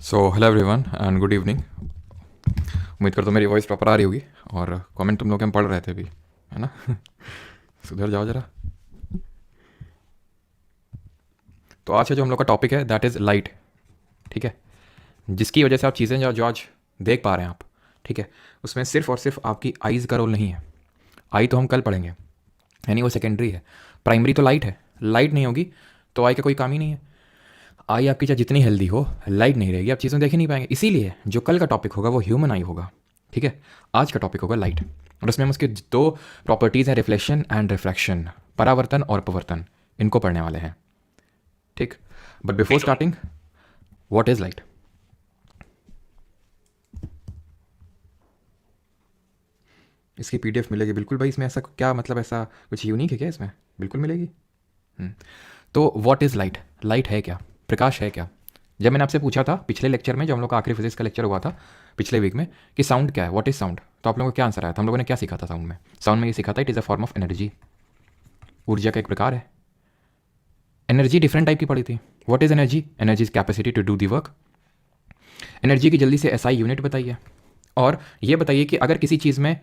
So hello everyone and good evening. उम्मीद करता हूँ मेरी वॉइस प्रॉपर आ रही होगी और कमेंट तुम लोग हम पढ़ रहे थे अभी, है ना। सुधर जाओ ज़रा। तो आज का जो हम लोग का टॉपिक है दैट इज़ लाइट, ठीक है। जिसकी वजह से आप चीज़ें जो जो आज देख पा रहे हैं आप, ठीक है, उसमें सिर्फ और सिर्फ आपकी आइज़ का रोल नहीं है। आई तो हम कल पढ़ेंगे, यानी वो सेकेंडरी है। प्राइमरी तो लाइट है। लाइट नहीं होगी तो आई का कोई काम ही नहीं है। आई आपकी चाहे जितनी हेल्दी हो, लाइट नहीं रहेगी, आप चीज़ें देख ही नहीं पाएंगे। इसीलिए जो कल का टॉपिक होगा वो ह्यूमन आई होगा, ठीक है। आज का टॉपिक होगा लाइट, और उसमें हम उसके दो प्रॉपर्टीज़ हैं, रिफ्लेक्शन एंड रिफ्रैक्शन, परावर्तन और अपवर्तन, इनको पढ़ने वाले हैं, ठीक। But before starting, what is light? इसकी पीडीएफ मिलेगी बिल्कुल भाई। इसमें ऐसा क्या मतलब, ऐसा कुछ यूनिक है क्या इसमें? बिल्कुल मिलेगी। तो व्हाट इज़ लाइट? लाइट है क्या? प्रकाश है क्या? जब मैंने आपसे पूछा था पिछले लेक्चर में, जब हम लोग का आखिरी फिजिक्स का लेक्चर हुआ था पिछले वीक में, कि साउंड क्या है, व्हाट इज साउंड, तो आप लोगों को क्या आंसर आया था? हम लोगों ने क्या सीखा था साउंड में? साउंड में ये सीखा था it is a form of energy, ऊर्जा का एक प्रकार है। एनर्जी डिफरेंट टाइप की पड़ी थी। What is energy? Energy is capacity to do the work. Energy की जल्दी से एसआई यूनिट बताइए, और ये बताइए कि अगर किसी चीज़ में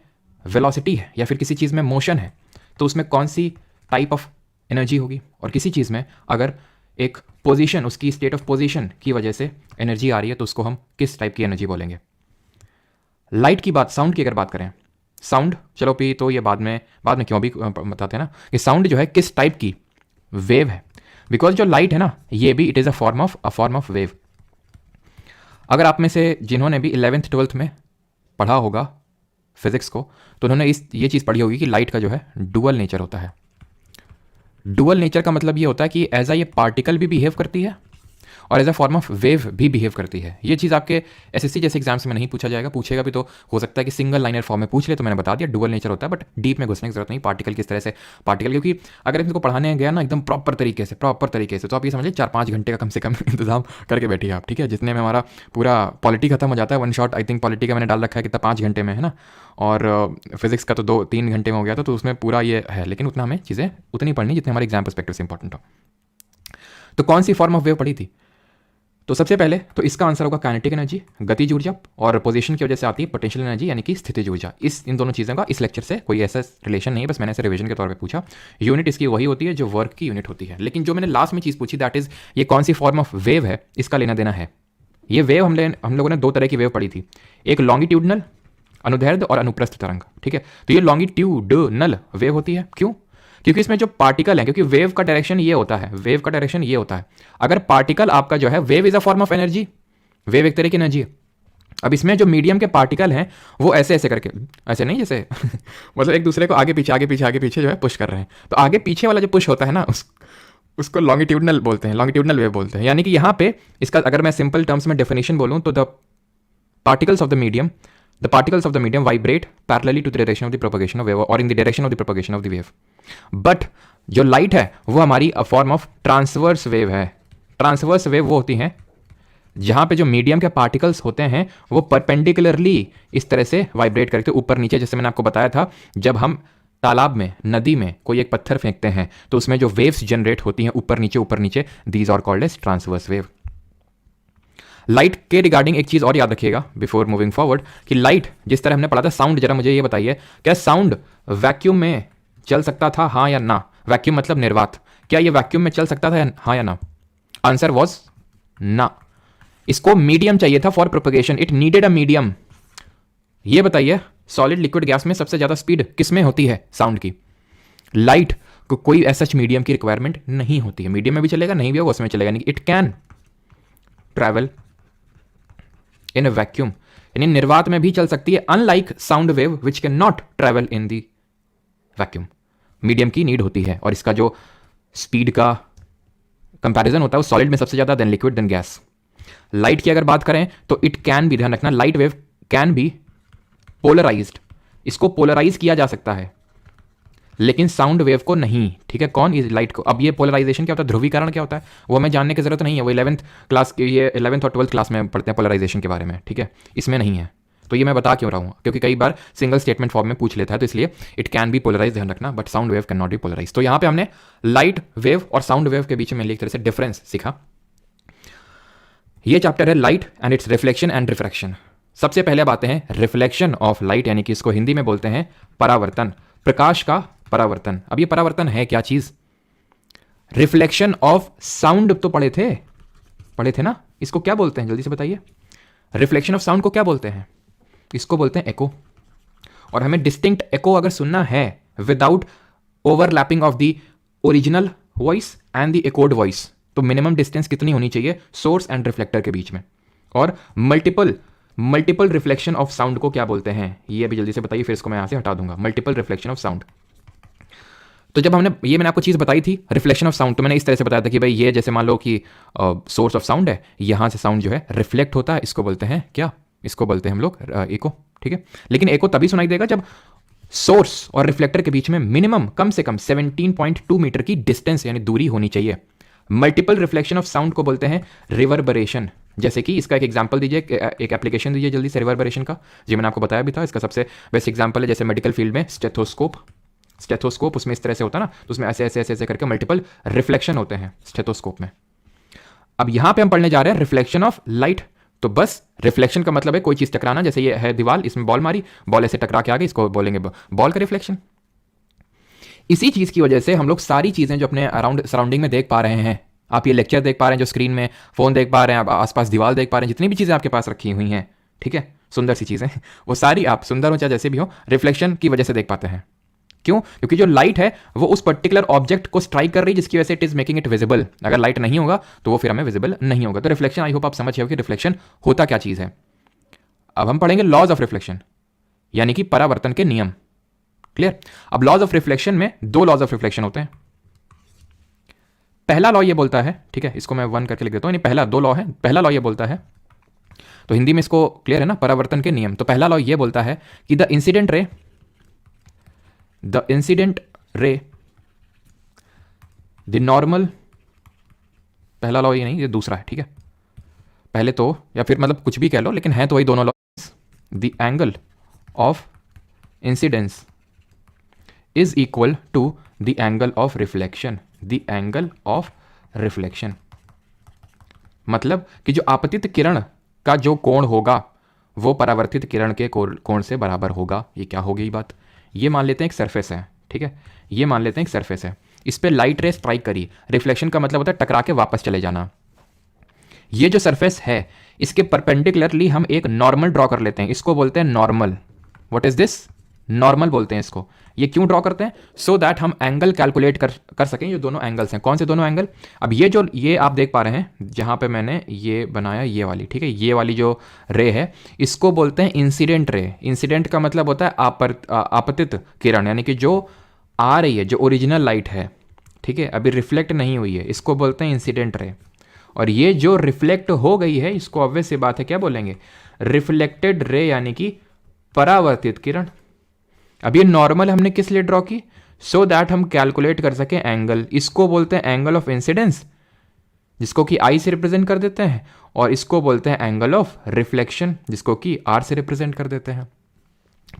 वेलोसिटी है या फिर किसी चीज़ में मोशन है तो उसमें कौन सी टाइप ऑफ एनर्जी होगी, और किसी चीज़ में अगर एक पोजीशन, उसकी स्टेट ऑफ पोजीशन की वजह से एनर्जी आ रही है तो उसको हम किस टाइप की एनर्जी बोलेंगे। लाइट की बात, साउंड की अगर बात करें, साउंड चलो भी तो ये बाद में क्यों भी बताते हैं ना कि साउंड जो है किस टाइप की वेव है। बिकॉज जो लाइट है ना, ये भी it is a form of wave. अगर आप में से जिन्होंने भी 11th 12th में पढ़ा होगा फिजिक्स को, तो उन्होंने ये चीज़ पढ़ी होगी कि लाइट का जो है डुअल नेचर होता है। डुअल नेचर का मतलब ये होता है कि एज अ ये पार्टिकल भी बिहेव करती है और as a form of wave भी बिहेव करती है। ये चीज़ आपके एसएससी जैसे एग्जाम्स में नहीं पूछा जाएगा, पूछेगा भी तो हो सकता है कि सिंगल लाइनर फॉर्म में पूछ ले, तो मैंने बता दिया डुअल नेचर होता है। बट डीप में घुसने की जरूरत नहीं, पार्टिकल किस तरह से पार्टिकल, क्योंकि अगर इनको पढ़ाने गया ना एकदम प्रॉपर तरीके से तो आप ये समझिए 4-5 घंटे का कम से कम इंतजाम करके बैठिए आप, ठीक है। जितने में हमारा पूरा पॉलिटी खत्म हो जाता है one shot. I think polity का मैंने डाल रखा है कितना, 5 घंटे में, है ना। और फिजिक्स का तो 2-3 घंटे में हो गया था, तो उसमें पूरा ये है। लेकिन उतना हमें चीज़ें उतनी पढ़नी जितनी हमारे एग्जाम परस्पेक्टिव से इंपॉर्टेंट हो। तो कौन सी फॉर्म ऑफ वेव पढ़ी थी? तो सबसे पहले तो इसका आंसर होगा काइनेटिक एनर्जी, गतिज ऊर्जा, और पोजीशन की वजह से आती है पोटेंशियल एनर्जी यानी कि स्थितिज ऊर्जा। इन दोनों चीज़ों का इस लेक्चर से कोई ऐसा रिलेशन नहीं है, बस मैंने ऐसे रिवीजन के तौर पे पूछा। यूनिट इसकी वही होती है जो वर्क की यूनिट होती है। लेकिन जो मैंने लास्ट में चीज़ पूछी दैट इज ये कौन सी फॉर्म ऑफ वेव है, इसका लेना देना है। ये वेव हम लोगों ने 2 तरह की वेव पढ़ी थी, एक लॉन्गिट्यूडनल अनुदैर्ध्य और अनुप्रस्थ तरंग, ठीक है। तो ये लॉन्गिट्यूडनल वेव होती है। क्यों? क्योंकि इसमें जो पार्टिकल है, क्योंकि वेव का डायरेक्शन ये होता है, वेव का डायरेक्शन ये होता है। अगर पार्टिकल आपका जो है, wave is a form of energy, wave एक तरह की एनर्जी है। अब इसमें जो मीडियम के पार्टिकल हैं वो ऐसे ऐसे करके, ऐसे नहीं जैसे मतलब एक दूसरे को आगे पीछे जो है पुश कर रहे हैं। तो आगे पीछे वाला जो पुश होता है ना, उसको लॉन्गिट्यूडनल बोलते हैं, लॉन्गिट्यूडनल वेव बोलते हैं। यानी कि यहाँ पे इसका अगर मैं सिंपल टर्म्स में डेफिनेशन बोलूँ तो particles of the medium the particles of the medium vibrate parallelly to the direction of the propagation of wave or in the direction of the propagation of the wave. But जो light है वो हमारी अ form of transverse wave है। Transverse wave वो होती हैं जहां पे जो मीडियम के पार्टिकल्स होते हैं वो परपेंडिकुलरली इस तरह से वाइब्रेट करते ऊपर नीचे। जैसे मैंने आपको बताया था, जब हम तालाब में, नदी में कोई एक पत्थर फेंकते हैं तो उसमें जो वेव्स जनरेट होती हैं ऊपर नीचे, these are called as transverse wave. Light के रिगार्डिंग एक चीज़ और याद रखिएगा बिफोर मूविंग फॉरवर्ड, कि लाइट जिस तरह हमने पढ़ा था, साउंड जरा मुझे ये बताइए, क्या साउंड वैक्यूम में चल सकता था, हाँ या ना? वैक्यूम मतलब निर्वात, क्या ये वैक्यूम में चल सकता था, हाँ या ना? आंसर वॉज ना। इसको मीडियम चाहिए था for propagation, it needed a medium. ये बताइए सॉलिड लिक्विड गैस में सबसे ज्यादा स्पीड किस में होती है साउंड की? लाइट को कोई ऐसा मीडियम की रिक्वायरमेंट नहीं होती है। मीडियम में भी चलेगा, नहीं भी होगा उसमें चलेगा, it can travel in a vacuum, यानी निर्वात में भी चल सकती है, unlike sound wave which can not travel in the vacuum. Medium की नीड होती है, और इसका जो स्पीड का कंपैरिजन होता है वो सॉलिड में सबसे ज्यादा, then liquid, then gas. Light की अगर बात करें तो इट कैन भी, ध्यान रखना, light wave can be polarized, इसको पोलराइज किया जा सकता है, लेकिन साउंड वेव को नहीं, ठीक है। कौन? इस लाइट को। अब ये पोलराइजेशन क्या होता है, ध्रुवीकरण क्या होता है, वो हमें जानने की जरूरत नहीं है। वो 11th क्लास के, ये 11th और 12th क्लास में पढ़ते हैं पोलराइजेशन के बारे में, ठीक है। इसमें नहीं है, तो ये मैं बता क्यों रहा हूँ, क्योंकि कई बार सिंगल स्टेटमेंट फॉर्म में पूछ लेता है, तो इसलिए इट कैन बी पोलराइज, ध्यान रखना, but sound wave can not be polarize. तो यहाँ पे हमने लाइट वेव और साउंड वेव के बीच में एक तरह से डिफरेंस सीखा। ये चैप्टर है light and it's reflection and refraction. सबसे पहले बातें हैं रिफ्लेक्शन ऑफ लाइट, यानी कि इसको हिंदी में बोलते हैं परावर्तन, प्रकाश का परावर्तन। अब ये परावर्तन है क्या चीज? रिफ्लेक्शन ऑफ साउंड तो पढ़े थे ना, इसको क्या बोलते हैं जल्दी से बताइए? रिफ्लेक्शन ऑफ साउंड को क्या बोलते हैं? इसको बोलते हैं एको। और हमें डिस्टिंक्ट एको अगर सुनना है without overlapping of the original voice and the echoed voice, तो मिनिमम डिस्टेंस कितनी होनी चाहिए सोर्स एंड रिफ्लेक्टर के बीच में? और मल्टीपल रिफ्लेक्शन ऑफ साउंड को क्या बोलते हैं? ये अभी जल्दी से बताइए, फिर इसको मैं यहां से हटा दूंगा। Multiple reflection of sound. तो जब मैंने आपको चीज़ बताई थी रिफ्लेक्शन ऑफ साउंड, तो मैंने इस तरह से बताया था कि भाई ये जैसे मान लो कि सोर्स ऑफ साउंड है, यहां से साउंड जो है रिफ्लेक्ट होता है, इसको बोलते हैं क्या? इसको बोलते हैं हम लोग एको, ठीक है। लेकिन एको तभी सुनाई देगा जब सोर्स और रिफ्लेक्टर के बीच में मिनिमम कम से कम 17.2 मीटर की डिस्टेंस यानी दूरी होनी चाहिए। मल्टीपल रिफ्लेक्शन ऑफ साउंड को बोलते हैं रिवर्बरेशन। जैसे कि इसका एक एग्जांपल दीजिए, एक एप्लीकेशन दीजिए जल्दी से रिवर्बरेशन का, जो मैंने आपको बताया भी था। इसका सबसे बेस्ट एग्जांपल है जैसे मेडिकल फील्ड में स्टेथोस्कोप, उसमें इस तरह से होता है ना, तो उसमें ऐसे ऐसे ऐसे ऐसे करके मल्टीपल रिफ्लेक्शन होते हैं स्टेथोस्कोप में। अब यहां पे हम पढ़ने जा रहे हैं रिफ्लेक्शन ऑफ लाइट। तो बस रिफ्लेक्शन का मतलब है कोई चीज टकराना, जैसे ये है दीवार, इसमें बॉल मारी, बॉल ऐसे टकरा के आ गई, इसको बोलेंगे बॉल का रिफ्लेक्शन। इसी चीज की वजह से हम लोग सारी चीजें जो अपने अराउंड सराउंडिंग में देख पा रहे हैं, आप ये लेक्चर देख पा रहे हैं जो स्क्रीन में, फोन देख पा रहे हैं, आप आसपास दीवार देख पा रहे हैं, जितनी भी चीजें आपके पास रखी हुई हैं, ठीक है, सुंदर सी चीजें, वो सारी आप सुंदर हो चाहे जैसे भी हो, रिफ्लेक्शन की वजह से देख पाते हैं। क्यों? क्योंकि जो लाइट है वो उस पर्टिकुलर ऑब्जेक्ट को स्ट्राइक कर रही है, जिसकी वजह से it is making it visible. अगर लाइट नहीं होगा तो वो फिर हमें विजिबल नहीं होगा। तो रिफ्लेक्शन, आई होप आप समझ गए हो कि रिफ्लेक्शन होता क्या चीज है। अब हम पढ़ेंगे लॉज ऑफ रिफ्लेक्शन, यानी कि परावर्तन के नियम। क्लियर? अब लॉज ऑफ रिफ्लेक्शन में दो लॉज ऑफ रिफ्लेक्शन होते हैं। पहला लॉ ये बोलता है, ठीक है, इसको मैं 1 करके लिख देता हूं, यानी पहला दो लॉ है। पहला लॉ ये बोलता है, तो हिंदी में इसको क्लियर है ना, परावर्तन के नियम। तो पहला लॉ ये बोलता है कि the incident ray the normal, पहला लॉ ये नहीं, ये दूसरा है, ठीक है। पहले तो, या फिर मतलब कुछ भी कह लो, लेकिन है तो वही दोनों law. The angle of incidence is equal to the angle of reflection. The angle of reflection मतलब कि जो आपतित किरण का जो कोण होगा वो परावर्तित किरण के कोण से बराबर होगा। ये क्या हो गई बात? ये मान लेते हैं एक सरफेस है, ठीक है, ये मान लेते हैं एक सरफेस है, इस पे लाइट रे स्ट्राइक करी। रिफ्लेक्शन का मतलब होता है टकरा के वापस चले जाना। ये जो सरफेस है इसके परपेंडिकुलरली हम एक नॉर्मल ड्रॉ कर लेते हैं, इसको बोलते हैं normal. What is this? Normal बोलते हैं इसको। ये क्यों ड्रॉ करते हैं? सो दैट हम एंगल कैलकुलेट कर सकें। ये दोनों एंगल्स हैं, कौन से दोनों एंगल? अब ये आप देख पा रहे हैं जहां पे मैंने ये बनाया, ये वाली, ठीक है, ये वाली जो रे है इसको बोलते हैं इंसिडेंट रे। इंसिडेंट का मतलब होता है आपतित किरण, यानी कि जो आ रही है, जो ओरिजिनल लाइट है, ठीक है, अभी रिफ्लेक्ट नहीं हुई है, इसको बोलते हैं इंसिडेंट रे। और ये जो रिफ्लेक्ट हो गई है इसको ऑब्वियस सी बात है क्या बोलेंगे? रिफ्लेक्टेड रे, यानी कि परावर्तित किरण। अब ये नॉर्मल हमने किस लिए ड्रॉ की? सो दैट हम कैलकुलेट कर सके एंगल। इसको बोलते हैं एंगल ऑफ इंसिडेंस, जिसको कि आई से रिप्रेजेंट कर देते हैं, और इसको बोलते हैं एंगल ऑफ रिफ्लेक्शन, जिसको कि आर से रिप्रेजेंट कर देते हैं।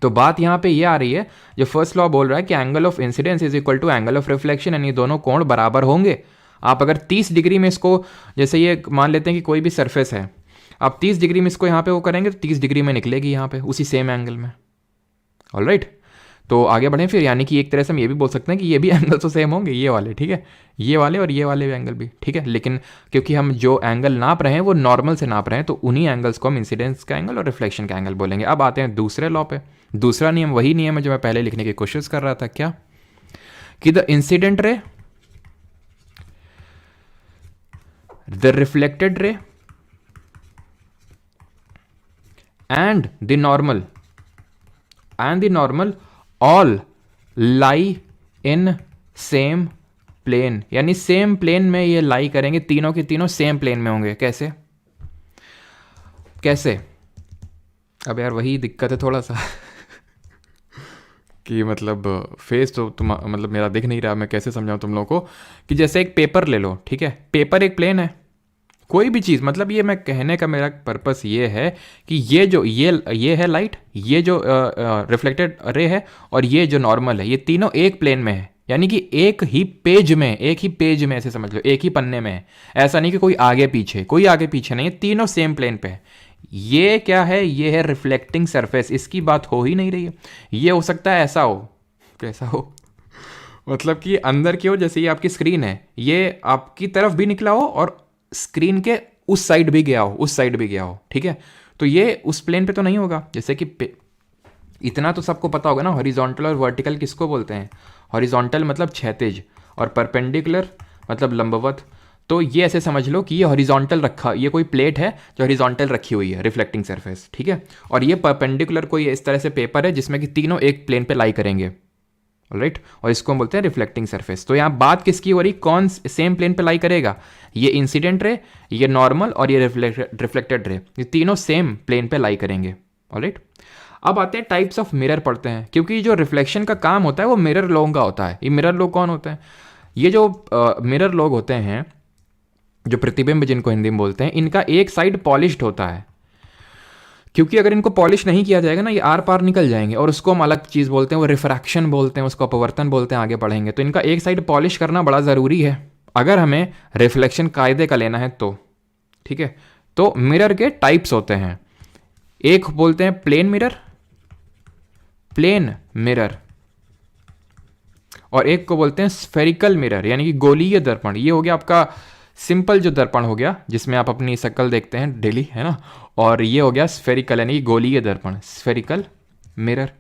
तो बात यहां पे ये आ रही है, जो फर्स्ट लॉ बोल रहा है कि angle of incidence is equal to angle of reflection, यानी दोनों कोण बराबर होंगे। आप अगर 30 डिग्री में इसको, जैसे ये मान लेते हैं कि कोई भी सरफेस है, आप 30 डिग्री में इसको यहाँ पे वो करेंगे तो 30 डिग्री में निकलेगी यहाँ पे उसी सेम एंगल में। ऑलराइट, तो आगे बढ़ें फिर, यानी कि एक तरह से हम ये भी बोल सकते हैं कि ये भी एंगल तो सेम होंगे, ये वाले, ठीक है, ये वाले और ये वाले भी एंगल भी, ठीक है। लेकिन क्योंकि हम जो एंगल नाप रहे हैं वो नॉर्मल से नाप रहे हैं, तो उन्हीं एंगल्स को हम इंसिडेंस का एंगल और रिफ्लेक्शन का एंगल बोलेंगे। अब आते हैं दूसरे लॉ पे। दूसरा नियम वही नियम है जो मैं पहले लिखने की कोशिश कर रहा था, क्या? कि the incident ray, the reflected ray and the normal all lie in same plane, यानी सेम प्लेन में ये लाई करेंगे, तीनों के तीनों सेम प्लेन में होंगे। कैसे? अब यार वही दिक्कत है थोड़ा सा कि मतलब फेस तो तुम मतलब मेरा दिख नहीं रहा, मैं कैसे समझाऊं तुम लोगों को कि जैसे एक पेपर ले लो, ठीक है, पेपर एक प्लेन है, कोई भी चीज़, मतलब ये मैं कहने का मेरा पर्पस ये है कि ये है लाइट, ये जो रिफ्लेक्टेड रे है, और ये जो नॉर्मल है, ये तीनों एक प्लेन में है, यानी कि एक ही पेज में ऐसे समझ लो, एक ही पन्ने में है। ऐसा नहीं कि कोई आगे पीछे नहीं है, तीनों सेम प्लेन पे है। ये क्या है? ये है रिफ्लेक्टिंग सरफेस। इसकी बात हो ही नहीं रही है। ये हो सकता है ऐसा हो, कैसा हो, मतलब कि अंदर की ओर, जैसे ये आपकी स्क्रीन है, ये आपकी तरफ भी निकला हो और स्क्रीन के उस साइड भी गया हो, ठीक है। तो ये उस प्लेन पे तो नहीं होगा। जैसे कि इतना तो सबको पता होगा ना, हॉरिजॉन्टल और वर्टिकल किसको बोलते हैं? हॉरिजॉन्टल मतलब क्षैतिज और परपेंडिकुलर मतलब लंबवत। तो ये ऐसे समझ लो कि ये हॉरिजॉन्टल रखा, ये कोई प्लेट है जो हॉरिजॉन्टल रखी हुई है, रिफ्लेक्टिंग सरफेस, ठीक है। और ये परपेंडिकुलर कोई इस तरह से पेपर है जिसमें कि तीनों एक प्लेन पे लाई करेंगे, राइट। और इसको हम बोलते हैं रिफ्लेक्टिंग सरफेस। तो यहाँ बात किसकी हो रही? कौन सेम प्लेन पे लाई करेगा? ये इंसिडेंट रे, ये नॉर्मल और ये रिफ्लेक्टेड रे, ये तीनों सेम प्लेन पे लाई करेंगे, ऑलराइट। अब आते हैं टाइप्स ऑफ मिरर पढ़ते हैं, क्योंकि जो रिफ्लेक्शन का काम होता है वो मिरर लोगों का होता है। ये मिरर लोग कौन होते हैं? ये जो मिरर लोग होते हैं, जो प्रतिबिंब जिनको हिंदी में बोलते हैं, इनका एक साइड पॉलिश्ड होता है। क्योंकि अगर इनको पॉलिश नहीं किया जाएगा ना, ये आर पार निकल जाएंगे और उसको हम अलग चीज़ बोलते हैं, वो रिफ्रैक्शन बोलते हैं, उसको अपवर्तन बोलते हैं, आगे बढ़ेंगे। तो इनका एक साइड पॉलिश करना बड़ा ज़रूरी है अगर हमें रिफ्लेक्शन कायदे का लेना है तो, ठीक है। तो मिरर के टाइप्स होते हैं, एक बोलते हैं प्लेन मिरर, और एक को बोलते हैं स्फेरिकल मिरर, यानी कि गोलीय दर्पण। ये हो गया आपका सिंपल जो दर्पण हो गया जिसमें आप अपनी शक्ल देखते हैं डेली, है ना। और ये हो गया स्फेरिकल यानी कि गोलीय दर्पण, स्फेरिकल मिरर।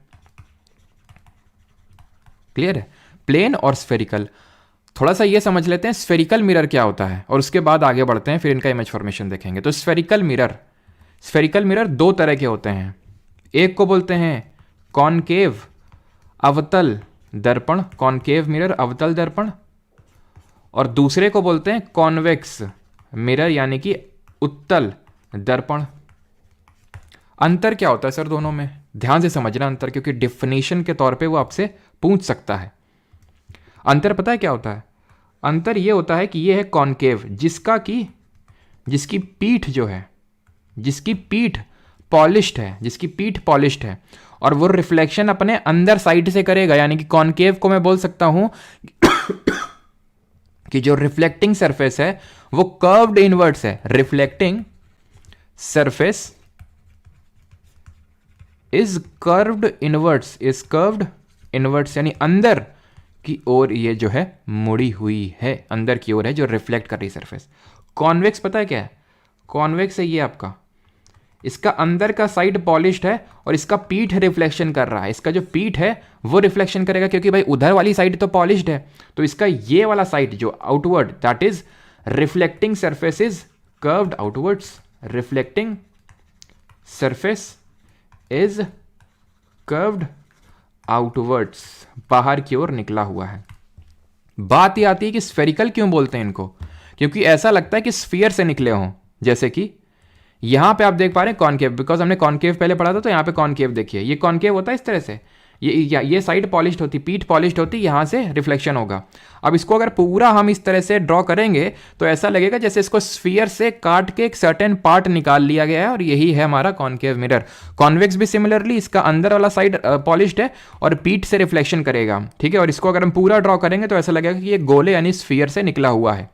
क्लियर है? प्लेन और स्फेरिकल। थोड़ा सा ये समझ लेते हैं स्फेरिकल मिरर क्या होता है और उसके बाद आगे बढ़ते हैं, फिर इनका इमेज फॉर्मेशन देखेंगे। तो स्फेरिकल मिरर दो तरह के होते हैं। एक को बोलते हैं कॉनकेव अवतल दर्पण, कॉनकेव मिरर, अवतल दर्पण, और दूसरे को बोलते हैं कॉन्वेक्स मिरर यानी कि उत्तल दर्पण। अंतर क्या होता है सर दोनों में? ध्यान से समझना अंतर, क्योंकि डेफिनेशन के तौर पे वो आपसे पूछ सकता है। अंतर पता है क्या होता है? अंतर ये होता है कि ये है कॉनकेव, जिसकी पीठ जो है, जिसकी पीठ पॉलिश्ड है और वो रिफ्लेक्शन अपने अंदर साइड से करेगा। यानी कि कॉनकेव को मैं बोल सकता हूं कि जो रिफ्लेक्टिंग सरफेस है वो कर्व्ड इनवर्ट्स है। Reflecting surface is curved inverts, यानी अंदर की ओर ये जो है मुड़ी हुई है, अंदर की ओर है जो रिफ्लेक्ट कर रही सरफेस। कॉन्वेक्स पता है क्या है? कॉन्वेक्स है ये आपका, इसका अंदर का साइड पॉलिश्ड है और इसका पीठ रिफ्लेक्शन कर रहा है। इसका जो पीठ है वो रिफ्लेक्शन करेगा, क्योंकि भाई उधर वाली साइड तो पॉलिश्ड है, तो इसका ये वाला साइड जो outward, that is reflecting surface is curved outwards. Reflecting surface is curved outwards, बाहर की ओर निकला हुआ है। बात ये आती है कि स्फेरिकल क्यों बोलते हैं इनको? क्योंकि ऐसा लगता है कि स्फीयर से निकले हों। जैसे कि यहां पे आप देख पा रहे हैं कॉनकेव, बिकॉज हमने कॉनकेव पहले पढ़ा था, तो यहां पे कॉनकेव देखिए, ये कॉनकेव होता है इस तरह से, ये साइड पॉलिश्ड होती, पीठ पॉलिश्ड होती, यहां से रिफ्लेक्शन होगा। अब इसको अगर पूरा हम इस तरह से ड्रॉ करेंगे तो ऐसा लगेगा जैसे इसको स्फीयर से काट के एक सर्टेन पार्ट निकाल लिया गया है, और यही है हमारा कॉनकेव मिरर। कॉन्वेक्स भी सिमिलरली, इसका अंदर वाला साइड पॉलिश्ड है और पीठ से रिफ्लेक्शन करेगा, ठीक है। और इसको अगर हम पूरा ड्रॉ करेंगे तो ऐसा लगेगा कि ये गोले यानी स्फीयर से निकला हुआ है।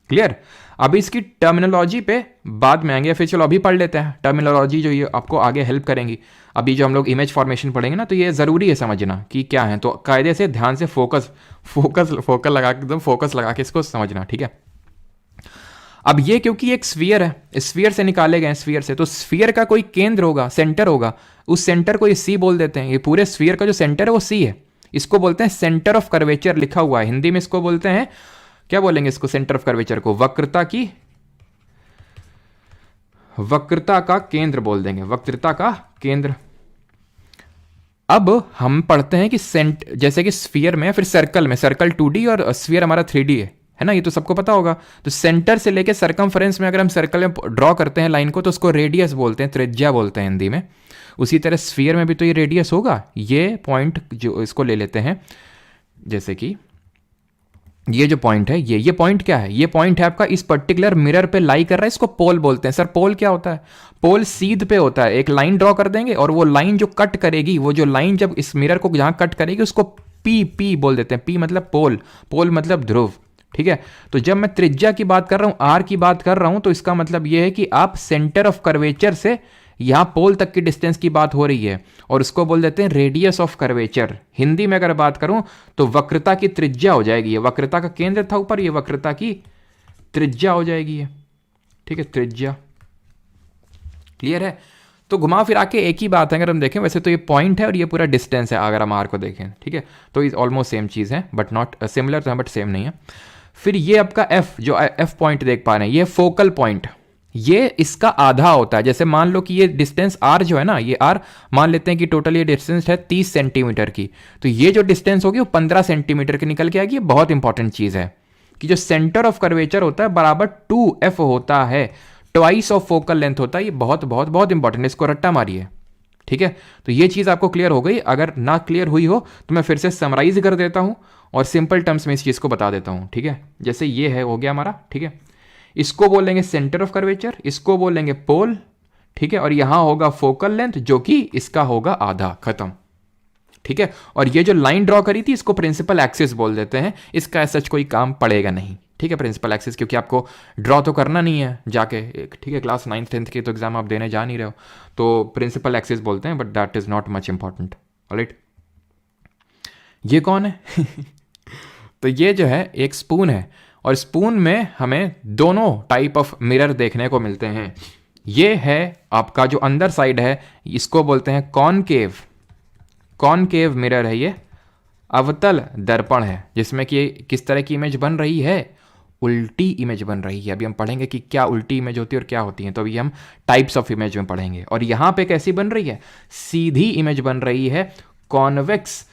क्लियर? अभी इसकी टर्मिनोलॉजी पे बाद में आएंगे, फिर चलो अभी पढ़ लेते हैं टर्मिनोलॉजी जो ये आपको आगे हेल्प करेंगी। अभी जो हम लोग इमेज फॉर्मेशन पढ़ेंगे ना, तो ये ज़रूरी है समझना कि क्या है। तो कायदे से ध्यान से फोकस लगा के, एकदम फोकस लगा के इसको समझना, ठीक है। अब ये क्योंकि एक स्फीयर है, स्फीयर से निकाले गए स्फीयर से, तो स्फीयर का कोई केंद्र होगा, सेंटर होगा, उस सेंटर को ये सी बोल देते हैं। ये पूरे स्फीयर का जो सेंटर है वो सी है, इसको बोलते हैं सेंटर ऑफ कर्वेचर, लिखा हुआ है हिंदी में। इसको बोलते हैं, क्या बोलेंगे इसको? सेंटर ऑफ कर्वेचर को वक्रता का केंद्र बोल देंगे, वक्रता का केंद्र। अब हम पढ़ते हैं कि जैसे कि स्फीयर में, फिर सर्कल में, सर्कल 2D और स्फीयर हमारा 3D है ना, ये तो सबको पता होगा। तो सेंटर से लेके सरकमफ्रेंस में अगर हम सर्कल में ड्रॉ करते हैं लाइन को, तो उसको रेडियस बोलते हैं, त्रिज्या बोलते हैं हिंदी में। उसी तरह स्फीयर में भी तो ये रेडियस होगा। ये पॉइंट जो इसको ले लेते हैं, जैसे कि ये जो पॉइंट है, ये पॉइंट क्या है? ये पॉइंट है आपका इस पर्टिकुलर मिरर पे लाई कर रहा है, इसको पोल बोलते हैं। सर पोल क्या होता है? पोल सीध पे होता है, एक लाइन ड्रॉ कर देंगे और वो लाइन जो कट करेगी, वो जो लाइन जब इस मिरर को जहां कट करेगी उसको पी पी बोल देते हैं, पी मतलब पोल, पोल मतलब ध्रुव, ठीक है। तो जब मैं त्रिज्या की बात कर रहा हूं, आर की बात कर रहा हूं, तो इसका मतलब यह है कि आप सेंटर ऑफ कर्वेचर से यहां पोल तक की डिस्टेंस की बात हो रही है, और उसको बोल देते हैं रेडियस ऑफ कर्वेचर। हिंदी में अगर बात करूं तो वक्रता की त्रिज्या हो जाएगी, ये वक्रता का केंद्र था ऊपर, ये वक्रता की त्रिज्या हो जाएगी ये, ठीक है, त्रिज्या। क्लियर है। तो घुमा फिरा के एक ही बात है अगर हम देखें, वैसे तो ये पॉइंट है और ये पूरा डिस्टेंस है अगर हम आर को देखें, ठीक है। तो ये ऑलमोस्ट सेम चीज़ है, बट नॉट सिमिलर तो है बट सेम नहीं है। फिर ये आपका एफ, जो एफ पॉइंट देख पा रहे हैं, ये फोकल पॉइंट, ये इसका आधा होता है। जैसे मान लो कि ये डिस्टेंस आर जो है ना, ये आर मान लेते हैं कि टोटल ये डिस्टेंस है 30 सेंटीमीटर की, तो ये जो डिस्टेंस होगी वो 15 सेंटीमीटर की निकल के आएगी। ये बहुत इंपॉर्टेंट चीज़ है कि जो सेंटर ऑफ कर्वेचर होता है बराबर 2f होता है, ट्वाइस ऑफ फोकल लेंथ होता है। ये बहुत बहुत बहुत इंपॉर्टेंट है, इसको रट्टा मारिए, ठीक है। तो ये चीज़ आपको क्लियर हो गई। अगर ना क्लियर हुई हो तो मैं फिर से समराइज कर देता हूं और सिंपल टर्म्स में इस चीज़ को बता देता हूं, ठीक है। जैसे ये है, हो गया हमारा, ठीक है। इसको बोलेंगे सेंटर ऑफ कर्वेचर, इसको बोलेंगे पोल, ठीक है, और यहां होगा फोकल लेंथ जो कि इसका होगा आधा, खत्म, ठीक है। और ये जो लाइन ड्रॉ करी थी इसको प्रिंसिपल एक्सिस बोल देते हैं, इसका सच कोई काम पड़ेगा नहीं, ठीक है, प्रिंसिपल एक्सिस, क्योंकि आपको ड्रॉ तो करना नहीं है जाके, ठीक है, क्लास 9th 10th की तो एग्जाम आप देने जा नहीं रहे हो, तो प्रिंसिपल एक्सिस बोलते हैं, but that is not much important. Alright, ये कौन है? तो ये जो है एक स्पून है, और स्पून में हमें दोनों टाइप ऑफ मिरर देखने को मिलते हैं। ये है आपका जो अंदर साइड है, इसको बोलते हैं कॉनकेव, कॉनकेव मिरर है ये, अवतल दर्पण है, जिसमें कि किस तरह की इमेज बन रही है, उल्टी इमेज बन रही है। अभी हम पढ़ेंगे कि क्या उल्टी इमेज होती है और क्या होती है, तो अभी हम टाइप्स ऑफ इमेज में पढ़ेंगे। और यहां पे कैसी बन रही है, सीधी इमेज बन रही है, कॉन्वेक्स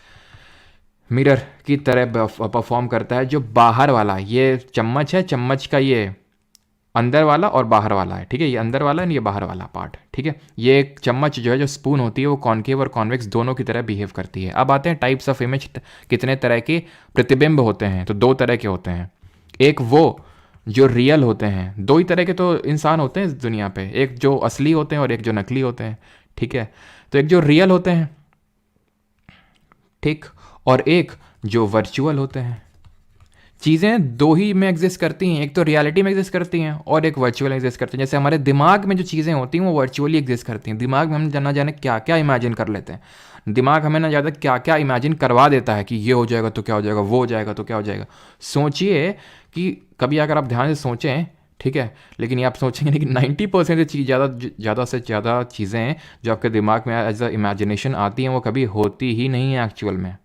मिरर की तरह परफॉर्म करता है। जो बाहर वाला ये चम्मच है, चम्मच का ये अंदर वाला और बाहर वाला है, ठीक है, ये अंदर वाला है, ये बाहर वाला पार्ट, ठीक है। ये एक चम्मच जो है, जो स्पून होती है, वो कॉनकेव और कॉन्वेक्स दोनों की तरह बिहेव करती है। अब आते हैं टाइप्स ऑफ इमेज, कितने तरह के प्रतिबिंब होते हैं, तो दो तरह के होते हैं। एक वो जो रियल होते हैं, दो ही तरह के तो इंसान होते हैं इस दुनिया पे, एक जो असली होते हैं और एक जो नकली होते हैं, ठीक है। तो एक जो रियल होते हैं, ठीक, और एक जो वर्चुअल होते हैं। चीज़ें दो ही में एग्जिस्ट करती हैं, एक तो रियलिटी में एग्जिस्ट करती हैं और एक वर्चुअल एग्जिस्ट करती हैं। जैसे हमारे दिमाग में जो चीज़ें होती हैं वो वर्चुअली एग्जिस्ट करती हैं। दिमाग में हम ना जाने क्या क्या इमेजिन कर लेते हैं, दिमाग हमें ना ज़्यादा क्या क्या इमेजिन करवा देता है कि ये हो जाएगा तो क्या हो जाएगा, वो हो जाएगा तो क्या हो जाएगा। सोचिए कि कभी अगर आप ध्यान से सोचें, ठीक है, लेकिन ये आप सोचेंगे नहीं कि 90% चीज़ ज़्यादा से ज़्यादा चीज़ें जो आपके दिमाग में एज अ इमेजिनेशन आती हैं वो कभी होती ही नहीं है एक्चुअल में,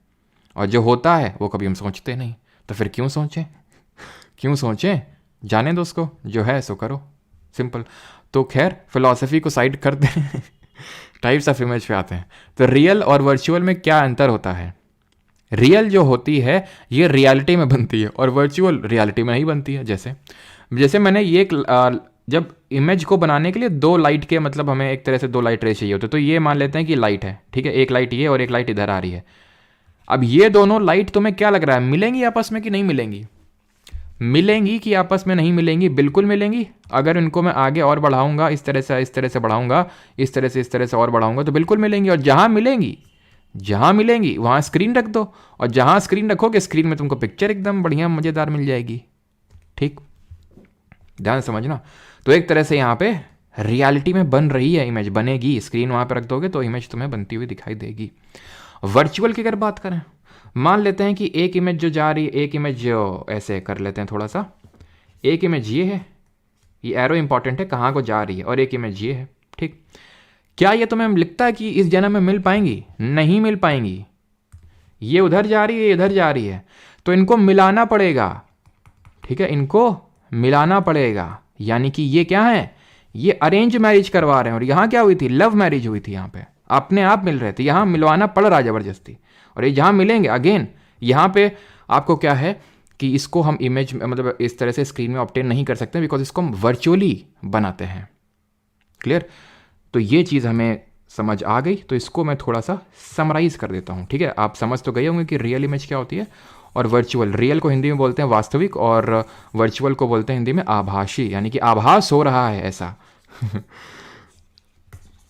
और जो होता है वो कभी हम सोचते नहीं। तो फिर क्यों सोचें, क्यों सोचें, जाने दो उसको, जो है सो करो, सिंपल। तो खैर फिलॉसफी को साइड कर दें, टाइप्स ऑफ इमेज पे आते हैं। तो रियल और वर्चुअल में क्या अंतर होता है? रियल जो होती है ये रियलिटी में बनती है और वर्चुअल रियलिटी में नहीं बनती है। जैसे जैसे मैंने ये जब इमेज को बनाने के लिए दो लाइट के, मतलब हमें एक तरह से दो लाइट रे चाहिए होते, तो ये मान लेते हैं कि लाइट है, ठीक है, एक लाइट ये और एक लाइट इधर आ रही है। अब ये दोनों लाइट तुम्हें क्या लग रहा है, मिलेंगी आपस में कि नहीं मिलेंगी? मिलेंगी कि आपस में नहीं मिलेंगी? बिल्कुल मिलेंगी। अगर इनको मैं आगे और बढ़ाऊंगा, इस तरह से बढ़ाऊंगा, इस तरह से और बढ़ाऊंगा, तो बिल्कुल मिलेंगी। और जहां मिलेंगी वहां स्क्रीन रख दो, और जहां स्क्रीन रखोगे स्क्रीन में तुमको पिक्चर एकदम बढ़िया मजेदार मिल जाएगी, ठीक, ध्यान समझना। तो एक तरह से यहाँ पे रियलिटी में बन रही है इमेज, बनेगी, स्क्रीन वहां पर रख दोगे तो इमेज तुम्हें बनती हुई दिखाई देगी। वर्चुअल की अगर बात करें, मान लेते हैं कि एक इमेज जो जा रही है, एक इमेज जो ऐसे कर लेते हैं थोड़ा सा, एक इमेज ये है, ये एरो इंपॉर्टेंट है कहाँ को जा रही है, और एक इमेज ये है, ठीक। क्या ये तुम्हें लिखता है कि इस जन्म में मिल पाएंगी? नहीं मिल पाएंगी। ये उधर जा रही है, ये इधर जा रही है, तो इनको मिलाना पड़ेगा, ठीक है, इनको मिलाना पड़ेगा। यानी कि ये क्या है, ये अरेंज मैरिज करवा रहे हैं, और यहाँ क्या हुई थी, लव मैरिज हुई थी, यहाँ पे अपने आप मिल रहे थे, यहाँ मिलवाना पड़ रहा जबरदस्ती। और ये जहाँ मिलेंगे अगेन, यहाँ पे आपको क्या है कि इसको हम इमेज मतलब इस तरह से स्क्रीन में ऑब्टेन नहीं कर सकते, बिकॉज इसको हम वर्चुअली बनाते हैं। क्लियर? तो ये चीज़ हमें समझ आ गई, तो इसको मैं थोड़ा सा समराइज कर देता हूँ, ठीक है। आप समझ तो गए होंगे कि रियल इमेज क्या होती है और वर्चुअल। रियल को हिंदी में बोलते हैं वास्तविक, और वर्चुअल को बोलते हैं हिंदी में आभासी, यानी कि आभास हो रहा है ऐसा।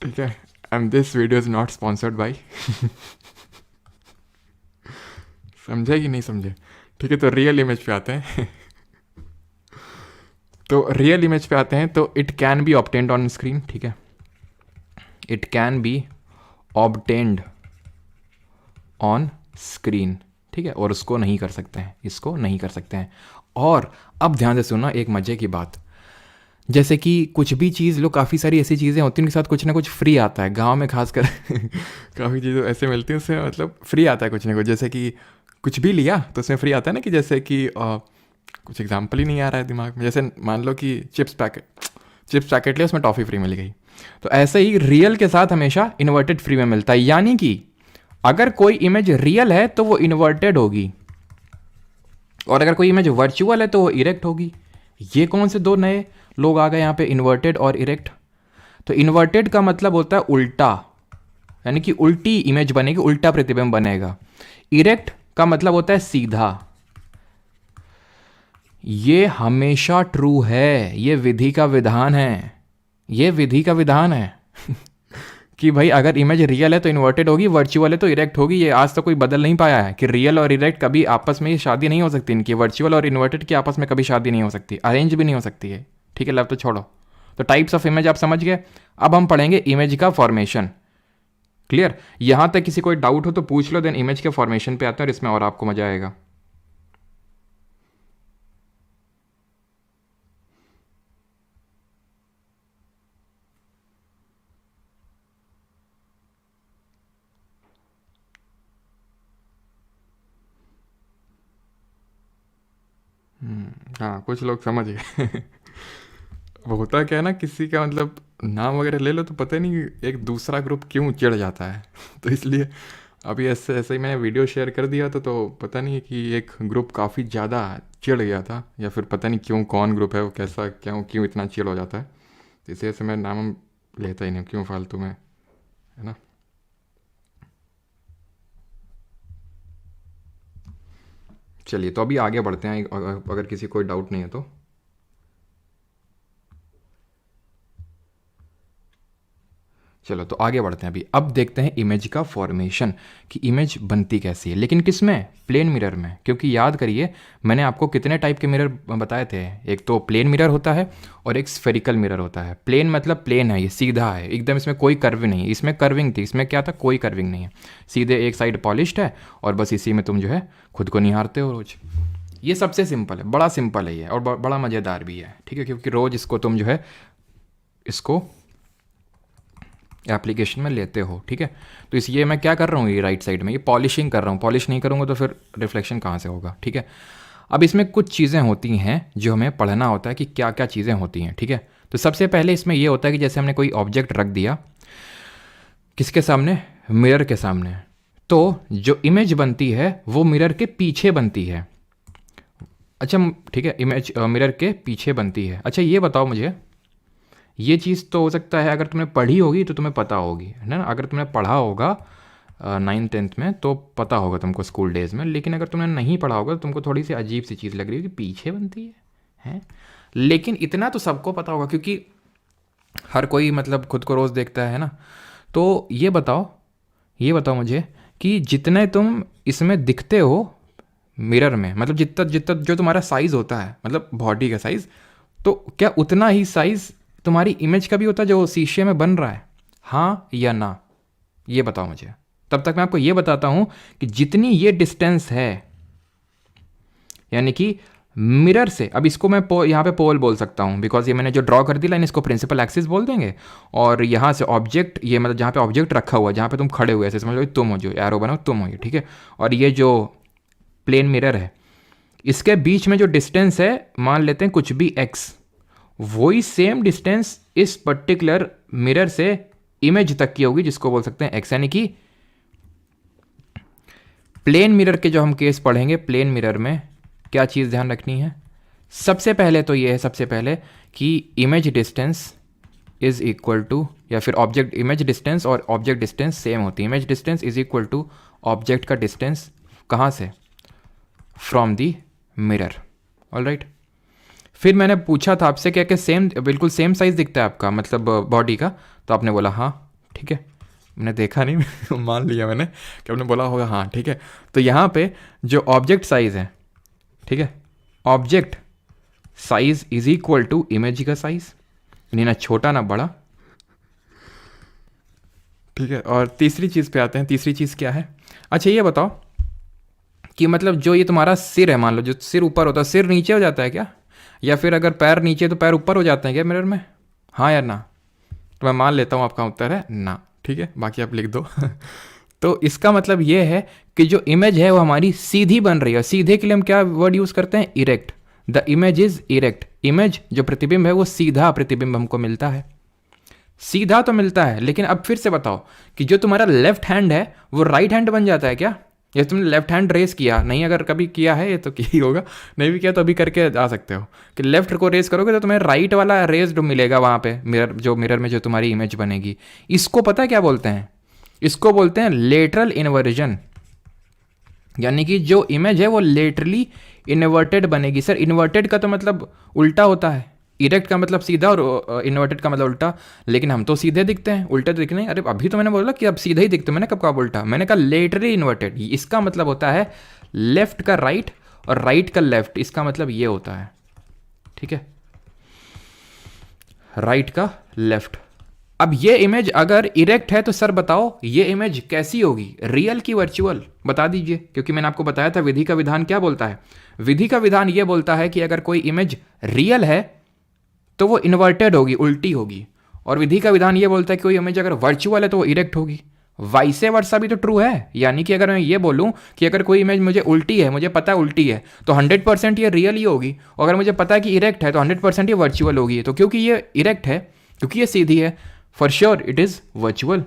ठीक है, and this video is not sponsored by. समझे कि नहीं समझे? ठीक है, तो रियल इमेज पे आते हैं। तो रियल इमेज पे आते हैं, तो it can be obtained on screen, ठीक है, it can be obtained on screen, ठीक है, और उसको नहीं कर सकते हैं, इसको नहीं कर सकते हैं। और अब ध्यान से सुनना एक मजे की बात, जैसे कि कुछ भी चीज़ लो, काफ़ी सारी ऐसी चीज़ें होती हैं उनके साथ कुछ ना कुछ फ्री आता है, गांव में खासकर काफ़ी चीज़ें ऐसे मिलती हैं उसमें मतलब फ्री आता है कुछ ना कुछ, जैसे कि कुछ भी लिया तो उसमें फ्री आता है ना, कि जैसे कि कुछ एग्जांपल ही नहीं आ रहा है दिमाग में, जैसे मान लो कि चिप्स पैकेट लिया, उसमें टॉफ़ी फ्री मिल गई। तो ऐसे ही रियल के साथ हमेशा इन्वर्टेड फ्री में मिलता है, यानी कि अगर कोई इमेज रियल है तो वो इन्वर्टेड होगी, और अगर कोई इमेज वर्चुअल है तो वो इरेक्ट होगी। ये कौन से दो नए लोग आ गए यहाँ पे, इन्वर्टेड और इरेक्ट? तो इन्वर्टेड का मतलब होता है उल्टा, यानी कि उल्टी इमेज बनेगी, उल्टा प्रतिबिंब बनेगा। इरेक्ट का मतलब होता है सीधा। ये हमेशा ट्रू है, ये विधि का विधान है, ये विधि का विधान है कि भाई अगर इमेज रियल है तो इन्वर्टेड होगी, वर्चुअल है तो इरेक्ट होगी। ये आज तक कोई बदल नहीं पाया है कि रियल और इरेक्ट कभी आपस में शादी नहीं हो सकती इनकी, वर्चुअल और इन्वर्टेड की आपस में कभी शादी नहीं हो सकती, अरेंज भी नहीं हो सकती है, ठीक है। लव तो छोड़ो, तो टाइप्स ऑफ इमेज आप समझ गए। अब हम पढ़ेंगे इमेज का फॉर्मेशन। क्लियर? यहां तक किसी कोई डाउट हो तो पूछ लो, देन इमेज के फॉर्मेशन पे आते हैं और इसमें और आपको मजा आएगा। हाँ, कुछ लोग समझ गए। वो होता क्या है ना, किसी का मतलब नाम वगैरह ले लो तो पता ही नहीं एक दूसरा ग्रुप क्यों चिढ़ जाता है। तो इसलिए अभी ऐसे ऐसे ही मैंने वीडियो शेयर कर दिया था, तो पता नहीं कि एक ग्रुप काफ़ी ज़्यादा चिढ़ गया था, या फिर पता नहीं क्यों, कौन ग्रुप है वो, कैसा क्यों क्यों इतना चिढ़ हो जाता है। तो इसी वजह से मैं नाम लेता ही नहीं, क्यों फालतू में, है ना। चलिए, तो अभी आगे बढ़ते हैं, अगर किसी कोई डाउट नहीं है तो। चलो, तो आगे बढ़ते हैं अभी। अब देखते हैं इमेज का फॉर्मेशन, कि इमेज बनती कैसी है, लेकिन किस में? प्लेन मिरर में। क्योंकि याद करिए, मैंने आपको कितने टाइप के मिरर बताए थे, एक तो प्लेन मिरर होता है और एक स्फेरिकल मिरर होता है। प्लेन मतलब प्लेन है, ये सीधा है एकदम, इसमें कोई कर्व नहीं है। इसमें कर्विंग थी, इसमें क्या था, कोई कर्विंग नहीं है, सीधे एक साइड पॉलिश्ड है, और बस इसी में तुम जो है खुद को निहारते हो रोज। ये सबसे सिंपल है, बड़ा सिंपल है ये, और बड़ा मज़ेदार भी है, ठीक है, क्योंकि रोज़ इसको तुम जो है इसको एप्लीकेशन में लेते हो, ठीक है। तो इसलिए मैं क्या कर रहा हूँ, ये राइट साइड में ये पॉलिशिंग कर रहा हूँ, पॉलिश नहीं करूँगा तो फिर रिफ्लेक्शन कहाँ से होगा, ठीक है। अब इसमें कुछ चीज़ें होती हैं जो हमें पढ़ना होता है कि क्या क्या चीज़ें होती हैं, ठीक है। तो सबसे पहले इसमें ये होता है कि जैसे हमने कोई ऑब्जेक्ट रख दिया किसके सामने, मिरर के सामने, तो जो इमेज बनती है वो मिरर के पीछे बनती है। अच्छा, ठीक है, इमेज मिरर के पीछे बनती है। अच्छा, ये बताओ मुझे, ये चीज़ तो हो सकता है अगर तुमने पढ़ी होगी तो तुम्हें पता होगी, है ना। अगर तुमने पढ़ा होगा 9th-10th में तो पता होगा तुमको स्कूल डेज़ में, लेकिन अगर तुमने नहीं पढ़ा होगा तो तुमको थोड़ी सी अजीब सी चीज़ लग रही है कि पीछे बनती है। लेकिन इतना तो सबको पता होगा, क्योंकि हर कोई मतलब खुद को रोज़ देखता है ना। तो ये बताओ मुझे कि जितने तुम इसमें दिखते हो मिरर में, मतलब जितना जितना जो तुम्हारा साइज़ होता है, मतलब बॉडी का साइज़, तो क्या उतना ही साइज़ तुम्हारी इमेज का भी होता है जो शीशे में बन रहा है? हाँ या ना, ये बताओ मुझे। तब तक मैं आपको ये बताता हूं कि जितनी ये डिस्टेंस है, यानी कि मिरर से, अब इसको मैं यहाँ पे पोल बोल सकता हूँ, बिकॉज ये मैंने जो ड्रॉ कर दी लाइन, इसको प्रिंसिपल एक्सिस बोल देंगे। और यहाँ से ऑब्जेक्ट, ये मतलब जहाँ पे ऑब्जेक्ट रखा हुआ है, जहाँ पे तुम खड़े हुए, ऐसे समझ लो तुम हो, जो एरो बनाओ तुम हो ये, ठीक है। और ये जो प्लेन मिरर है, इसके बीच में जो डिस्टेंस है, मान लेते हैं कुछ भी एक्स, वही सेम डिस्टेंस इस पर्टिकुलर मिरर से इमेज तक की होगी, जिसको बोल सकते हैं एक्स। यानी कि प्लेन मिरर के जो हम केस पढ़ेंगे, प्लेन मिरर में क्या चीज़ ध्यान रखनी है, सबसे पहले तो ये है, सबसे पहले कि image distance is equal to, या फिर ऑब्जेक्ट इमेज डिस्टेंस और ऑब्जेक्ट डिस्टेंस सेम होती है। Image distance is equal to object का डिस्टेंस, कहाँ से, फ्रॉम दी मिरर। ऑलराइट, फिर मैंने पूछा था आपसे क्या क्या सेम, बिल्कुल सेम साइज़ दिखता है आपका, मतलब बॉडी का, तो आपने बोला हाँ, ठीक है। मैंने देखा नहीं मान लिया मैंने कि आपने बोला होगा हाँ, ठीक है। तो यहाँ पे जो ऑब्जेक्ट साइज है, ठीक है, object size is equal to image का साइज, यानी ना छोटा ना बड़ा, ठीक है। और तीसरी चीज़ पे आते हैं। तीसरी चीज़ क्या है? अच्छा ये बताओ कि मतलब जो ये तुम्हारा सिर है, मान लो जो सिर ऊपर होता है, सिर नीचे हो जाता है क्या? या फिर अगर पैर नीचे तो पैर ऊपर हो जाते हैं क्या मिरर में? हाँ या ना? तो मैं मान लेता हूँ आपका उत्तर है ना, ठीक है, बाकी आप लिख दो तो इसका मतलब ये है कि जो इमेज है वो हमारी सीधी बन रही है। सीधे के लिए हम क्या वर्ड यूज़ करते हैं? Erect. The image is erect. Image जो प्रतिबिंब है वो सीधा प्रतिबिंब हमको मिलता है, सीधा तो मिलता है। लेकिन अब फिर से बताओ कि जो तुम्हारा लेफ्ट हैंड है वो राइट हैंड बन जाता है क्या? या तुमने लेफ्ट हैंड रेस किया नहीं, अगर कभी किया है ये तो किया ही होगा, नहीं भी किया तो अभी करके आ सकते हो कि लेफ्ट को रेस करोगे तो तुम्हें राइट वाला रेस्ड मिलेगा वहाँ पे मिरर, जो मिरर में जो तुम्हारी इमेज बनेगी। इसको पता है क्या बोलते हैं? इसको बोलते हैं लेटरल इन्वर्जन, यानी कि जो इमेज है वो लेटरली इन्वर्टेड बनेगी। सर इन्वर्टेड का तो मतलब उल्टा होता है, इरेक्ट का मतलब सीधा और इन्वर्टेड का मतलब उल्टा। लेकिन हम तो सीधे दिखते हैं, उल्टे तो दिखते नहीं। अरे अभी तो मैंने बोला कि अब सीधे ही दिखते, मैंने कब कहा उल्टा? मैंने कहा लेटरली इन्वर्टेड। इसका मतलब होता है लेफ्ट का राइट और राइट का लेफ्ट, इसका मतलब ये होता है, ठीक है, राइट का लेफ्ट। अब ये इमेज अगर इरेक्ट है तो सर बताओ ये इमेज कैसी होगी, रियल की वर्चुअल? बता दीजिए, क्योंकि मैंने आपको बताया था विधि का विधान क्या बोलता है। विधि का विधान ये बोलता है कि अगर कोई इमेज रियल है तो वो इन्वर्टेड होगी, उल्टी होगी। और विधि का विधान ये बोलता है कि कोई इमेज अगर वर्चुअल है तो वो इरेक्ट होगी। वाइसे वर्सा भी तो ट्रू है, यानी कि अगर मैं ये बोलूं कि अगर कोई इमेज मुझे उल्टी है, मुझे पता है उल्टी है, तो 100% ये रियल ही होगी। और अगर मुझे पता है कि इरेक्ट है तो 100% ये वर्चुअल होगी। तो क्योंकि ये इरेक्ट है, क्योंकि ये सीधी है, for sure it is virtual.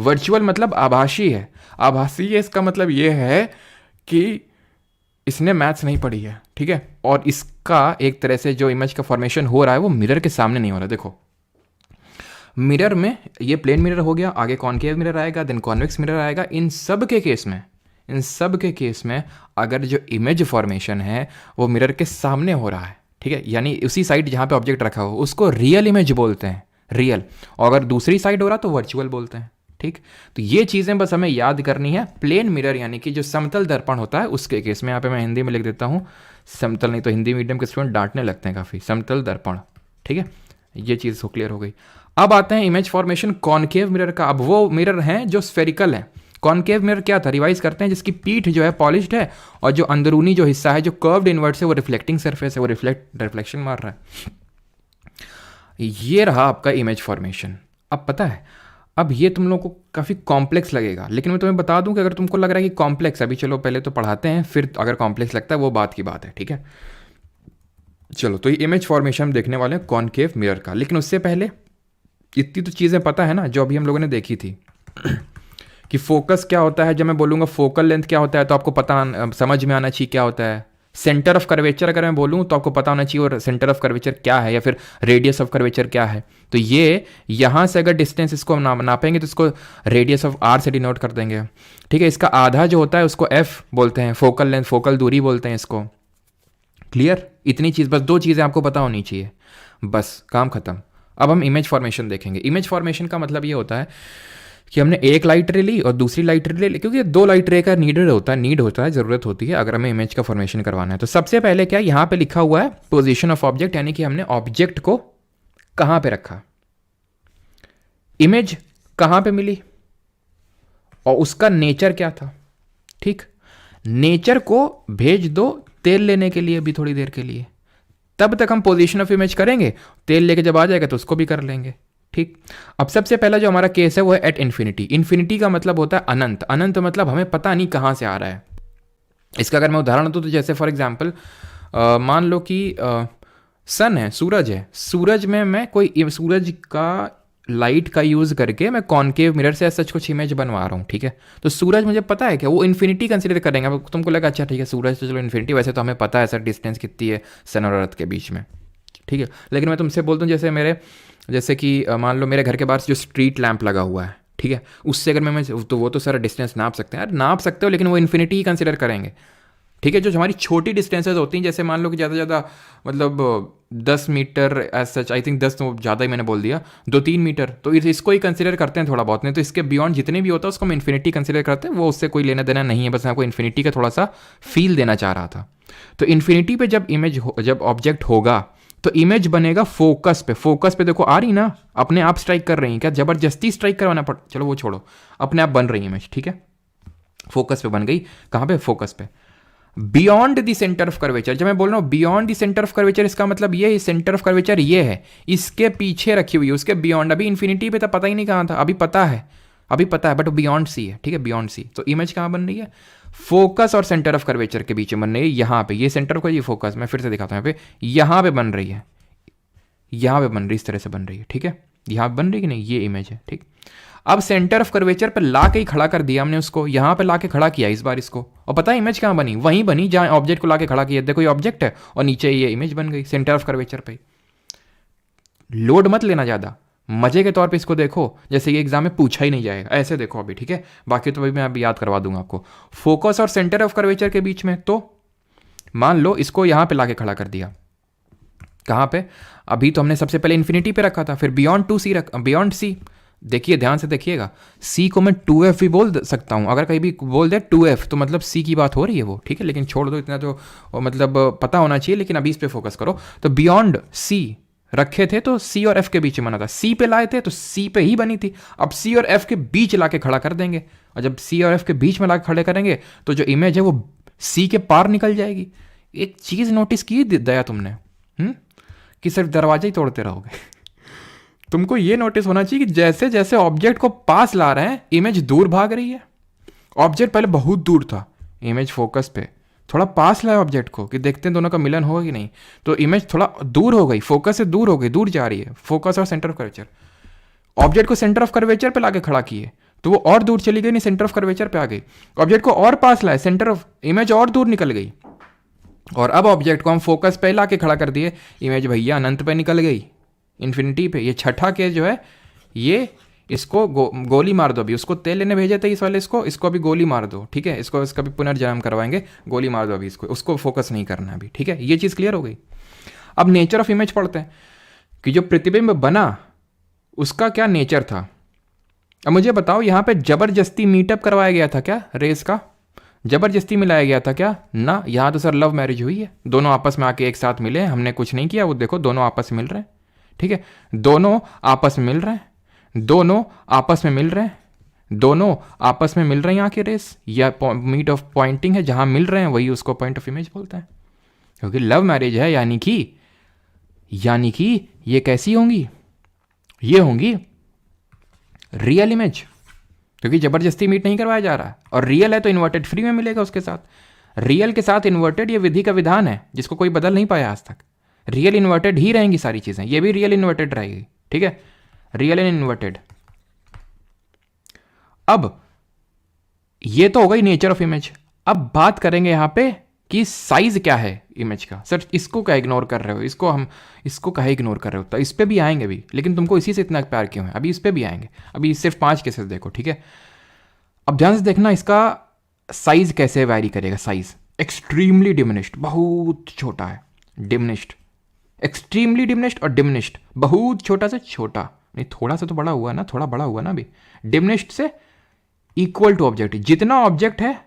Virtual मतलब आभासी है। आभासी है इसका मतलब ये है कि इसने मैथ्स नहीं पढ़ी है, ठीक है। और इसका एक तरह से जो इमेज का फॉर्मेशन हो रहा है वो मिरर के सामने नहीं हो रहा। देखो मिरर में ये प्लेन मिरर हो गया, आगे कॉनकेव मिरर आएगा, देन कॉन्वेक्स मिरर आएगा। इन सब के केस में अगर जो इमेज फॉर्मेशन है वो मिरर के सामने हो रहा है, ठीक है, यानी उसी साइड जहाँ पे ऑब्जेक्ट रखा हो उसको रियल इमेज बोलते हैं, रियल। और अगर दूसरी साइड हो रहा तो वर्चुअल बोलते हैं, ठीक। तो ये चीज़ें बस हमें याद करनी है। प्लेन मिरर यानी कि जो समतल दर्पण होता है उसके केस में, यहाँ पे मैं हिंदी में लिख देता हूँ समतल, नहीं तो हिंदी मीडियम के स्टूडेंट डांटने लगते हैं काफ़ी। समतल दर्पण, ठीक है, ये चीज़ तो क्लियर हो गई। अब आते हैं इमेज फॉर्मेशन कॉनकेव मिरर का। अब वो मिरर हैं जो स्फेरिकल हैं। कॉनकेव मिरर क्या था, रिवाइज करते हैं, जिसकी पीठ जो है पॉलिश्ड है और जो अंदरूनी जो हिस्सा है जो कर्व्ड इनवर्ट है वो रिफ्लेक्टिंग सरफेस है, वो रिफ्लेक्शन मार रहा है। ये रहा आपका इमेज फॉर्मेशन। अब पता है, अब ये तुम लोगों को काफ़ी कॉम्प्लेक्स लगेगा, लेकिन मैं तुम्हें बता दूं कि अगर तुमको लग रहा है कि कॉम्प्लेक्स, अभी चलो पहले तो पढ़ाते हैं, फिर अगर कॉम्प्लेक्स लगता है वो बात की बात है, ठीक है। चलो तो ये इमेज फॉर्मेशन हम देखने वाले हैं कॉनकेव मिरर का। लेकिन उससे पहले इतनी तो चीज़ें पता है ना जो अभी हम लोगों ने देखी थी कि फोकस क्या होता है। जब मैं बोलूँगा फोकल लेंथ क्या होता है तो आपको पता समझ में आना चाहिए क्या होता है। सेंटर ऑफ कर्वेचर अगर मैं बोलूँ तो आपको पता होना चाहिए और सेंटर ऑफ कर्वेचर क्या है, या फिर रेडियस ऑफ कर्वेचर क्या है। तो ये यहाँ से अगर डिस्टेंस इसको नापेंगे तो इसको रेडियस ऑफ आर से डिनोट कर देंगे, ठीक है। इसका आधा जो होता है उसको एफ बोलते हैं, फोकल लेंथ, फोकल दूरी बोलते हैं इसको। क्लियर? इतनी चीज़, बस दो चीज़ें आपको पता होनी चाहिए, बस काम खत्म। अब हम इमेज फॉर्मेशन देखेंगे। इमेज फॉर्मेशन का मतलब ये होता है कि हमने एक लाइट रे ली और दूसरी लाइट रे ली, क्योंकि दो लाइट रे का नीड होता है, ज़रूरत होती है अगर हमें इमेज का फॉर्मेशन करवाना है। तो सबसे पहले क्या यहाँ पे लिखा हुआ है पोजीशन ऑफ ऑब्जेक्ट, यानी कि हमने ऑब्जेक्ट को कहाँ पे रखा, इमेज कहाँ पे मिली और उसका नेचर क्या था, ठीक। नेचर को भेज दो तेल लेने के लिए भी थोड़ी देर के लिए, तब तक हम पोजीशन ऑफ इमेज करेंगे। तेल लेके जब आ जाएगा तो उसको भी कर लेंगे, ठीक। अब सबसे पहला जो हमारा केस है वो है एट इन्फिनिटी। इन्फिनिटी का मतलब होता है अनंत। अनंत मतलब हमें पता नहीं कहाँ से आ रहा है। इसका अगर मैं उदाहरण दूं तो जैसे फॉर एग्जांपल मान लो कि सन है, सूरज है, सूरज में मैं कोई सूरज का लाइट का यूज़ करके मैं कॉनकेव मिरर से सच कुछ इमेज बनवा रहा हूँ, ठीक है। तो सूरज मुझे पता है क्या, वो इन्फिनिटी कंसिडर करेंगे। अब तुमको लगा अच्छा ठीक है सूरज तो चलो इन्फिनिटी, वैसे तो हमें पता है सर डिस्टेंस कितनी है सन और अर्थ के बीच में, ठीक है। लेकिन मैं तुमसे बोलता हूँ जैसे कि मान लो मेरे घर के बाहर जो स्ट्रीट लैंप लगा हुआ है, ठीक है, उससे अगर मैं तो वो तो सर डिस्टेंस नाप सकते हैं, यार नाप सकते हो, लेकिन वो इन्फिनिटी ही कंसिडर करेंगे। ठीक है। जो हमारी छोटी डिस्टेंसेज होती हैं, जैसे मान लो कि ज़्यादा से ज़्यादा मतलब 10 metre as such, I think 10 तो ज़्यादा ही मैंने बोल दिया, 2-3 मीटर, तो इसको ही कंसिडर करते हैं थोड़ा बहुत, नहीं तो इसके बियॉन्ड जितने भी होता है उसको हम इन्फिनिटी कंसिडर करते हैं, वो उससे कोई लेना देना नहीं है, बस मैं आपको इन्फिनिटी का थोड़ा सा फील देना चाह रहा था। तो इन्फिनिटी पे जब ऑब्जेक्ट होगा तो इमेज बनेगा फोकस पे। फोकस पे देखो आ रही ना, अपने आप स्ट्राइक कर रही है क्या, जबरदस्ती स्ट्राइक करवाना पड़, चलो वो छोड़ो, अपने आप बन रही इमेज, ठीक है, फोकस पे बन गई। कहाँ पे, फोकस पे, beyond the centre of curvature. जब मैं बोल रहा हूँ beyond the centre of curvature, इसका मतलब ये सेंटर ऑफ कर्वेचर ये है, इसके पीछे रखी हुई है, उसके बियॉन्ड। अभी इन्फिनिटी पे तो पता ही नहीं कहाँ था, अभी पता है बट बियॉन्ड सी है, ठीक है, बियॉन्ड सी। तो इमेज कहाँ बन रही है, फोकस और सेंटर ऑफ कर्वेचर के बीच में बन रही है, यहाँ पे, ये सेंटर ऑफ, ये फोकस, मैं फिर से दिखाता हूँ, यहाँ पे बन रही है, यहाँ पे बन रही, इस तरह से बन रही है, ठीक है, यहाँ पे बन रही है कि नहीं, ये इमेज है, ठीक। अब सेंटर ऑफ कर्वेचर पे ला के ही खड़ा कर दिया हमने उसको, यहाँ पे ला के खड़ा किया इस बार इसको, और पता है इमेज कहाँ बनी, वहीं बनी जहाँ ऑब्जेक्ट को ला के खड़ा किया। देखो ये ऑब्जेक्ट है और नीचे ये इमेज बन गई सेंटर ऑफ कर्वेचर पे। लोड मत लेना ज़्यादा, मजे के तौर पे इसको देखो, जैसे ये एग्जाम में पूछा ही नहीं जाएगा, ऐसे देखो अभी, ठीक है, बाकी तो अभी मैं अभी याद करवा दूंगा आपको। फोकस और सेंटर ऑफ कर्वेचर के बीच में, तो मान लो इसको यहाँ पे ला के खड़ा कर दिया, कहाँ पे, अभी तो हमने सबसे पहले इन्फिनिटी पे रखा था, फिर बियॉन्ड सी। देखिए ध्यान से देखिएगा, सी को मैं 2f भी बोल सकता हूँ, अगर कहीं भी बोल दे 2f तो मतलब सी की बात हो रही है वो, ठीक है, लेकिन छोड़ दो, इतना तो मतलब पता होना चाहिए, लेकिन अभी इस पे फोकस करो। तो बियॉन्ड सी रखे थे तो सी और एफ के बीच में बना था, सी पे लाए थे तो सी पे ही बनी थी, अब सी और एफ के बीच ला के खड़ा कर देंगे, और जब सी और एफ के बीच में ला के खड़े करेंगे तो जो इमेज है वो सी के पार निकल जाएगी। एक चीज़ नोटिस की दया तुमने, कि सिर्फ दरवाजे ही तोड़ते रहोगे। तुमको ये नोटिस होना चाहिए कि जैसे जैसे ऑब्जेक्ट को पास ला रहे हैं इमेज दूर भाग रही है। ऑब्जेक्ट पहले बहुत दूर था, इमेज फोकस पे, थोड़ा पास लाया ऑब्जेक्ट को कि देखते हैं दोनों का मिलन होगा कि नहीं, तो इमेज थोड़ा दूर हो गई, फोकस से दूर हो गई, दूर जा रही है, फोकस और सेंटर ऑफ कर्वेचर। ऑब्जेक्ट को सेंटर ऑफ कर्वेचर पे लाके खड़ा किए तो वो और दूर चली गई, नहीं सेंटर ऑफ कर्वेचर पे आ गई। ऑब्जेक्ट को और पास लाए, सेंटर ऑफ इमेज और दूर निकल गई, और अब ऑब्जेक्ट को हम फोकस पे लाके खड़ा कर दिए, इमेज भैया अनंत पे निकल गई, इन्फिनिटी पे। ये छठा केस जो है, ये इसको गोली मार दो, अभी उसको तेल लेने भेजे थे इस वाले, इसको अभी गोली मार दो, ठीक है, इसको इसका भी पुनर्जन्म करवाएंगे, गोली मार दो अभी इसको, उसको फोकस नहीं करना अभी, ठीक है, ये चीज़ क्लियर हो गई। अब नेचर ऑफ इमेज पढ़ते हैं कि जो प्रतिबिंब बना उसका क्या नेचर था। अब मुझे बताओ, यहाँ पे जबरदस्ती मीटअप करवाया गया था क्या, रेस का जबरदस्ती मिलाया गया था क्या, ना, यहाँ तो सर लव मैरिज हुई है, दोनों आपस में आके एक साथ मिले, हमने कुछ नहीं किया, वो देखो दोनों आपस में मिल रहे हैं, ठीक है, दोनों आपस में मिल रहे हैं, दोनों आपस में मिल रहे हैं, दोनों आपस में मिल रहे हैं, यहाँ की रेस या मीट ऑफ पॉइंटिंग है, जहाँ मिल रहे हैं वही उसको पॉइंट ऑफ इमेज बोलते हैं, क्योंकि लव मैरिज है, यानी कि ये कैसी होंगी, ये होंगी रियल इमेज, क्योंकि जबरदस्ती मीट नहीं करवाया जा रहा है, और रियल है तो इन्वर्टेड फ्री में मिलेगा उसके साथ, रियल के साथ इन्वर्टेड ये विधि का विधान है जिसको कोई बदल नहीं पाया आज तक, रियल इन्वर्टेड ही रहेंगी सारी चीजें, ये भी रियल इन्वर्टेड रहेगी, ठीक है, रियल एंड इन्वर्टेड। अब ये तो हो गई नेचर ऑफ इमेज। अब बात करेंगे यहां पे कि साइज क्या है इमेज का। सर इसको क्या इग्नोर कर रहे हो, इसको कहे इग्नोर कर रहे हो, तो इस पे भी आएंगे भी, लेकिन तुमको इसी से इतना प्यार क्यों है, अभी इस पे भी आएंगे, अभी सिर्फ 5 केसेस देखो, ठीक है। अब ध्यान से देखना इसका साइज कैसे वैरी करेगा। साइज एक्सट्रीमली डिमिनिश्ड, बहुत छोटा है, डिमिनिश्ड, एक्सट्रीमली डिमिनिश्ड और डिमिनिश्ड, बहुत छोटा से छोटा, नहीं थोड़ा सा तो बड़ा हुआ ना, थोड़ा बड़ा हुआ ना अभी, डिमिनिश्ड से इक्वल टू ऑब्जेक्ट, जितना ऑब्जेक्ट है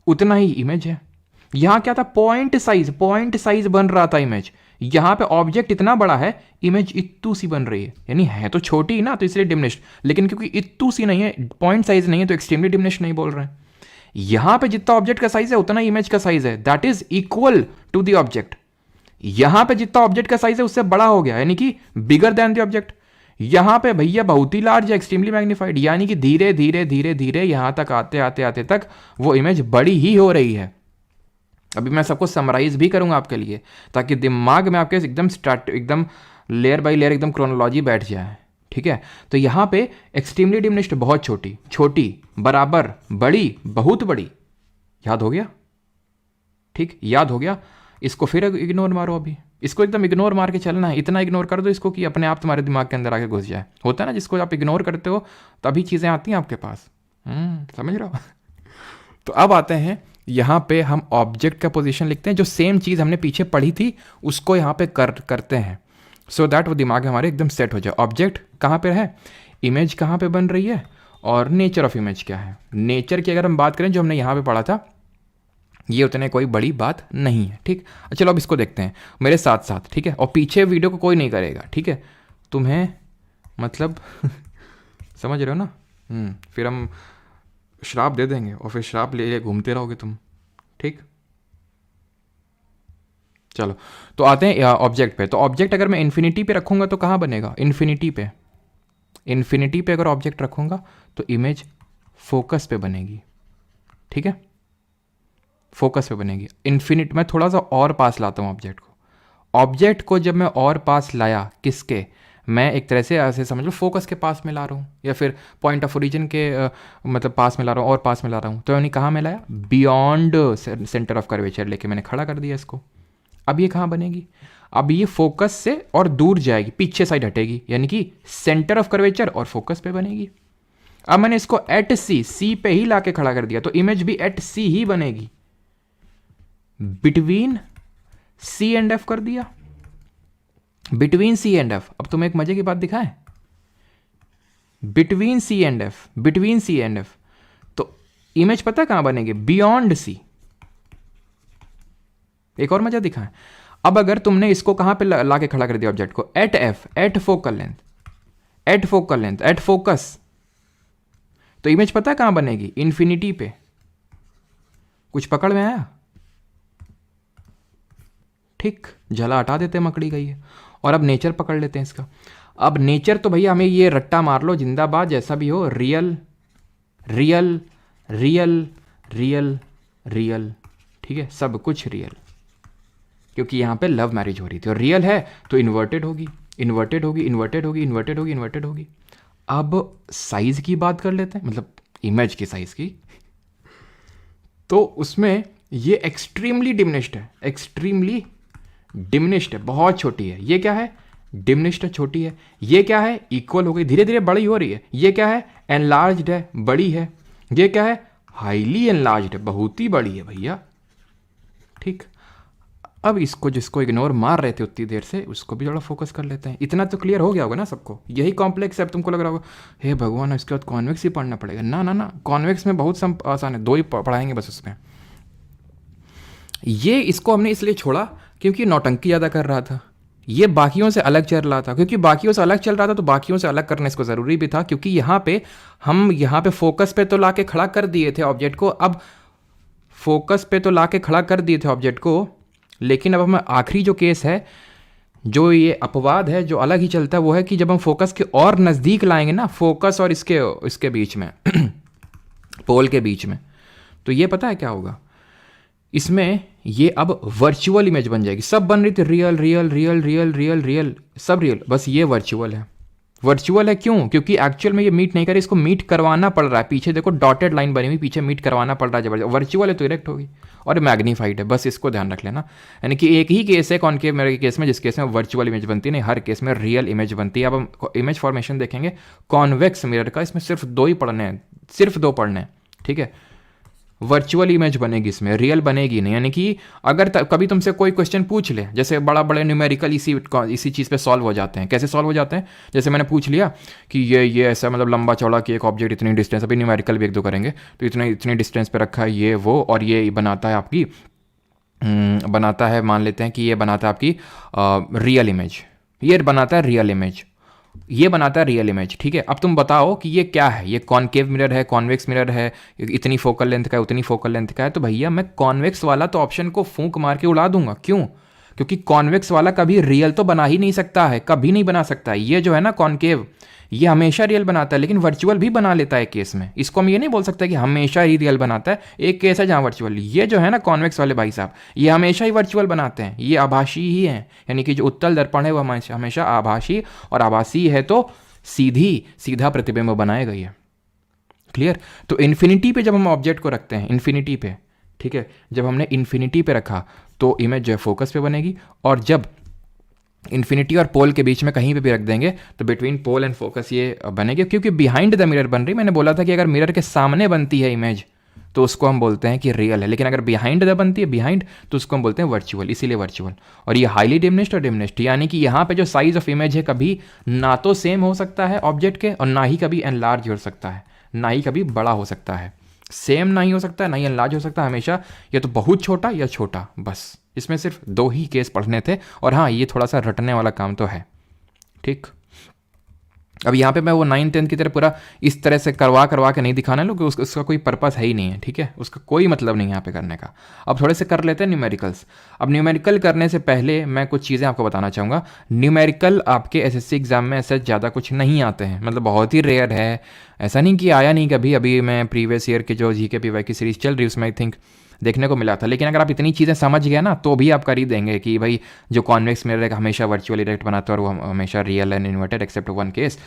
उतना ही इमेज है। यहां क्या था, पॉइंट साइज बन रहा था इमेज, यहां पे ऑब्जेक्ट इतना बड़ा है, इमेज इत्तू सी बन रही है, यानी है तो छोटी ना, तो इसलिए डिमिनिश्ड, लेकिन क्योंकि इत्तू सी नहीं है, पॉइंट साइज नहीं है, तो एक्सट्रीमली डिमिनिश्ड नहीं बोल रहे हैं। यहां पे जितना ऑब्जेक्ट का साइज है उतना इमेज का साइज है, that is equal to the object. यहां पे जितना ऑब्जेक्ट का साइज है उससे बड़ा हो गया, यानी कि बिगर देन द ऑब्जेक्ट। यहां पे भैया बहुत ही लार्ज है, एक्सट्रीमली मैग्नीफाइड, यानी कि धीरे धीरे धीरे धीरे यहां तक आते आते आते तक वो इमेज बड़ी ही हो रही है। अभी मैं सबको समराइज भी करूंगा आपके लिए, ताकि दिमाग में आपके एकदम लेयर बाय लेयर एकदम क्रोनोलॉजी बैठ जाए, ठीक है। तो यहां पे एक्सट्रीमली डिमिनिश्ड बहुत छोटी, छोटी बराबर बड़ी बहुत बड़ी, याद हो गया, ठीक, याद हो गया। इसको फिर इग्नोर मारो, अभी इसको एकदम इग्नोर मार के चलना है, इतना इग्नोर कर दो इसको कि अपने आप तुम्हारे दिमाग के अंदर आके घुस जाए। होता है ना, जिसको आप इग्नोर करते हो तभी चीज़ें आती हैं आपके पास, समझ रहे हो। तो अब आते हैं यहाँ पे हम ऑब्जेक्ट का पोजीशन लिखते हैं, जो सेम चीज़ हमने पीछे पढ़ी थी उसको यहाँ पे करते हैं, सो दैट वो दिमाग में हमारे एकदम सेट हो जाए। ऑब्जेक्ट कहाँ पे है, इमेज कहाँ पे बन रही है, और नेचर ऑफ इमेज क्या है। नेचर की अगर हम बात करें जो हमने यहाँ पे पढ़ा था, ये उतने कोई बड़ी बात नहीं है, ठीक। चलो अब इसको देखते हैं मेरे साथ साथ, ठीक है। और पीछे वीडियो को कोई नहीं करेगा, ठीक है, तुम्हें मतलब समझ रहे हो ना। फिर हम श्राप दे देंगे और फिर श्राप ले घूमते रहोगे तुम, ठीक। चलो तो आते हैं ऑब्जेक्ट पे। तो ऑब्जेक्ट अगर मैं इन्फिनिटी पे रखूंगा तो कहाँ बनेगा, इन्फिनिटी पे। इन्फिनिटी पे अगर ऑब्जेक्ट रखूंगा तो इमेज फोकस पे बनेगी, ठीक है, फोकस पे बनेगी। इन्फिनिट मैं थोड़ा सा और पास लाता हूँ ऑब्जेक्ट को। ऑब्जेक्ट को जब मैं और पास लाया, किसके, मैं एक तरह से ऐसे समझ लो फोकस के पास में ला रहा हूँ, या फिर पॉइंट ऑफ ओरिजिन के मतलब पास में ला रहा हूँ, और पास में ला रहा हूँ, तो यानी कहाँ में लाया, बियॉन्ड सेंटर ऑफ कर्वेचर लेके मैंने खड़ा कर दिया इसको। अब ये कहाँ बनेगी, अब ये फोकस से और दूर जाएगी, पीछे साइड हटेगी, यानी कि सेंटर ऑफ कर्वेचर और फोकस पे बनेगी। अब मैंने इसको एट सी पे ही लाके खड़ा कर दिया, तो इमेज भी एट सी ही बनेगी। बिटवीन सी एंड एफ कर दिया, बिटवीन सी एंड एफ। अब तुम्हें एक मजे की बात दिखाएं, between C and F, between C and F, तो इमेज पता है कहां बनेगी, बियॉन्ड सी। एक और मजा दिखाएं, अब अगर तुमने इसको कहां पे लाके खड़ा कर दिया ऑब्जेक्ट को, at F, at focal length, at focal length, at focus, तो इमेज पता है कहां बनेगी, इन्फिनिटी पे। कुछ पकड़ में आया, ठीक। झला हटा देते हैं, मकड़ी गई है। और अब नेचर पकड़ लेते हैं इसका। अब नेचर तो भैया हमें ये रट्टा मार लो जिंदाबाद, जैसा भी हो, real real real real real, ठीक है, सब कुछ रियल, क्योंकि यहाँ पे लव मैरिज हो रही थी। और रियल है तो इन्वर्टेड होगी, इन्वर्टेड होगी, इन्वर्टेड होगी, इन्वर्टेड होगी, इन्वर्टेड होगी। अब साइज की बात कर लेते हैं, मतलब इमेज की साइज की, तो उसमें ये एक्सट्रीमली डिमिनिश्ड है, एक्सट्रीमली डिमिनिश्ड है, बहुत छोटी है। ये क्या है, डिमिनिश्ड है, छोटी है। ये क्या है, इक्वल हो गई, धीरे धीरे बड़ी हो रही है। ये क्या है, एनलार्ज्ड है, बड़ी है। ये क्या है, हाईली एनलार्ज्ड है, बहुत ही बड़ी है भैया, ठीक। अब इसको जिसको इग्नोर मार रहे थे उतनी देर से, उसको भी थोड़ा फोकस कर लेते हैं। इतना तो क्लियर हो गया होगा ना सबको, यही कॉम्प्लेक्स है। अब तुमको लग रहा होगा हे भगवान इसके बाद कॉन्वेक्स ही पढ़ना पड़ेगा। ना ना ना, कॉन्वेक्स में बहुत आसान है, दो ही पढ़ाएंगे बस उसमें। ये इसको हमने इसलिए छोड़ा क्योंकि नौटंकी ज़्यादा कर रहा था, ये बाकियों से अलग चल रहा था। क्योंकि बाकियों से अलग चल रहा था तो बाकियों से अलग करना इसको ज़रूरी भी था, क्योंकि यहाँ पे हम यहाँ पे फोकस पे तो लाके खड़ा कर दिए थे ऑब्जेक्ट को। अब फोकस पे तो लाके खड़ा कर दिए थे ऑब्जेक्ट को, लेकिन अब हम आखिरी जो केस है, जो ये अपवाद है जो अलग ही चलता है, वो है कि जब हम फोकस के और नज़दीक लाएंगे ना, फोकस और इसके बीच में पोल के बीच में, तो ये पता है क्या होगा, इसमें ये अब वर्चुअल इमेज बन जाएगी। सब बन रही थी real real real real real real, सब रियल, बस ये वर्चुअल है। वर्चुअल है क्यों, क्योंकि एक्चुअल में ये मीट नहीं कर रही, इसको मीट करवाना पड़ रहा है। पीछे देखो डॉटेड लाइन बनी हुई, पीछे मीट करवाना पड़ रहा है जबरदस्त। वर्चुअल है तो इरेक्ट होगी, और मैग्नीफाइड है, बस इसको ध्यान रख लेना। यानी कि एक ही केस है कॉनकेव मिरर के केस में जिस केस में वर्चुअल इमेज बनती है, नहीं हर केस में रियल इमेज बनती है। अब हम इमेज फॉर्मेशन देखेंगे कॉन्वेक्स मिरर का, इसमें सिर्फ दो ही पढ़ने हैं, सिर्फ दो पढ़ने हैं, ठीक है। वर्चुअल इमेज बनेगी इसमें, रियल बनेगी नहीं। यानी कि अगर कभी तुमसे कोई क्वेश्चन पूछ ले, जैसे बड़ा बड़े न्यूमेरिकल इसी चीज़ पे सॉल्व हो जाते हैं। कैसे सॉल्व हो जाते हैं, जैसे मैंने पूछ लिया कि ये ऐसा मतलब लंबा चौड़ा कि एक ऑब्जेक्ट इतनी डिस्टेंस, अभी न्यूमेरिकल भी एक दो करेंगे, तो इतनी डिस्टेंस पे रखा है ये वो, और ये बनाता है आपकी बनाता है, मान लेते हैं कि ये बनाता है आपकी रियल इमेज, ये बनाता है रियल इमेज, ये बनाता है रियल इमेज, ठीक है। अब तुम बताओ कि ये क्या है, ये कॉनकेव मिरर है, कॉन्वेक्स मिरर है, इतनी फोकल लेंथ का है, उतनी फोकल लेंथ का है, तो भैया मैं कॉन्वेक्स वाला तो ऑप्शन को फूंक मार के उड़ा दूंगा। क्यों, क्योंकि कॉन्वेक्स वाला कभी रियल तो बना ही नहीं सकता है, कभी नहीं बना सकता है। ये जो है ना कॉनकेव, ये हमेशा रियल बनाता है, लेकिन वर्चुअल भी बना लेता है केस में। इसको हम ये नहीं बोल सकते कि हमेशा ही रियल बनाता है। एक केस है जहाँ वर्चुअल, ये जो है ना कॉन्वेक्स वाले भाई साहब, ये हमेशा ही वर्चुअल बनाते हैं, ये आभासी ही हैं। यानी कि जो उत्तल दर्पण है वो हमेशा आभासी, और आभासी है तो सीधा प्रतिबिंब बनाएगा ये, क्लियर। तो इन्फिनिटी पे जब हम ऑब्जेक्ट को रखते हैं, इन्फिनिटी पे, ठीक है, जब हमने इन्फिनिटी पे रखा तो इमेज जो है फोकस पे बनेगी, और जब इन्फिनिटी और पोल के बीच में कहीं पे भी रख देंगे तो बिटवीन पोल एंड फोकस ये बनेगी। क्योंकि बिहाइंड द मिरर बन रही, मैंने बोला था कि अगर मिरर के सामने बनती है इमेज तो उसको हम बोलते हैं कि रियल है। लेकिन अगर बिहाइंड द बनती है बिहाइंड, तो उसको हम बोलते हैं वर्चुअल, इसीलिए वर्चुअल। और ये हाईली डिमिनिश्ड और डिमिनिश्ड, यानी कि यहाँ पे जो साइज ऑफ इमेज है कभी ना तो सेम हो सकता है ऑब्जेक्ट के, और ना ही कभी एनलार्ज हो सकता है, ना ही कभी बड़ा हो सकता है। सेम ना ही हो सकता है, ना ही एनलार्ज हो सकता है, हमेशा या तो बहुत छोटा या छोटा, बस। इसमें सिर्फ 2 ही केस पढ़ने थे। और हाँ, ये थोड़ा सा रटने वाला काम तो है, ठीक। अब यहाँ पे मैं वो 9-10 की तरह पूरा इस तरह से करवा के नहीं दिखाना है लोग, उसका कोई पर्पस है ही नहीं है, ठीक है, उसका कोई मतलब नहीं है यहाँ पे करने का। अब थोड़े से कर लेते हैं न्यूमेरिकल्स। अब न्यूमेरिकल करने से पहले मैं कुछ चीज़ें आपको बताना चाहूँगा। न्यूमेरिकल आपके एसएससी एग्जाम में ऐसे ज़्यादा कुछ नहीं आते हैं, मतलब बहुत ही रेयर है, ऐसा नहीं कि आया नहीं कभी। अभी मैं प्रीवियस ईयर के जो जीके पीवाई की सीरीज चल रही है उसमें आई थिंक देखने को मिला था। लेकिन अगर आप इतनी चीज़ें समझ गए ना, तो भी आप कर ही देंगे कि भाई जो कॉन्वेक्स मिरर है हमेशा वर्चुअल इरेक्ट बनाता है और वो हमेशा real and inverted except 1 case,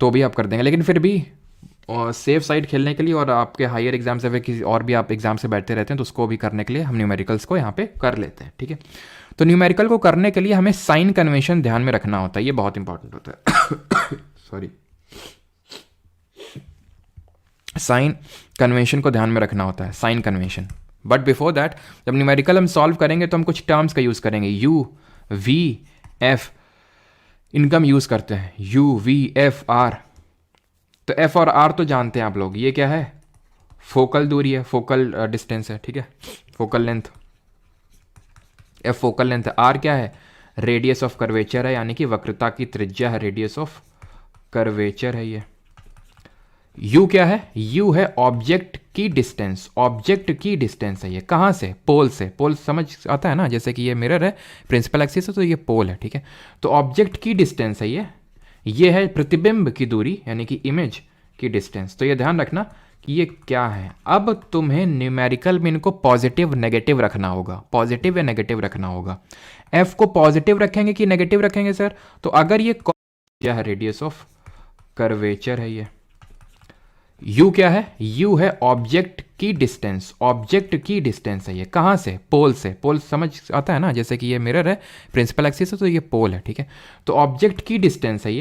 तो भी आप कर देंगे। लेकिन फिर भी सेफ साइड खेलने के लिए और आपके हायर एग्जाम से फिर किसी और भी आप एग्जाम से बैठते रहते हैं, तो उसको भी करने के लिए हम न्यूमेरिकल्स को यहाँ पे कर लेते हैं, ठीक है। तो न्यूमेरिकल को करने के लिए हमें साइन कन्वेंशन ध्यान में रखना होता है, ये बहुत इंपॉर्टेंट होता है। सॉरी, साइन कन्वेंशन को ध्यान में रखना होता है, sign convention. But before that, जब न्यूमेरिकल हम सॉल्व करेंगे तो हम कुछ टर्म्स का यूज़ करेंगे। U V F income use करते हैं, यू वी एफ आर। तो एफ और आर तो जानते हैं आप लोग, ये क्या है, फोकल दूरी है, फोकल डिस्टेंस है, ठीक है, focal length. F focal length है, आर क्या है, रेडियस ऑफ कर्वेचर है, यानी कि वक्रता की त्रिज्या है, रेडियस ऑफ कर्वेचर है ये। यू क्या है, यू है ऑब्जेक्ट की डिस्टेंस, ऑब्जेक्ट की डिस्टेंस है ये, कहाँ से, पोल से। पोल समझ आता है ना, जैसे कि ये मिरर है, प्रिंसिपल एक्सिस है, तो ये पोल है, ठीक है। तो ऑब्जेक्ट की डिस्टेंस है ये है प्रतिबिंब की दूरी, यानी कि इमेज की डिस्टेंस। तो ये ध्यान रखना कि ये क्या है। अब तुम्हें न्यूमेरिकल में इनको पॉजिटिव नेगेटिव रखना होगा, पॉजिटिव या नेगेटिव रखना होगा। एफ को पॉजिटिव रखेंगे कि नेगेटिव रखेंगे सर, तो अगर ये क्या है, रेडियस ऑफ कर्वेचर है ये। यू क्या है, यू है ऑब्जेक्ट की डिस्टेंस, ऑब्जेक्ट की डिस्टेंस है ये, कहाँ से, पोल से। पोल समझ आता है ना, जैसे कि ये मिरर है, प्रिंसिपल एक्सिस है, तो ये पोल है, ठीक है। तो ऑब्जेक्ट की डिस्टेंस है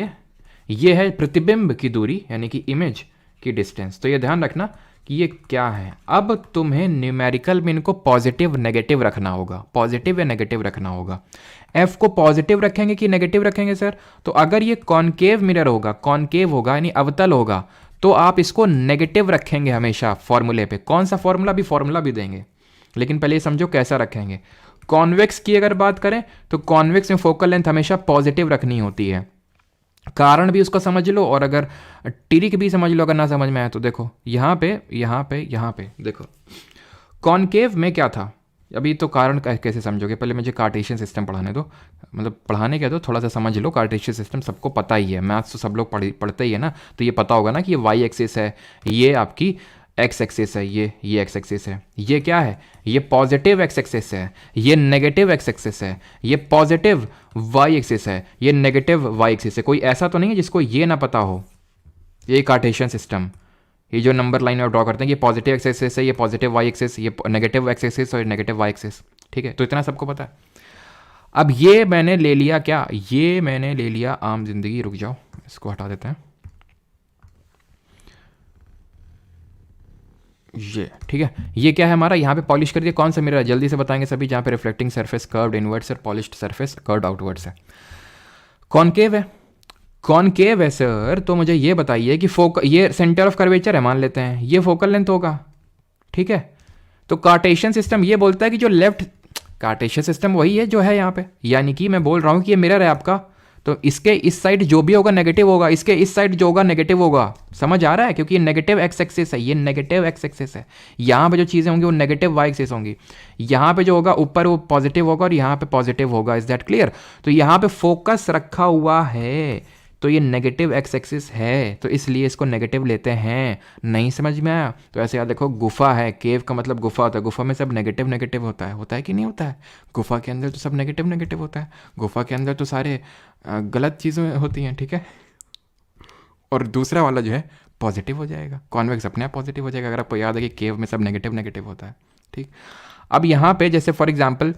ये है प्रतिबिंब की दूरी, यानी कि इमेज की डिस्टेंस। तो ये ध्यान रखना कि ये क्या है। अब तुम्हें न्यूमेरिकल में इनको पॉजिटिव नेगेटिव रखना होगा, पॉजिटिव या नेगेटिव रखना होगा। एफ को पॉजिटिव रखेंगे कि नेगेटिव रखेंगे सर, तो अगर ये कॉनकेव मिरर होगा, कॉनकेव होगा यानी अवतल होगा, तो आप इसको नेगेटिव रखेंगे हमेशा फॉर्मूले पे। कौन सा फॉर्मूला, भी फॉर्मूला भी देंगे, लेकिन पहले ये समझो कैसा रखेंगे। कॉन्वेक्स की अगर बात करें तो कॉन्वेक्स में फोकल लेंथ हमेशा पॉजिटिव रखनी होती है, कारण भी उसका समझ लो, और अगर टिरिक भी समझ लो अगर ना समझ में आए तो। देखो यहाँ पे देखो, कॉनकेव में क्या था, अभी तो कारण कैसे समझोगे, पहले मुझे कार्टेशियन सिस्टम पढ़ाने दो, मतलब पढ़ाने क्या दो, थोड़ा सा समझ लो। कार्टेशियन सिस्टम सबको पता ही है, मैथ्स तो सब लोग पढ़ते ही है ना, तो ये पता होगा ना कि ये वाई एक्सिस है, ये आपकी एक्स एक्सिस है, ये एक्स एक्सिस है, ये क्या है, ये पॉजिटिव एक्स एक्सिस है, ये नेगेटिव एक्स एक्सिस है, ये पॉजिटिव वाई एक्सिस है, ये नेगेटिव वाई एक्सिस है। कोई ऐसा तो नहीं है जिसको ये ना पता हो। ये कार्टेशियन सिस्टम, ये जो नंबर लाइन में ड्रॉ करते हैं, ये पॉजिटिव एक्स एक्सिस है, ये पॉजिटिव वाई एक्सिस, ये नेगेटिव एक्स एक्सिस और नेगेटिव वाई एक्सिस, ठीक है। तो इतना सबको पता है। अब ये मैंने ले लिया क्या, ये मैंने ले लिया आम जिंदगी, रुक जाओ इसको हटा देते हैं, ये ठीक है। ये क्या है हमारा, यहाँ पे पॉलिश कर दिया, कौन सा मिरर है जल्दी से बताएंगे सभी, जहाँ पे रिफ्लेक्टिंग सरफेस कर्व्ड इनवर्ड्स और पॉलिश्ड सरफेस कर्व्ड आउटवर्ड्स है। कॉनकेव है, कॉनकेव है सर, तो मुझे ये बताइए कि ये सेंटर ऑफ कर्वेचर है मान लेते हैं, ये फोकल लेंथ होगा, ठीक है। तो कार्टेशियन सिस्टम ये बोलता है कि जो लेफ्ट, कार्टेशियन सिस्टम वही है जो है यहाँ पे, यानी कि मैं बोल रहा हूँ कि ये मिरर है आपका, तो इसके इस साइड जो भी होगा नेगेटिव होगा, इसके इस साइड जो होगा नेगेटिव होगा। समझ आ रहा है, क्योंकि ये नेगेटिव एक्स एक्सिस है, ये नेगेटिव एक्स एक्सिस है। यहाँ पे जो चीज़ें होंगी वो नेगेटिव वाई एक्सिस होंगी, यहाँ पे जो होगा ऊपर वो पॉजिटिव होगा और यहाँ पे पॉजिटिव होगा। Is that clear. तो यहाँ पे फोकस रखा हुआ है, तो ये नेगेटिव एक्स एक्सिस है, तो इसलिए इसको नेगेटिव लेते हैं। नहीं समझ में आया तो ऐसे याद देखो, गुफा है, केव का मतलब गुफा होता है, गुफा में सब नेगेटिव नेगेटिव होता है कि नहीं होता है, गुफा के अंदर तो सब नेगेटिव नेगेटिव होता है, गुफा के अंदर तो सारे गलत चीज़ें होती हैं, ठीक है। और दूसरा वाला जो है पॉजिटिव हो जाएगा, कॉन्वेक्स अपने आप पॉजिटिव हो जाएगा, अगर आपको याद है कि केव में सब नेगेटिव नेगेटिव होता है, ठीक। अब यहाँ पे जैसे फॉर एग्जाम्पल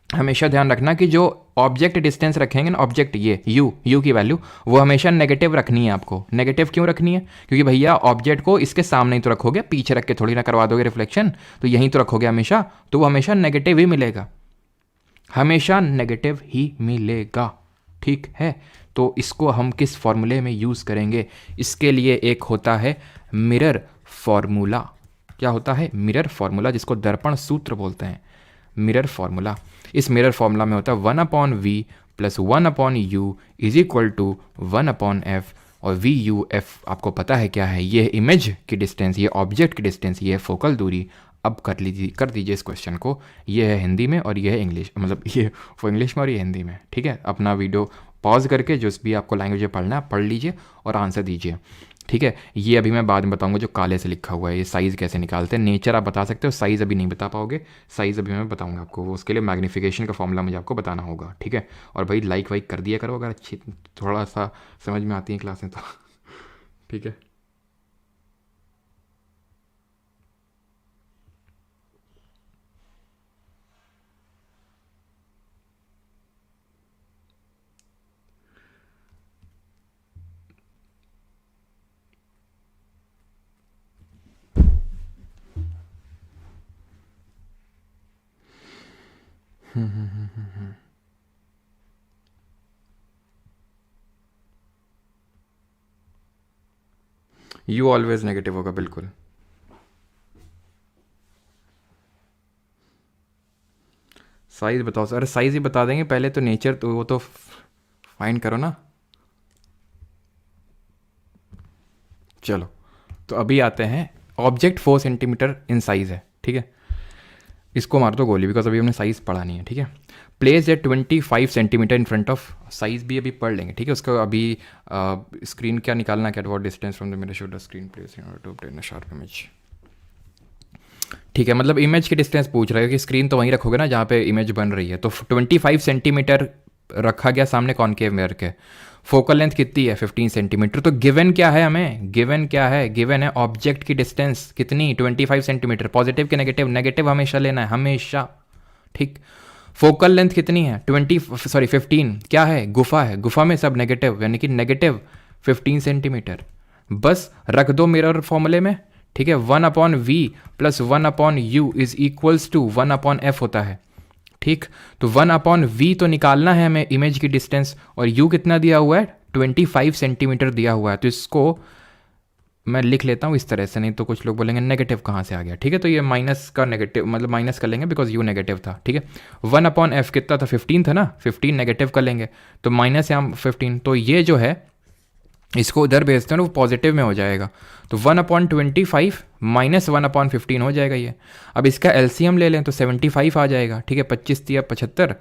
हमेशा ध्यान रखना कि जो ऑब्जेक्ट डिस्टेंस रखेंगे ना, ऑब्जेक्ट ये यू की वैल्यू वो हमेशा नेगेटिव रखनी है आपको। नेगेटिव क्यों रखनी है? क्योंकि भैया ऑब्जेक्ट को इसके सामने ही तो रखोगे, पीछे रख के थोड़ी ना करवा दोगे रिफ्लेक्शन, तो यहीं तो रखोगे हमेशा, तो वो हमेशा नेगेटिव ही मिलेगा, हमेशा नेगेटिव ही मिलेगा। ठीक है, तो इसको हम किस फॉर्मूले में यूज़ करेंगे? इसके लिए एक होता है मिरर फॉर्मूला। क्या होता है? मिरर फॉर्मूला, जिसको दर्पण सूत्र बोलते हैं, मिरर फॉर्मूला। इस मिरर फॉर्मूला में होता है 1/v plus 1/u is equal to 1/f, और वी यू एफ आपको पता है क्या है? ये इमेज की डिस्टेंस, ये ऑब्जेक्ट की डिस्टेंस, ये है फोकल दूरी। अब कर दीजिए इस क्वेश्चन को, ये है हिंदी में और ये है इंग्लिश, मतलब ये वो इंग्लिश में और ये हिंदी में। ठीक है, अपना वीडियो पॉज करके जो भी आपको लैंग्वेज में पढ़ना है पढ़ लीजिए और आंसर दीजिए। ठीक है, ये अभी मैं बाद में बताऊंगा जो काले से लिखा हुआ है, ये साइज़ कैसे निकालते हैं। नेचर आप बता सकते हो, साइज़ अभी नहीं बता पाओगे, साइज़ अभी मैं बताऊंगा आपको, वो उसके लिए मैग्नीफिकेशन का फॉर्मूला मुझे आपको बताना होगा। ठीक है, और भाई लाइक वाइक कर दिया करो अगर अच्छी थोड़ा सा समझ में आती है क्लासें तो। ठीक है, यू ऑलवेज नेगेटिव होगा बिल्कुल। साइज़ बताओ सर, अरे साइज़ ही बता देंगे पहले तो, नेचर तो वो तो फाइंड करो ना। चलो, तो अभी आते हैं, ऑब्जेक्ट 4 सेंटीमीटर इन साइज़ है। ठीक है, इसको मार दो गोली, बिकॉज अभी हमने साइज़ पढ़ा नहीं है। ठीक है, place at 25 centimetre in front of, size भी अभी पढ़ लेंगे। ठीक है, उसका अभी स्क्रीन क्या निकालना, क्या what distance from the mirror should the screen place in order to obtain a sharp image. ठीक है, मतलब इमेज की डिस्टेंस पूछ रहे हो कि स्क्रीन तो वहीं रखोगे ना जहाँ पे इमेज बन रही है, तो 25 सेंटीमीटर रखा गया सामने कॉनकेव मिरर के। फोकल लेंथ कितनी है? 15 सेंटीमीटर। तो गिवन क्या है हमें? गिवन क्या है? गिवन है ऑब्जेक्ट की डिस्टेंस कितनी? 25 सेंटीमीटर। पॉजिटिव के नेगेटिव? नेगेटिव हमेशा लेना है, हमेशा। ठीक, फोकल लेंथ कितनी है? 15। क्या है? गुफा है, गुफा में सब नेगेटिव, यानी कि नेगेटिव 15 सेंटीमीटर। बस रख दो मिरर फॉर्मूले में। ठीक है, 1/v plus 1/u is equals to 1/f होता है। ठीक, तो 1/v तो निकालना है हमें इमेज की डिस्टेंस, और u कितना दिया हुआ है? 25 सेंटीमीटर दिया हुआ है। तो इसको मैं लिख लेता हूँ इस तरह से, नहीं तो कुछ लोग बोलेंगे नेगेटिव कहाँ से आ गया। ठीक है, तो ये माइनस का नेगेटिव, मतलब माइनस कर लेंगे बिकॉज यू नेगेटिव था। ठीक है, 1/f कितना था? 15 था ना, 15 नेगेटिव कर लेंगे तो माइनस यहाँ 15, तो ये जो है इसको उधर भेजते हैं वो पॉजिटिव में हो जाएगा, तो 1/25 माइनस 1/15 हो जाएगा ये। अब इसका एलसीएम ले लें तो 75 आ जाएगा। ठीक है, 25 तिया 75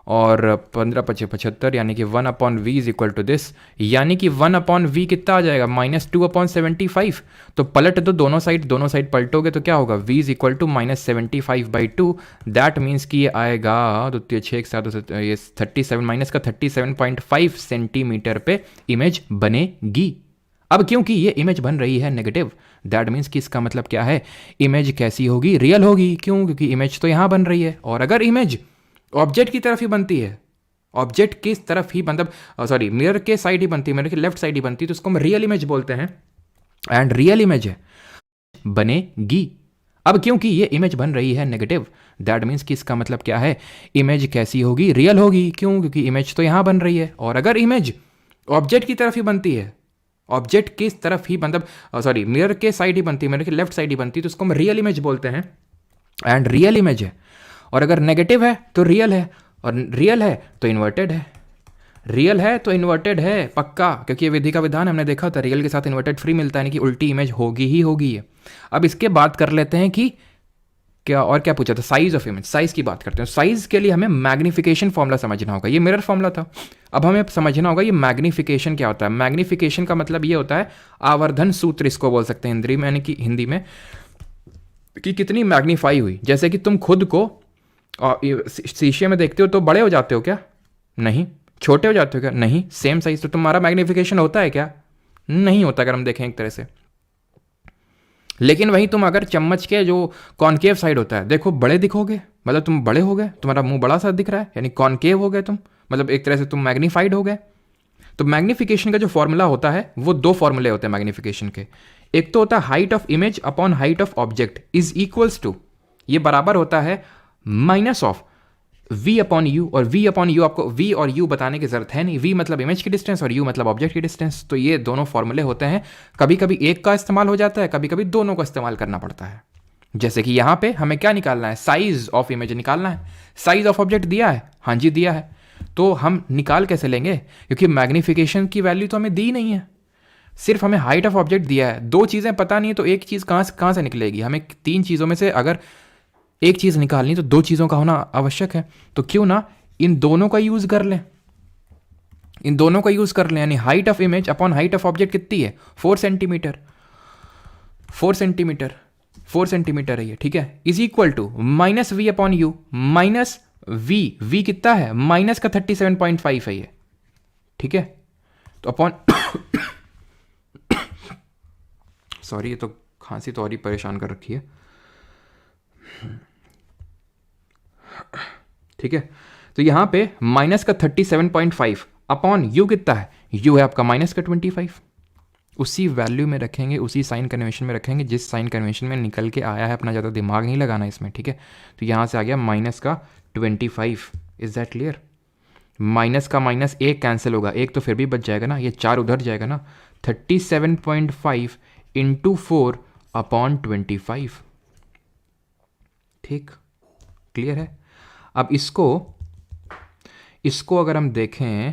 और 15 पचे 75, यानी कि 1/v is equal to this, यानी कि 1/v कितना आ जाएगा? -2/75। तो पलट दो दोनों साइड पलटोगे तो क्या होगा? v is equal to -75/2। That means कि ये आएगा, द्वितीय 6 के साथ ये 37 माइनस का 37.5 सेंटीमीटर पे इमेज बनेगी। अब क्योंकि ये इमेज बन रही है नेगेटिव, दैट मीन्स कि इसका मतलब क्या है? इमेज कैसी होगी? रियल होगी। क्यों? क्योंकि इमेज तो यहाँ बन रही है, और अगर इमेज ऑब्जेक्ट की तरफ ही बनती है, ऑब्जेक्ट की तरफ ही मतलब सॉरी मिरर के साइड ही बनती है, मिरर के लेफ्ट साइड ही बनती है, तो उसको हम रियल इमेज बोलते हैं, एंड रियल इमेज है बनेगी। अब क्योंकि ये इमेज बन रही है नेगेटिव, दैट मीन्स कि इसका मतलब क्या है? इमेज कैसी होगी? रियल होगी। क्यों? क्योंकि इमेज तो यहां बन रही है, और अगर इमेज ऑब्जेक्ट की तरफ ही बनती है, ऑब्जेक्ट की तरफ ही मतलब सॉरी मिरर के साइड ही बनती है, मिरर के लेफ्ट साइड ही बनती है, तो उसको हम रियल इमेज बोलते हैं, एंड रियल इमेज है। और अगर नेगेटिव है तो रियल है, और रियल है तो इन्वर्टेड है, रियल है तो इन्वर्टेड है पक्का, क्योंकि ये विधि का विधान हमने देखा था, रियल के साथ इन्वर्टेड फ्री मिलता है, यानी कि उल्टी इमेज होगी ही होगी ये। अब इसके बात कर लेते हैं कि क्या, और क्या पूछा था? साइज ऑफ इमेज, साइज की बात करते हैं। साइज के लिए हमें मैग्नीफिकेशन फॉर्मूला समझना होगा, ये मिरर फॉर्मूला था, अब हमें समझना होगा ये मैग्नीफिकेशन क्या होता है। मैग्नीफिकेशन का मतलब ये होता है आवर्धन सूत्र, इसको बोल सकते हैं हिंदी में, यानी कि हिंदी में कि कितनी मैग्नीफाई हुई। जैसे कि तुम खुद को शीशे में देखते हो तो बड़े हो जाते हो क्या? नहीं। छोटे हो जाते हो क्या? नहीं। सेम साइज, तो तुम्हारा मैग्नीफिकेशन होता है क्या? नहीं होता, अगर हम देखें एक तरह से। लेकिन वहीं तुम अगर चम्मच के जो कॉनकेव साइड होता है, देखो बड़े दिखोगे, मतलब तुम बड़े हो गए, तुम्हारा मुंह बड़ा सा दिख रहा है, यानी कॉनकेव हो गए तुम, मतलब एक तरह से तुम मैग्नीफाइड हो गए। तो मैग्निफिकेशन का जो फॉर्मूला होता है वो दो फॉर्मूले होते हैं मैग्निफिकेशन के। एक तो होता है height of image upon height of object is equals to, ये बराबर होता है minus of v upon U, और v अपॉन यू आपको v और u बताने की जरूरत है नहीं, v मतलब इमेज की डिस्टेंस और u मतलब ऑब्जेक्ट की डिस्टेंस। तो ये दोनों फॉर्मूले होते हैं, कभी कभी एक का इस्तेमाल हो जाता है, कभी कभी दोनों का इस्तेमाल करना पड़ता है। जैसे कि यहां पे हमें क्या निकालना है, साइज ऑफ इमेज निकालना है। साइज ऑफ ऑब्जेक्ट दिया है, हाँ जी दिया है, तो हम निकाल कैसे लेंगे, क्योंकि मैग्निफिकेशन की वैल्यू तो हमें दी नहीं है, सिर्फ हमें हाइट ऑफ ऑब्जेक्ट दिया है। दो चीज़ें पता नहीं है तो एक चीज़ कहाँ से निकलेगी, हमें तीन चीज़ों में से अगर एक चीज़ निकालनी तो दो चीज़ों का होना आवश्यक है। तो क्यों ना इन दोनों का यूज़ कर लें, इन दोनों का यूज़ कर लें, यानी height of image upon height of object कितनी है, 4 सेंटीमीटर, 4 सेंटीमीटर, 4 सेंटीमीटर है ये, ठीक है, is equal to minus we upon you, minus V कितना है, माइनस का 37.5 है ये, ठीक है। तो अपॉन सॉरी ये तो खांसी तो और ही परेशान कर रखी है, ठीक है। तो यहां पे माइनस का 37.5 अपॉन यू कितना है, यू है आपका माइनस का 25, उसी वैल्यू में रखेंगे, उसी साइन कन्वेंशन में रखेंगे जिस साइन कन्वेंशन में निकल के आया है, अपना ज़्यादा दिमाग नहीं लगाना इसमें, ठीक है। तो यहाँ से आ गया माइनस का 25, इज दैट क्लियर। माइनस का माइनस एक कैंसिल होगा, एक तो फिर भी बच जाएगा ना, ये 4 उधर जाएगा ना, 37.5 इंटू 4 अपॉन 25, ठीक, क्लियर है। अब इसको अगर हम देखें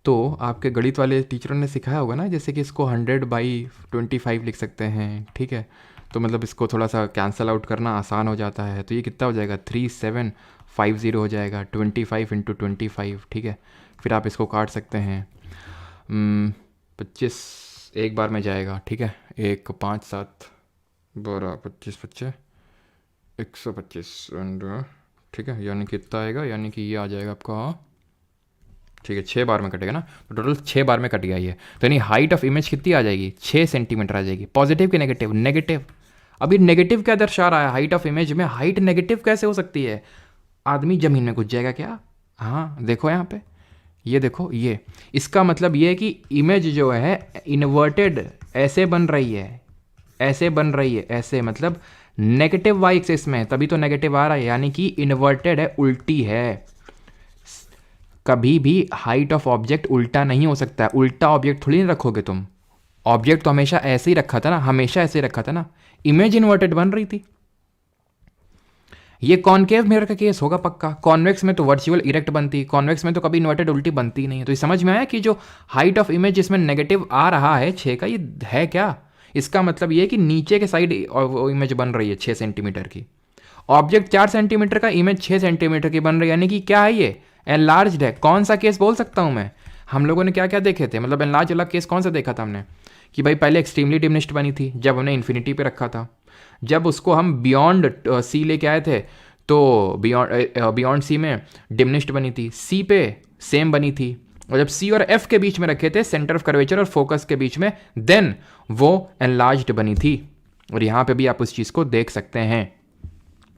तो आपके गणित वाले टीचरों ने सिखाया होगा ना, जैसे कि इसको 100/25 लिख सकते हैं, ठीक है। तो मतलब इसको थोड़ा सा कैंसल आउट करना आसान हो जाता है। तो ये कितना हो जाएगा, 3750 हो जाएगा, 25 इंटू 25, ठीक है। फिर आप इसको काट सकते हैं, 25 एक बार में जाएगा, ठीक है, 1 5 7 12 25 25 125, ठीक है, यानी कितना आएगा, यानी कि ये आ जाएगा आपका, ठीक है, 6 बार में कटेगा ना, तो टोटल 6 बार में कट गया ये। तो यानी हाइट ऑफ इमेज कितनी आ जाएगी, 6 सेंटीमीटर आ जाएगी। पॉजिटिव की नेगेटिव, नेगेटिव। अब ये नेगेटिव क्या दर्शा रहा है, हाइट ऑफ इमेज में हाइट नेगेटिव कैसे हो सकती है, आदमी जमीन में घुस जाएगा क्या, हाँ देखो यहाँ पे, ये देखो, ये इसका मतलब ये है कि इमेज जो है इन्वर्टेड ऐसे बन रही है, ऐसे बन रही है, ऐसे मतलब नेगेटिव वाई एक्सिस में, तभी तो नेगेटिव आ रहा है, यानी कि इन्वर्टेड है, उल्टी है। कभी भी हाइट ऑफ ऑब्जेक्ट उल्टा नहीं हो सकता है, उल्टा ऑब्जेक्ट थोड़ी नहीं रखोगे तुम, ऑब्जेक्ट तो हमेशा ऐसे ही रखा था ना, हमेशा ऐसे ही रखा था ना, इमेज इन्वर्टेड बन रही थी। ये कॉनकेव मिरर का केस होगा पक्का, कॉन्वेक्स में तो वर्चुअल इरेक्ट बनती, कॉन्वेक्स में तो कभी इन्वर्टेड उल्टी बनती नहीं है। तो ये समझ में आया कि जो हाइट ऑफ इमेज जिसमें नेगेटिव आ रहा है 6 का, ये है क्या, इसका मतलब ये है कि नीचे के साइड इमेज बन रही है 6 सेंटीमीटर की, ऑब्जेक्ट 4 सेंटीमीटर का, इमेज 6 सेंटीमीटर की बन रही है, यानी कि क्या है ये, एनलार्ज्ड है। कौन सा केस बोल सकता हूं मैं, हम लोगों ने क्या क्या देखे थे, मतलब एनलार्ज वाला केस कौन सा देखा था हमने, कि भाई पहले एक्सट्रीमली डिमिनिश्ड बनी थी जब हमने इन्फिनिटी पे रखा था, जब उसको हम बियॉन्ड सी लेके आए थे तो बियॉन्ड सी में डिमिनिश्ड बनी थी, सी पे सेम बनी थी, और जब सी और एफ के बीच में रखे थे, सेंटर ऑफ कर्वेचर और फोकस के बीच में, देन वो एनलार्ज्ड बनी थी। और यहाँ पे भी आप उस चीज़ को देख सकते हैं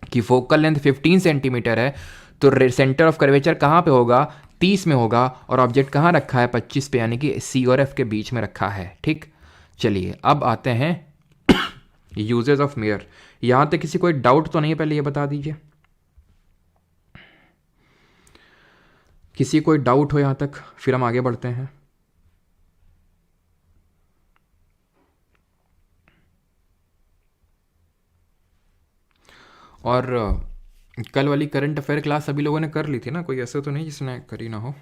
कि फोकल लेंथ 15 सेंटीमीटर है, तो सेंटर ऑफ कर्वेचर कहाँ पे होगा, 30 में होगा, और ऑब्जेक्ट कहाँ रखा है, 25 पे, यानी कि सी और एफ के बीच में रखा है, ठीक। चलिए अब आते हैं यूजेस ऑफ मिरर। यहाँ तक किसी कोई डाउट तो नहीं है, पहले ये बता दीजिए, किसी कोई डाउट हो यहाँ तक, फिर हम आगे बढ़ते हैं। और कल वाली करंट अफेयर क्लास सभी लोगों ने कर ली थी ना, कोई ऐसा तो नहीं जिसने करी ना हो।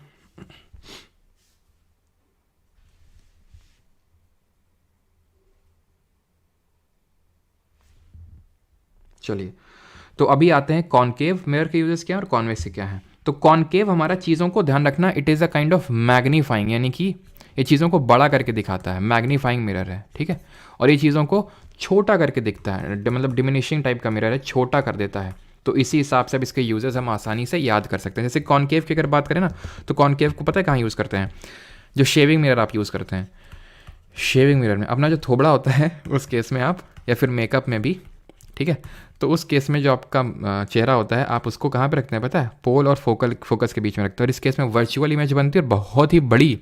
चलिए तो अभी आते हैं कॉनकेव मिरर के यूजेस क्या है और कॉन्वेक्स के क्या है। तो कॉनकेव हमारा चीज़ों को ध्यान रखना, it is a kind of magnifying, यानी कि ये चीज़ों को बड़ा करके दिखाता है, मैग्नीफाइंग मिरर है, ठीक है। और ये चीज़ों को छोटा करके दिखता है, मतलब डिमिनिशिंग टाइप का मिरर है, छोटा कर देता है। तो इसी हिसाब से अब इसके यूजेस हम आसानी से याद कर सकते हैं। जैसे कॉनकेव की अगर बात करें ना, तो कॉनकेव को पता है कहाँ यूज़ करते हैं, जो शेविंग मिरर आप यूज़ करते हैं, शेविंग मिरर में अपना जो थोबड़ा होता है उस केस में आप, या फिर मेकअप में भी, ठीक है, तो उस केस में जो आपका चेहरा होता है आप उसको कहाँ पे रखते हैं पता है? पोल और फोकस के बीच में रखते हैं। और इस केस में वर्चुअल इमेज बनती है और बहुत ही बड़ी।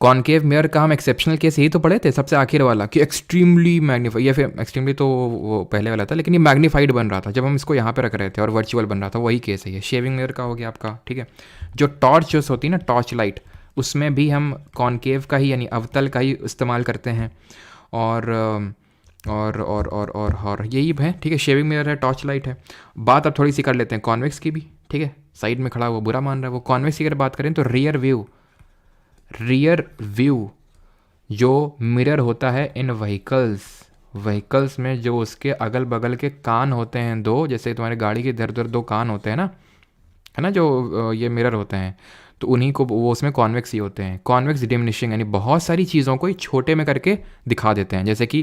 कॉनकेव मिरर का हम एक्सेप्शनल केस यही तो पढ़े थे सबसे आखिर वाला, कि एक्सट्रीमली मैग्नीफाई, या फिर एक्सट्रीमली तो वो पहले वाला था, लेकिन ये मैग्नीफाइड बन रहा था जब हम इसको यहाँ पे रख रहे थे और वर्चुअल बन रहा था, वही केस है ये। शेविंग मिरर का हो गया आपका, ठीक है। जो टॉर्च जो होती है ना, टॉर्च लाइट, उसमें भी हम कॉनकेव का ही यानी अवतल का ही इस्तेमाल करते हैं। और यही है, ठीक है। शेविंग मिरर है, टॉर्च लाइट है। बात अब थोड़ी सी कर लेते हैं कॉन्वेक्स की भी, ठीक है। साइड में खड़ा वो बुरा मान रहा है, वो कॉन्वेक्स की अगर बात करें तो रियर व्यू जो मिरर होता है इन व्हीकल्स में, जो उसके अगल बगल के कान होते हैं दो, जैसे तुम्हारे गाड़ी के इधर उधर दो कान होते हैं ना, है ना, जो ये मिरर होते हैं, तो उन्हीं को वो उसमें कॉन्वेक्स ही होते हैं। कॉन्वेक्स डिमिनिशिंग यानी बहुत सारी चीज़ों को ही छोटे में करके दिखा देते हैं। जैसे कि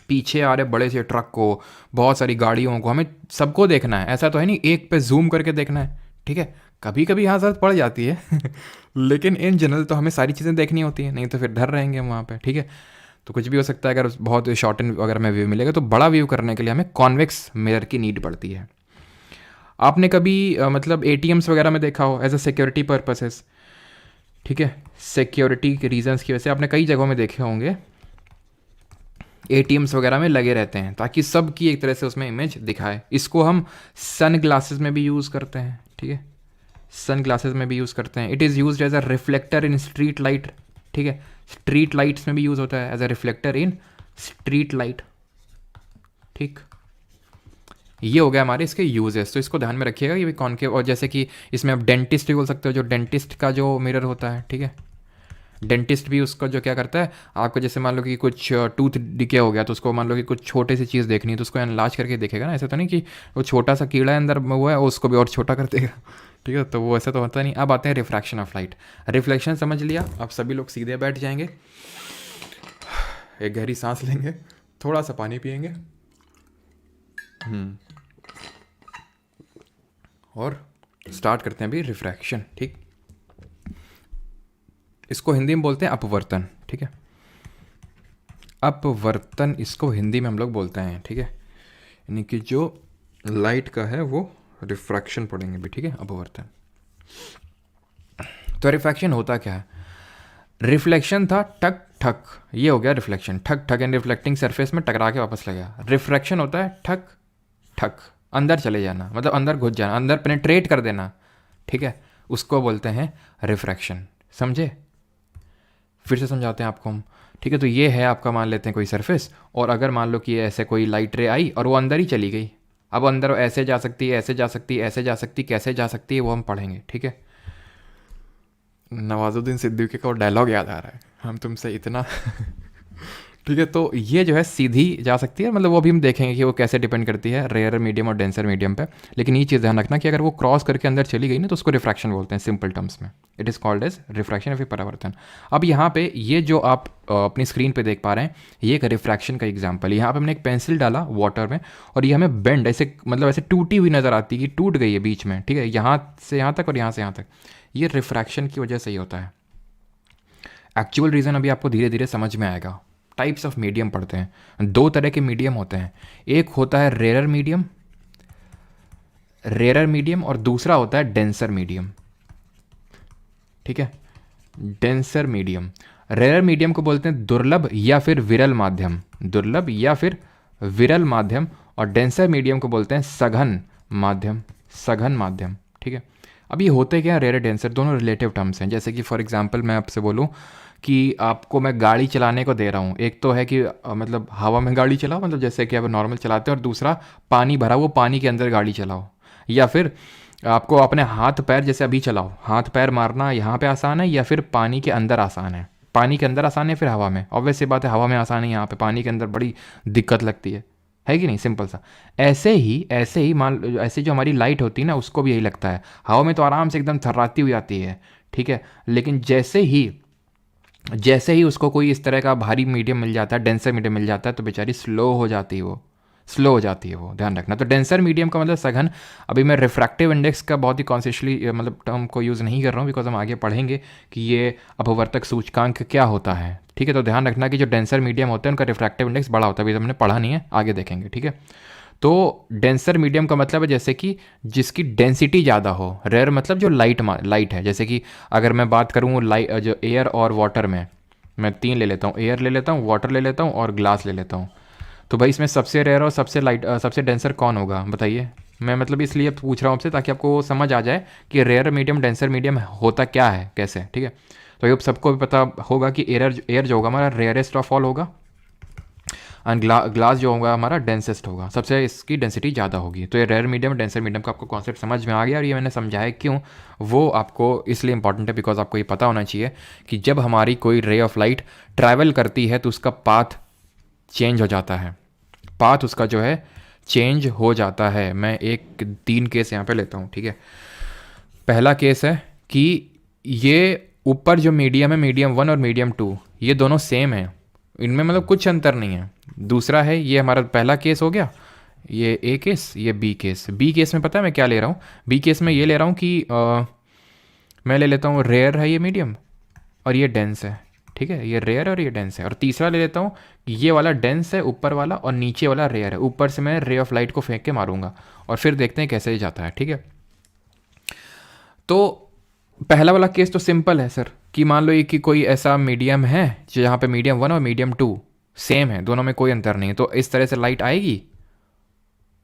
पीछे आ रहे बड़े से ट्रक को, बहुत सारी गाड़ियों को, हमें सबको देखना है, ऐसा तो है नहीं एक पे जूम करके देखना है, ठीक है। कभी कभी हाँ जरूरत पड़ जाती है लेकिन इन जनरल तो हमें सारी चीज़ें देखनी होती हैं, नहीं तो फिर डर रहेंगे हम वहाँ पे, ठीक है। तो कुछ भी हो सकता है, अगर बहुत शॉर्ट एंड अगर हमें व्यू मिलेगा तो बड़ा व्यू करने के लिए हमें कॉन्वेक्स मिरर की नीड पड़ती है। आपने कभी मतलब एटीएम्स वगैरह में देखा हो एज अ सिक्योरिटी पर्पसेस, ठीक है, सिक्योरिटी के रीजंस की वजह से आपने कई जगहों में देखे होंगे एटीएम्स वगैरह में लगे रहते हैं ताकि सबकी एक तरह से उसमें इमेज दिखाए। इसको हम सन ग्लासेस में भी यूज़ करते हैं, ठीक है, सन ग्लासेस में भी यूज़ करते हैं। It is use as a reflector in street light, ठीक है, स्ट्रीट लाइट्स में भी यूज़ होता है as a reflector in street light, ठीक। ये हो गया हमारे इसके यूजेस, तो इसको ध्यान में रखिएगा ये भी कॉनकेव। और जैसे कि इसमें आप डेंटिस्ट भी बोल सकते हो, जो डेंटिस्ट का जो मिरर होता है, ठीक है, डेंटिस्ट भी उसको जो क्या करता है, आपको जैसे मान लो कि कुछ टूथ डिके हो गया तो उसको मान लो कि कुछ छोटे सी चीज़ देखनी है तो उसको एनालाज करके देखेगा ना, ऐसा तो नहीं कि वो छोटा सा कीड़ा है अंदर हुआ है उसको भी और छोटा कर देगा, ठीक है, तो वो ऐसा तो होता नहीं। अब आते हैं रिफ्रैक्शन ऑफ लाइट। रिफ्लेक्शन समझ लिया, अब सभी लोग सीधे बैठ जाएंगे, एक गहरी सांस लेंगे, थोड़ा सा पानी पिएंगे, और स्टार्ट करते हैं अभी रिफ्रैक्शन, ठीक। इसको हिंदी में बोलते हैं अपवर्तन, ठीक है, अपवर्तन इसको हिंदी में हम लोग बोलते हैं, ठीक है, यानी कि जो लाइट का है वो रिफ्रैक्शन पढ़ेंगे भी, ठीक है, अपवर्तन। तो रिफ्रैक्शन होता क्या है? रिफ्लेक्शन था ठक ठक, ये हो गया रिफ्लेक्शन, ठक ठक एंड रिफ्लेक्टिंग सरफेस में टकरा के वापस लगा। रिफ्रैक्शन होता है ठक ठक, अंदर चले जाना, मतलब अंदर घुस जाना, अंदर पेनिट्रेट कर देना, ठीक है, उसको बोलते हैं रिफ्रैक्शन। समझे? फिर से समझाते हैं आपको हम, ठीक है। तो ये है आपका, मान लेते हैं कोई सरफेस, और अगर मान लो कि ऐसे कोई लाइट रे आई और वो अंदर ही चली गई, अब अंदर ऐसे जा सकती है, ऐसे जा सकती है, ऐसे जा सकती है, कैसे जा सकती है वो हम पढ़ेंगे, ठीक है। नवाजुद्दीन सिद्दीकी का डायलॉग याद आ रहा है, हम तुमसे इतना ठीक है। तो ये जो है सीधी जा सकती है, मतलब वो भी हम देखेंगे कि वो कैसे डिपेंड करती है रेयर मीडियम और डेंसर मीडियम पे। लेकिन ये चीज़ ध्यान रखना कि अगर वो क्रॉस करके अंदर चली गई ना तो उसको रिफ्रैक्शन बोलते हैं सिंपल टर्म्स में। It is called as refraction या फिर परावर्तन। अब यहाँ पे ये जो आप अपनी स्क्रीन पे देख पा रहे हैं ये एक रिफ्रैक्शन का एग्जाम्पल है। यहाँ पे हमने एक पेंसिल डाला वाटर में और ये हमें बेंड ऐसे, मतलब ऐसे टूटी हुई नज़र आती है कि टूट गई है बीच में, ठीक है, यहाँ से यहाँ तक और यहाँ से यहाँ तक। ये रिफ्रैक्शन की वजह से ही होता है। एक्चुअल रीज़न अभी आपको धीरे धीरे समझ में आएगा। टाइप्स ऑफ मीडियम पढ़ते हैं, दो तरह के मीडियम होते हैं, एक होता है रेयर मीडियम और दूसरा होता है डेंसर मीडियम, ठीक है। डेंसर मीडियम, रेयर मीडियम को बोलते हैं दुर्लभ या फिर विरल माध्यम, दुर्लभ या फिर विरल माध्यम, और डेंसर मीडियम को बोलते हैं सघन माध्यम, ठीक है। अब ये होते क्या है, रेयर डेंसर दोनों रिलेटिव टर्म्स हैं। जैसे कि फॉर एग्जांपल मैं आपसे बोलूँ कि आपको मैं गाड़ी चलाने को दे रहा हूँ, एक तो है कि मतलब हवा में गाड़ी चलाओ, मतलब जैसे कि आप नॉर्मल चलाते हो, और दूसरा पानी भरा वो पानी के अंदर गाड़ी चलाओ, या फिर आपको अपने हाथ पैर जैसे अभी चलाओ, हाथ पैर मारना यहाँ पे आसान है या फिर पानी के अंदर आसान है? पानी के अंदर आसान है फिर हवा में? ऑब्वियस सी बात है हवा में आसान है, यहाँ पे पानी के अंदर बड़ी दिक्कत लगती है कि नहीं? सिंपल सा। ऐसे ही मान, ऐसे जो हमारी लाइट होती है ना उसको भी यही लगता है, हवा में तो आराम से एकदम थर्राती हुई आती है, ठीक है, लेकिन जैसे ही उसको कोई इस तरह का भारी मीडियम मिल जाता है, डेंसर मीडियम मिल जाता है, तो बेचारी स्लो हो जाती है वो, स्लो हो जाती है वो, ध्यान रखना। तो डेंसर मीडियम का मतलब सघन। अभी मैं रिफ्रैक्टिव इंडेक्स का बहुत ही कॉन्शियसली मतलब टर्म को यूज़ नहीं कर रहा हूँ, बिकॉज हम आगे पढ़ेंगे कि ये अपवर्तक सूचकांक क्या होता है, ठीक है। तो ध्यान रखना कि जो डेंसर मीडियम होते हैं उनका रिफ्रैक्टिव इंडेक्स बड़ा होता है, अभी तो हमने पढ़ा नहीं है, आगे देखेंगे, ठीक है। तो डेंसर मीडियम का मतलब है जैसे कि जिसकी डेंसिटी ज़्यादा हो। रेयर मतलब जो लाइट है, जैसे कि अगर मैं बात करूँ लाइट जो एयर और वाटर में, मैं तीन ले लेता हूँ, एयर ले लेता हूँ, वाटर ले लेता हूँ और ग्लास ले लेता हूँ। तो भाई इसमें सबसे रेयर और सबसे लाइट सबसे डेंसर कौन होगा बताइए। मैं मतलब इसलिए पूछ रहा हूँ आपसे ताकि आपको समझ आ जाए कि रेयर मीडियम डेंसर मीडियम होता क्या है, कैसे, ठीक है। तो ये सबको भी पता होगा कि एयर जो होगा हमारा रेयरेस्ट ऑफ ऑल होगा, एंड ग्लास जो होगा हमारा डेंसेस्ट होगा, सबसे इसकी डेंसिटी ज़्यादा होगी। तो ये रेयर मीडियम डेंसर मीडियम का आपको कॉन्सेप्ट समझ में आ गया, और ये मैंने समझाया क्यों, वो आपको इसलिए इंपॉर्टेंट है बिकॉज आपको ये पता होना चाहिए कि जब हमारी कोई रे ऑफ लाइट ट्रैवल करती है तो उसका पाथ चेंज हो जाता है, पाथ उसका जो है चेंज हो जाता है। मैं एक 3 केस यहाँ पे लेता हूँ, ठीक है। पहला केस है कि ये ऊपर जो मीडियम है, मीडियम 1 और मीडियम 2, ये दोनों सेम है, इनमें मतलब कुछ अंतर नहीं है। दूसरा है, ये हमारा पहला केस हो गया, ये ए केस, ये बी केस। बी केस में पता है मैं क्या ले रहा हूँ, बी केस में ये ले रहा हूँ कि मैं ले लेता हूँ रेयर है ये मीडियम और ये डेंस है, ठीक है, ये रेयर और ये डेंस है। और तीसरा ले लेता हूँ कि ये वाला डेंस है ऊपर वाला और नीचे वाला रेयर है। ऊपर से मैं रे ऑफ लाइट को फेंक के मारूंगा और फिर देखते हैं कैसे जाता है, ठीक है। तो पहला वाला केस तो सिंपल है सर, कि मान लो ये कि कोई ऐसा मीडियम है जहाँ पे मीडियम 1 और मीडियम 2 सेम है, दोनों में कोई अंतर नहीं है, तो इस तरह से लाइट आएगी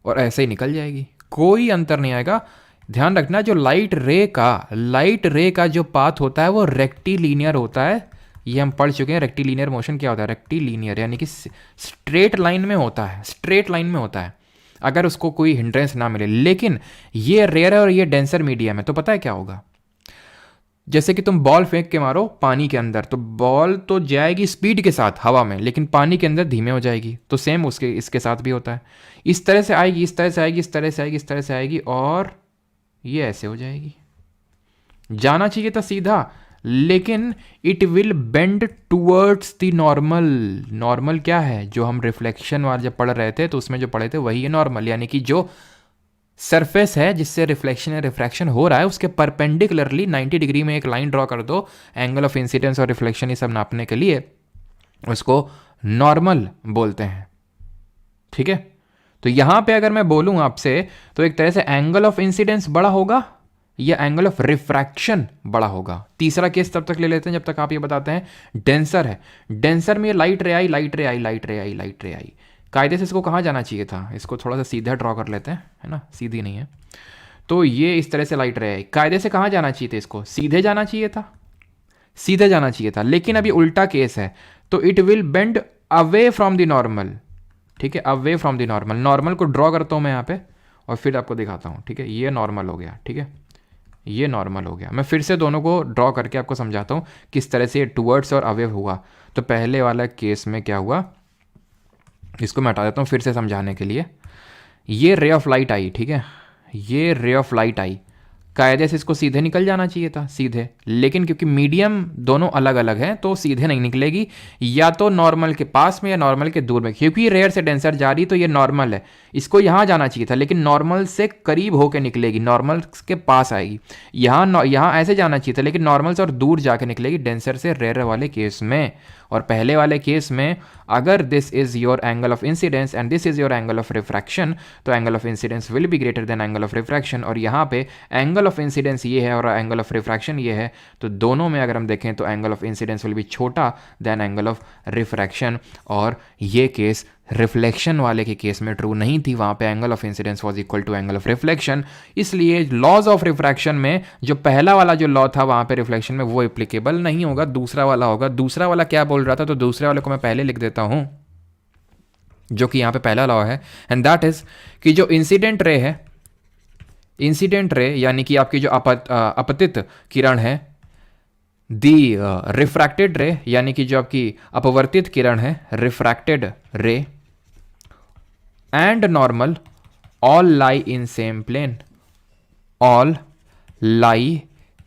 और ऐसे ही निकल जाएगी, कोई अंतर नहीं आएगा। ध्यान रखना जो लाइट रे का जो पाथ होता है वो रेक्टिलीनियर होता है। ये हम पढ़ चुके हैं, रेक्टिलीनियर मोशन क्या होता है, रेक्टिलीनियर यानी कि स्ट्रेट लाइन में होता है, स्ट्रेट लाइन में होता है अगर उसको कोई हिंड्रेंस ना मिले। लेकिन ये रेयर है और ये डेंसर मीडियम है, तो पता है क्या होगा, जैसे कि तुम बॉल फेंक के मारो पानी के अंदर, तो बॉल तो जाएगी स्पीड के साथ हवा में, लेकिन पानी के अंदर धीमे हो जाएगी। तो सेम उसके इसके साथ भी होता है, इस तरह से आएगी, इस तरह से आएगी, इस तरह से आएगी, इस तरह से आएगी, और ये ऐसे हो जाएगी। जाना चाहिए था सीधा, लेकिन it will bend towards the normal. Normal क्या है, जो हम रिफ्लेक्शन वाले जब पढ़ रहे थे तो उसमें जो पढ़े थे वही है नॉर्मल, यानी कि जो सरफेस है जिससे रिफ्लेक्शन या रिफ्रैक्शन हो रहा है उसके परपेंडिकुलरली 90 डिग्री में एक लाइन ड्रॉ कर दो, एंगल ऑफ इंसिडेंस और रिफ्लेक्शन ये सब नापने के लिए, उसको नॉर्मल बोलते हैं, ठीक है। तो यहां पे अगर मैं बोलूं आपसे तो एक तरह से एंगल ऑफ इंसिडेंस बड़ा होगा या एंगल ऑफ रिफ्रैक्शन बड़ा होगा। तीसरा केस तब तक ले लेते हैं जब तक आप ये बताते हैं डेंसर है। डेंसर में ये लाइट रे आई, लाइट रे आई, लाइट रे आई, लाइट रे आई, कायदे से इसको कहाँ जाना चाहिए था, इसको थोड़ा सा सीधा ड्रॉ कर लेते हैं, है ना, सीधी नहीं है। तो ये इस तरह से लाइट रे आई, कायदे से कहाँ जाना चाहिए था, इसको सीधे जाना चाहिए था, सीधे जाना चाहिए था। लेकिन अभी उल्टा केस है, तो it will bend away from the normal, ठीक है, away from the normal. Normal को ड्रॉ करता हूँ मैं यहाँ पे और फिर आपको दिखाता हूँ, ठीक है। ये नॉर्मल हो गया, ठीक है, ये नॉर्मल हो गया। मैं फिर से दोनों को ड्रॉ करके आपको समझाता हूँ किस तरह से ये टूवर्ड्स और अवे हुआ। तो पहले वाला केस में क्या हुआ, इसको मैं हटा देता हूँ फिर से समझाने के लिए। ये रे ऑफ लाइट आई, ठीक है, ये रे ऑफ लाइट आई, कायदे से इसको सीधे निकल जाना चाहिए था, सीधे, लेकिन क्योंकि मीडियम दोनों अलग अलग हैं तो सीधे नहीं निकलेगी, या तो नॉर्मल के पास में या नॉर्मल के दूर में। क्योंकि रेयर से डेंसर जा रही तो ये नॉर्मल है, इसको यहाँ जाना चाहिए था, लेकिन नॉर्मल से करीब होकर निकलेगी, नॉर्मल के पास आएगी। यहाँ ऐसे जाना चाहिए था, लेकिन नॉर्मल से और दूर जाके निकलेगी डेंसर से रेयर वाले केस में। और पहले वाले केस में अगर this is your angle of incidence and this is your angle of refraction, तो angle of incidence will be greater than angle of refraction. और यहाँ पे एंगल ऑफ इंसिडेंस ये है और एंगल ऑफ रिफ्रैक्शन ये है, तो दोनों में अगर हम देखें तो angle of incidence will B छोटा देन एंगल ऑफ रिफ्रैक्शन। और ये केस रिफ्लेक्शन वाले के केस में ट्रू नहीं थी, वहाँ पे angle of incidence was equal to angle of reflection. इसलिए लॉज ऑफ रिफ्रैक्शन में जो पहला वाला जो लॉ था वहाँ पे रिफ्लेक्शन में वो एप्लीकेबल नहीं होगा, दूसरा वाला होगा। दूसरा वाला क्या बोल रहा था, तो दूसरे वाले को मैं पहले लिख देता हूँ, जो कि यहाँ पे पहला लॉ है, एंड दैट इज कि जो इंसिडेंट रे है, इंसिडेंट रे यानी कि आपकी जो अपतित किरण है, दी रिफ्रैक्टेड रे यानी कि जो आपकी अपवर्तित किरण है, refracted ray, and normal all lie in same plane, all lie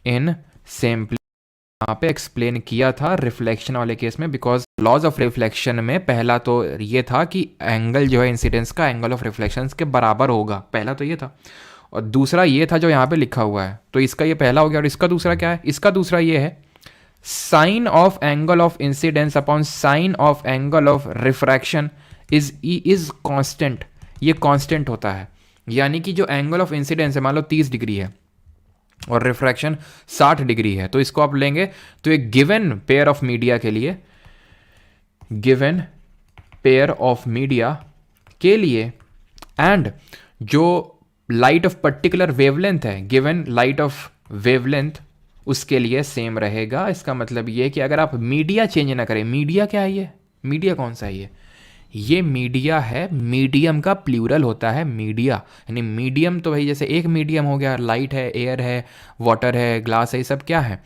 in same plane. यहाँ पे एक्सप्लेन किया था रिफ्लेक्शन वाले केस में, बिकॉज लॉज ऑफ रिफ्लेक्शन में पहला तो ये था कि एंगल जो है इंसिडेंस का एंगल ऑफ रिफ्लेक्शन के बराबर होगा, पहला तो ये था, और दूसरा ये था जो यहाँ पे लिखा हुआ है, तो इसका ये पहला हो गया, और इसका दूसरा क्या है, इसका दूसरा ये है sine of angle of incidence upon sine of angle of refraction is constant, ये कांस्टेंट होता है, यानी कि जो एंगल ऑफ इंसिडेंस है मान लो 30 डिग्री है और रिफ्रैक्शन 60 डिग्री है, तो इसको आप लेंगे तो एक गिवन पेयर ऑफ मीडिया के लिए, गिवन पेयर ऑफ मीडिया के लिए, एंड जो लाइट ऑफ पर्टिकुलर वेवलेंथ है, गिवन लाइट ऑफ वेवलेंथ, उसके लिए सेम रहेगा। इसका मतलब ये कि अगर आप मीडिया चेंज ना करें, मीडिया क्या है ये, मीडिया कौन सा है ये मीडिया है, मीडियम का प्लूरल होता है मीडिया, यानी मीडियम तो भाई जैसे एक मीडियम हो गया, लाइट है, एयर है, वाटर है, ग्लास है, ये सब क्या है,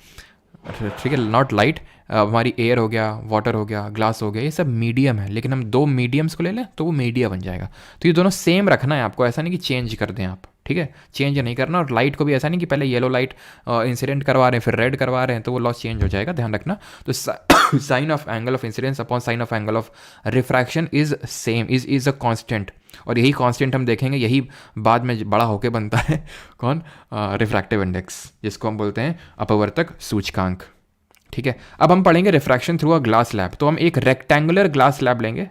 ठीक है, नॉट लाइट, हमारी एयर हो गया, वाटर हो गया, ग्लास हो गया, ये सब मीडियम है, लेकिन हम दो मीडियम्स को ले लें तो वो मीडिया बन जाएगा। तो ये दोनों सेम रखना है आपको, ऐसा नहीं कि चेंज कर दें आप, ठीक है, चेंज नहीं करना। और लाइट को भी ऐसा नहीं कि पहले येलो लाइट इंसिडेंट करवा रहे हैं फिर रेड करवा रहे हैं, तो वो लॉस चेंज हो जाएगा, ध्यान रखना। तो sine of angle of incidence upon sine of angle of refraction is same, is a constant, और यही कांस्टेंट हम देखेंगे, यही बाद में बड़ा होके बनता है कौन, रिफ्रैक्टिव इंडेक्स, जिसको हम बोलते हैं अपवर्तक सूचकांक, ठीक है। अब हम पढ़ेंगे refraction through a glass slab, तो हम एक रेक्टेंगुलर ग्लास स्लैब लेंगे,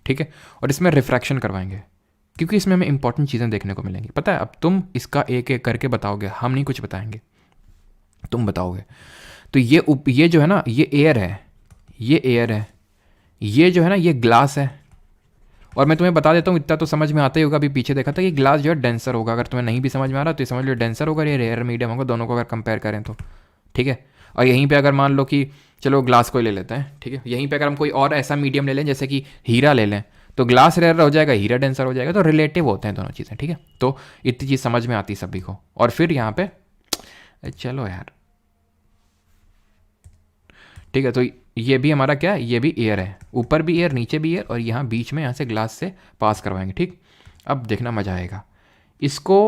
ठीक है, और इसमें रिफ्रैक्शन करवाएंगे, क्योंकि इसमें हमें इंपॉर्टेंट चीज़ें देखने को मिलेंगी। पता है, अब तुम इसका एक एक करके बताओगे, हम नहीं कुछ बताएंगे, तुम बताओगे। तो ये जो है ना, ये एयर है, ये एयर है, ये जो है ना ये ग्लास है, और मैं तुम्हें बता देता हूँ, इतना तो समझ में आता ही होगा, अभी पीछे देखा था कि ग्लास जो है डेंसर होगा, अगर तुम्हें नहीं भी समझ में आ रहा तो ये समझ लो डेंसर होगा, ये रेयर मीडियम होगा, दोनों को अगर कंपेयर करें तो, ठीक है। और यहीं पे अगर मान लो कि चलो ग्लास को ही ले लेते हैं, ठीक है, यहीं पे अगर हम कोई और ऐसा मीडियम ले लें जैसे कि हीरा ले लें, तो ग्लास रेयर हो जाएगा, हीरा डेंसर हो जाएगा, तो रिलेटिव होते हैं दोनों चीज़ें, ठीक है। तो इतनी चीज़ समझ में आती है सभी को। और फिर यहाँ पे चलो यार, ठीक है, तो ये भी हमारा क्या है, ये भी एयर है, ऊपर भी एयर नीचे भी एयर, और यहाँ बीच में यहाँ से ग्लास से पास करवाएंगे, ठीक। अब देखना मजा आएगा, इसको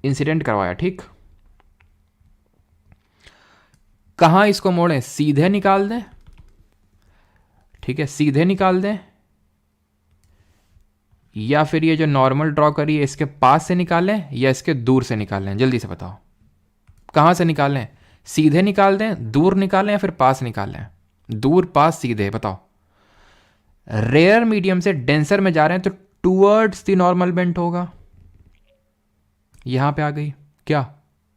इंसिडेंट करवाया, ठीक, कहाँ इसको मोड़ें, सीधे निकाल दें, ठीक है, सीधे निकाल दें, या फिर ये जो नॉर्मल ड्रॉ करिए इसके पास से निकालें या इसके दूर से निकालें, जल्दी से बताओ कहाँ से निकालें, सीधे निकाल दें, दूर निकालें, या फिर पास निकालें, दूर पास सीधे, बताओ। रेयर मीडियम से डेंसर में जा रहे हैं तो टूवर्ड्स द नॉर्मल बेंट होगा, यहां पे आ गई क्या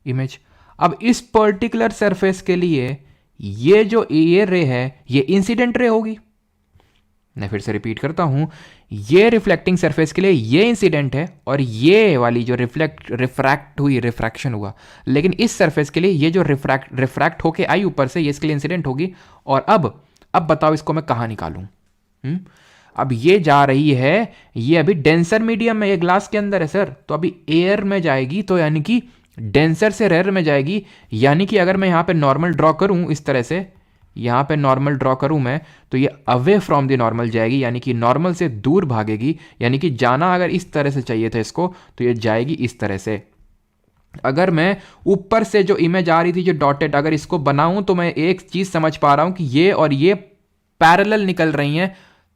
इमेज। अब इस पर्टिकुलर सरफेस के लिए ये जो एयर रे है ये इंसिडेंट रे होगी, मैं फिर से रिपीट करता हूं, ये रिफ्लेक्टिंग सरफेस के लिए ये इंसिडेंट है, और ये वाली जो रिफ्रैक्ट हुई, रिफ्रैक्शन हुआ, लेकिन इस सरफेस के लिए ये जो रिफ्रैक्ट होके आई ऊपर से, ये इसके लिए इंसिडेंट होगी। और अब बताओ इसको मैं कहाँ निकालूं, अब ये जा रही है, ये अभी डेंसर मीडियम में, ये ग्लास के अंदर है सर, तो अभी एयर में जाएगी, तो यानी कि डेंसर से रेयर में जाएगी, यानी कि अगर मैं यहाँ पे नॉर्मल ड्रॉ करूँ इस तरह से, यहाँ पे नॉर्मल ड्रॉ करूँ मैं, तो ये अवे फ्रॉम द नॉर्मल जाएगी, यानी कि नॉर्मल से दूर भागेगी, यानी कि जाना अगर इस तरह से चाहिए था इसको, तो ये जाएगी इस तरह से। अगर मैं ऊपर से जो इमेज आ रही थी जो डॉटेड, अगर इसको बनाऊं तो मैं एक चीज समझ पा रहा हूं कि ये और ये पैरेलल निकल रही हैं,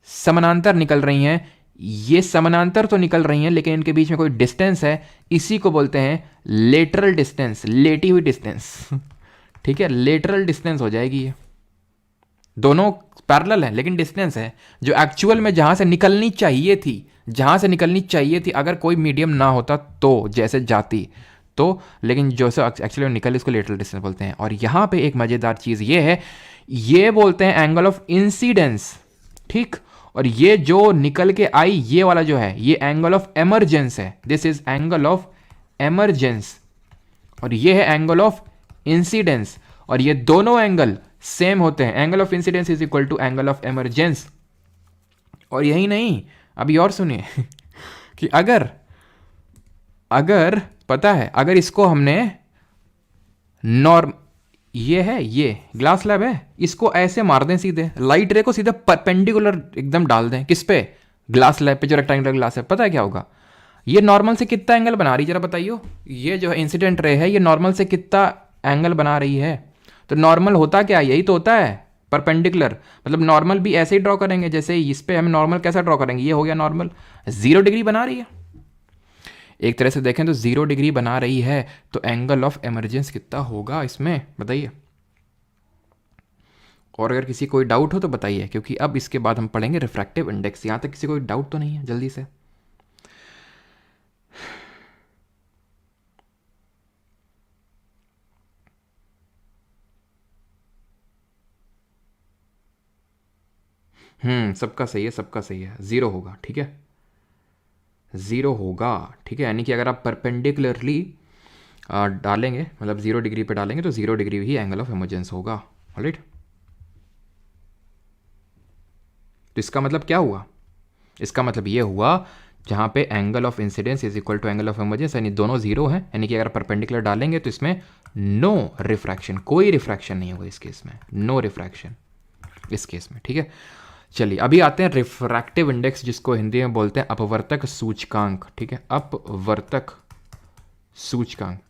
समानांतर निकल रही हैं, ये समानांतर तो निकल रही हैं लेकिन इनके बीच में कोई डिस्टेंस है, इसी को बोलते हैं लेटरल डिस्टेंस, लेटी हुई डिस्टेंस, ठीक है, लेटरल डिस्टेंस हो जाएगी ये। दोनों पैरेलल है लेकिन डिस्टेंस है, जो एक्चुअल में जहां से निकलनी चाहिए थी, जहां से निकलनी चाहिए थी, अगर कोई मीडियम ना होता तो जैसे जाती तो, लेकिन जो से एक्चुअली निकल, इसको लेटरल डिस्टेंस बोलते हैं। और यहां पे एक मजेदार चीज ये है, ये बोलते हैं एंगल ऑफ इंसिडेंस, ठीक, और ये जो निकल के आई ये वाला जो है ये एंगल ऑफ एमरजेंस है, this is angle of emergence, और ये है एंगल ऑफ इंसिडेंस, और ये दोनों एंगल सेम होते हैं, angle of incidence is equal to angle of emergence. और यही नहीं, अभी और सुनिए कि अगर पता है, अगर इसको हमने ये है, ये ग्लास स्लैब है, इसको ऐसे मार दें सीधे, लाइट रे को सीधे परपेंडिकुलर एकदम डाल दें, किस पे, ग्लास स्लैब पे जो रेक्टेंगुलर ग्लास है, पता है क्या होगा, ये नॉर्मल से कितना एंगल बना रही है जरा बताइए। ये जो है इंसिडेंट रे है, ये नॉर्मल से कितना एंगल बना रही है। तो नॉर्मल होता क्या, यही तो होता है परपेंडिकुलर। मतलब नॉर्मल भी ऐसे ही ड्रॉ करेंगे जैसे इस पे हम नॉर्मल कैसा ड्रॉ करेंगे, ये हो गया नॉर्मल। 0 डिग्री बना रही है, एक तरह से देखें तो 0 डिग्री बना रही है। तो एंगल ऑफ इमरजेंस कितना होगा इसमें बताइए। और अगर किसी कोई डाउट हो तो बताइए, क्योंकि अब इसके बाद हम पढ़ेंगे रिफ्रैक्टिव इंडेक्स। यहां तक किसी कोई डाउट तो नहीं है, जल्दी से। सबका सही है, सबका सही है। 0 होगा, ठीक है, 0 होगा, ठीक है। यानी कि अगर आप परपेंडिकुलरली डालेंगे, मतलब 0 डिग्री पे डालेंगे तो 0 degree he angle of emergence होगा। ऑलराइट, तो इसका मतलब क्या हुआ, इसका मतलब ये हुआ जहाँ पे angle of incidence is equal to angle of emergence, यानी दोनों 0 हैं, यानी कि अगर परपेंडिकुलर डालेंगे तो इसमें नो रिफ्रैक्शन, कोई रिफ्रैक्शन नहीं होगा इस केस में, नो रिफ्रैक्शन इस केस में, ठीक है। चलिए अभी आते हैं रिफ्रैक्टिव इंडेक्स, जिसको हिंदी में बोलते हैं अपवर्तक सूचकांक, ठीक है, अपवर्तक सूचकांक।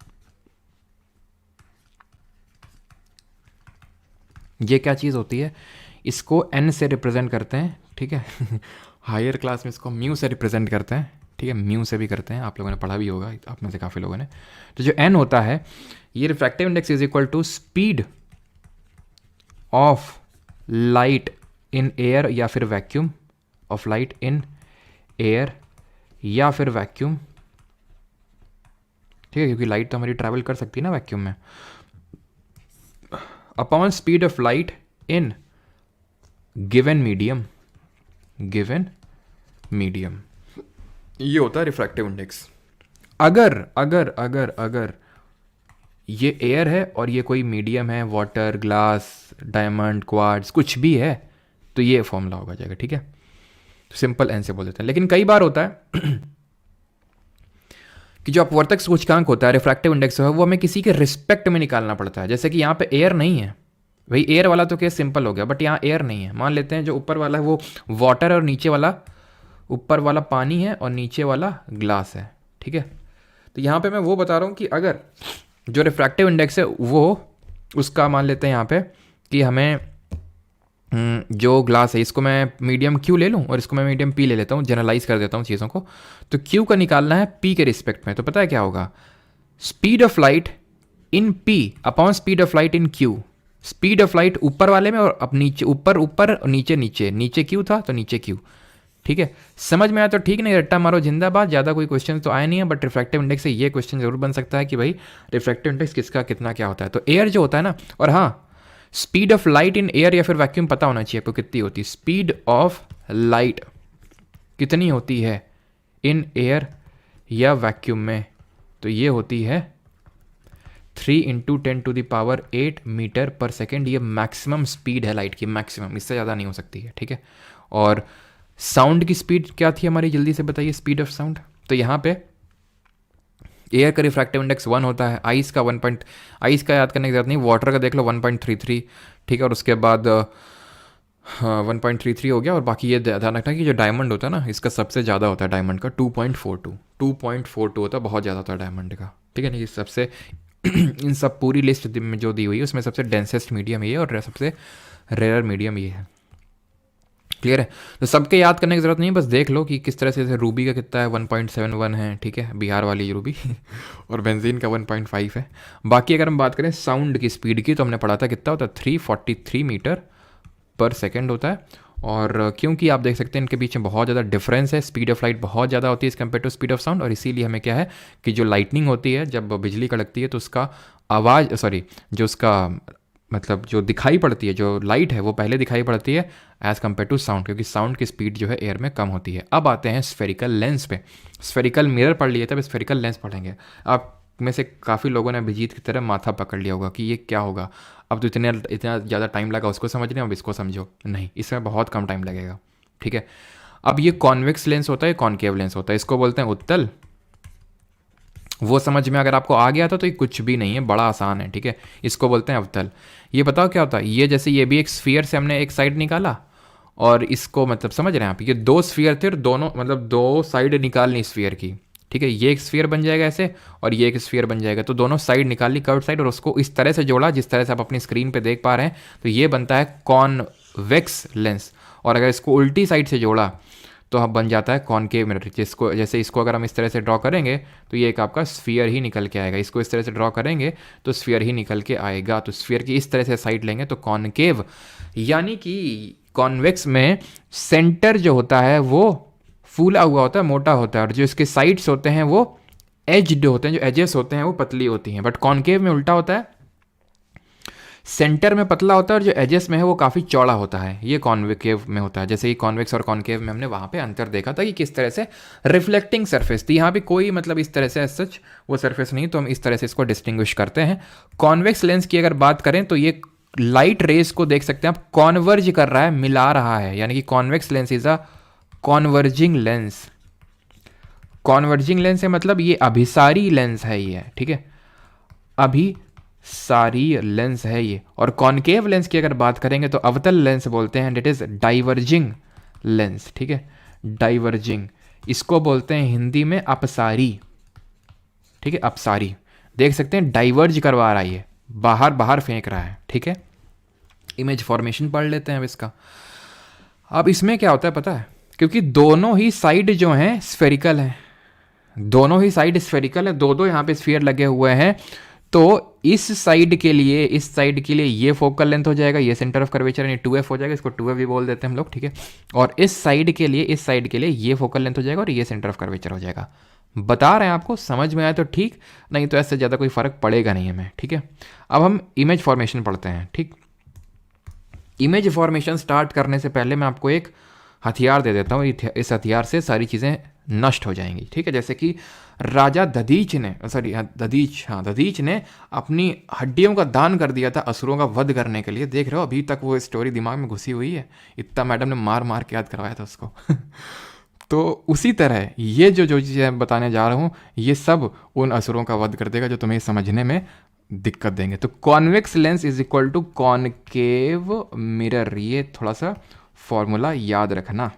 ये क्या चीज़ होती है, इसको n से रिप्रेजेंट करते हैं, ठीक है। हायर क्लास में इसको म्यू से रिप्रेजेंट करते हैं, ठीक है, म्यू से भी करते हैं, आप लोगों ने पढ़ा भी होगा, आप में से काफ़ी लोगों ने। तो जो n होता है, ये refractive index is equal to speed of light in air या फिर vacuum, of light in air या फिर वैक्यूम, ठीक है, क्योंकि लाइट तो हमारी ट्रैवल कर सकती है ना वैक्यूम में, upon speed of light in given medium, given medium. ये होता है रिफ्रैक्टिव इंडेक्स। अगर अगर अगर अगर ये एयर है और ये कोई मीडियम है, वाटर, ग्लास, डायमंड, क्वार्ट्ज, कुछ भी है, तो ये फॉर्मूला होगा जाएगा, ठीक है। तो सिंपल एन से बोल देते हैं। लेकिन कई बार होता है कि जो अपवर्तक सूचकांक होता है, रिफ्रैक्टिव इंडेक्स है, वो हमें किसी के रिस्पेक्ट में निकालना पड़ता है। जैसे कि यहाँ पे एयर नहीं है, भाई एयर वाला तो केस सिंपल हो गया, बट यहाँ एयर नहीं है। मान लेते हैं जो ऊपर वाला है वो वाटर है और नीचे वाला, ऊपर वाला पानी है और नीचे वाला ग्लास है, ठीक है। तो यहाँ पे मैं वो बता रहा हूँ कि अगर जो रिफ्रैक्टिव इंडेक्स है वो, उसका मान लेते हैं यहाँ पे कि हमें जो ग्लास है इसको मैं मीडियम क्यू ले लूँ और इसको मैं मीडियम पी ले लेता हूँ, जनरलाइज कर देता हूँ चीज़ों को। तो क्यू का निकालना है पी के रिस्पेक्ट में, तो पता है क्या होगा, speed of light in P upon speed of light in Q. Speed of light ऊपर वाले में और अब नीचे, ऊपर ऊपर और नीचे नीचे, नीचे क्यू था तो नीचे क्यू, ठीक है। समझ में आया तो ठीक, नहीं रट्टा मारो जिंदाबाद। ज़्यादा कोई क्वेश्चन तो आया नहीं है, बट रिफ्रैक्टिव इंडेक्स से ये क्वेश्चन जरूर बन सकता है कि भाई रिफ्रैक्टिव इंडेक्स किसका कितना क्या होता है। तो एयर जो होता है ना, और हाँ, speed of light in air या फिर वैक्यूम पता होना चाहिए आपको कितनी होती है। स्पीड ऑफ लाइट कितनी होती है इन एयर या वैक्यूम में, तो ये होती है 3 × 10⁸ मीटर पर सेकेंड। ये मैक्सिमम स्पीड है लाइट की, मैक्सिमम, इससे ज़्यादा नहीं हो सकती है, ठीक है। और साउंड की स्पीड क्या थी हमारी, जल्दी से बताइए, स्पीड ऑफ साउंड। तो यहाँ पे एयर का रिफ्रैक्टिव इंडेक्स 1 होता है, आइस का आइस का याद करने की जरूरत नहीं, वाटर का देख लो 1.33, ठीक है। और उसके बाद 1.33 हो गया। और बाकी ये ध्यान रखना कि जो डायमंड होता है ना, इसका सबसे ज़्यादा होता है डायमंड का 2.42 होता है, बहुत ज़्यादा होता है डायमंड का, ठीक है। नहीं, सबसे इन सब पूरी लिस्ट में जो दी हुई है उसमें सबसे डेंसेस्ट मीडियम ये है और सबसे रेयर मीडियम ये है, क्लियर है। तो सबके याद करने की जरूरत नहीं है, बस देख लो कि किस तरह से, जैसे रूबी का कितना है 1.71 है, ठीक है, बिहार वाली रूबी और बेंजीन का 1.5 है। बाकी अगर हम बात करें साउंड की स्पीड की, तो हमने पढ़ा था कितना होता है, 343 मीटर पर सेकेंड होता है। और क्योंकि आप देख सकते हैं इनके बीच में बहुत ज़्यादा डिफरेंस है, स्पीड ऑफ लाइट बहुत ज़्यादा होती है इस compare to speed of sound, और इसीलिए हमें क्या है कि जो लाइटनिंग होती है, जब बिजली कड़कती है तो उसका आवाज़, सॉरी, जो उसका मतलब जो दिखाई पड़ती है, जो लाइट है वो पहले दिखाई पड़ती है एज़ कम्पेयर टू साउंड, क्योंकि साउंड की स्पीड जो है एयर में कम होती है। अब आते हैं स्फेरिकल लेंस पे। स्फेरिकल मिरर पढ़ लिए, तब स्फेरिकल लेंस पढ़ेंगे। आप में से काफ़ी लोगों ने अभिजीत की तरह माथा पकड़ लिया होगा कि ये क्या होगा। अब तो इतना ज़्यादा टाइम लगा उसको समझने, अब इसको समझो, नहीं, इसमें बहुत कम टाइम लगेगा, ठीक है। अब ये कॉन्वेक्स लेंस होता है, कॉनकेव लेंस होता है, इसको बोलते हैं उत्तल। वो समझ में अगर आपको आ गया था तो ये कुछ भी नहीं है, बड़ा आसान है, ठीक है। इसको बोलते हैं अवतल। ये बताओ क्या होता है, ये जैसे ये भी एक स्फीयर से हमने एक साइड निकाला, और इसको मतलब समझ रहे हैं आप, ये 2 स्फीयर थे और दोनों मतलब 2 साइड निकालनी स्फीयर की, ठीक है, ये एक स्फीयर बन जाएगा ऐसे और ये एक स्फीयर बन जाएगा। तो दोनों साइड निकाल ली कर्व साइड और उसको इस तरह से जोड़ा जिस तरह से आप अपनी स्क्रीन पे देख पा रहे हैं। तो ये बनता है कॉन्वेक्स लेंस। और अगर इसको उल्टी साइड से जोड़ा तो अब बन जाता है कॉनकेव मिरर, जिसको जैसे इसको अगर हम इस तरह से ड्रॉ करेंगे तो ये एक आपका स्फीयर ही निकल के आएगा। इसको इस तरह से ड्रॉ करेंगे तो स्फीयर ही निकल के आएगा। तो स्फीयर की इस तरह से साइड लेंगे तो कॉनकेव, यानी कि कॉन्वेक्स में सेंटर जो होता है वो फूला हुआ होता है, मोटा होता है, और जो इसके साइड्स होते हैं वो एज्ड होते हैं, जो एजेस होते हैं वो पतली होती हैं। बट कॉनकेव में उल्टा होता है, सेंटर में पतला होता है और जो एजेस में है वो काफ़ी चौड़ा होता है। ये कॉन्वेकेव में होता है। जैसे कि कॉन्वेक्स और कॉनकेव में हमने वहाँ पे अंतर देखा था कि किस तरह से रिफ्लेक्टिंग सरफेस थी। यहाँ पे कोई मतलब इस तरह से सच वो सरफेस नहीं, तो हम इस तरह से इसको डिस्टिंग्विश करते हैं। कॉन्वेक्स लेंस की अगर बात करें तो ये लाइट रेस को देख सकते हैं आप, कॉन्वर्ज कर रहा है, मिला रहा है, यानी कि convex lens is a converging lens. Converging lens है मतलब ये अभिसारी लेंस है ये, ठीक है, अभिसारी लेंस है ये। और कॉनकेव लेंस की अगर बात करेंगे तो अवतल लेंस बोलते हैं, इट इज डाइवर्जिंग लेंस, ठीक है, डाइवर्जिंग। इसको बोलते हैं हिंदी में अपसारी, ठीक है, अपसारी। देख सकते हैं डाइवर्ज करवा रहा है ये, बाहर बाहर फेंक रहा है, ठीक है। इमेज फॉर्मेशन पढ़ लेते हैं अब इसका। अब इसमें क्या होता है पता है, क्योंकि दोनों ही साइड जो हैं स्फेरिकल हैं, दोनों ही साइड स्फेरिकल है, दो यहाँ पे स्फीयर लगे हुए हैं, तो इस साइड के लिए, इस साइड के लिए ये फोकल लेंथ हो जाएगा, ये सेंटर ऑफ कर्वेचर यानी 2f हो जाएगा, इसको 2f भी बोल देते हैं हम लोग, ठीक है। और इस साइड के लिए, इस साइड के लिए ये फोकल लेंथ हो जाएगा और ये सेंटर ऑफ कर्वेचर हो जाएगा। बता रहे हैं आपको, समझ में आया तो ठीक, नहीं तो ऐसे ज़्यादा कोई फर्क पड़ेगा नहीं हमें, ठीक है। अब हम इमेज फॉर्मेशन पढ़ते हैं, ठीक। इमेज फॉर्मेशन स्टार्ट करने से पहले मैं आपको एक हथियार दे देता हूँ, इस हथियार से सारी चीज़ें नष्ट हो जाएंगी, ठीक है। जैसे कि राजा दधीच ने, दधीच ने अपनी हड्डियों का दान कर दिया था असुरों का वध करने के लिए। देख रहे हो अभी तक वो स्टोरी दिमाग में घुसी हुई है, इतना मैडम ने मार मार के याद करवाया था उसको। तो उसी तरह ये जो चीज़ें बताने जा रहा हूँ ये सब उन असुरों का वध कर देगा जो तुम्हें समझने में दिक्कत देंगे। तो convex lens is equal to concave mirror, ये थोड़ा सा फॉर्मूला याद रखना।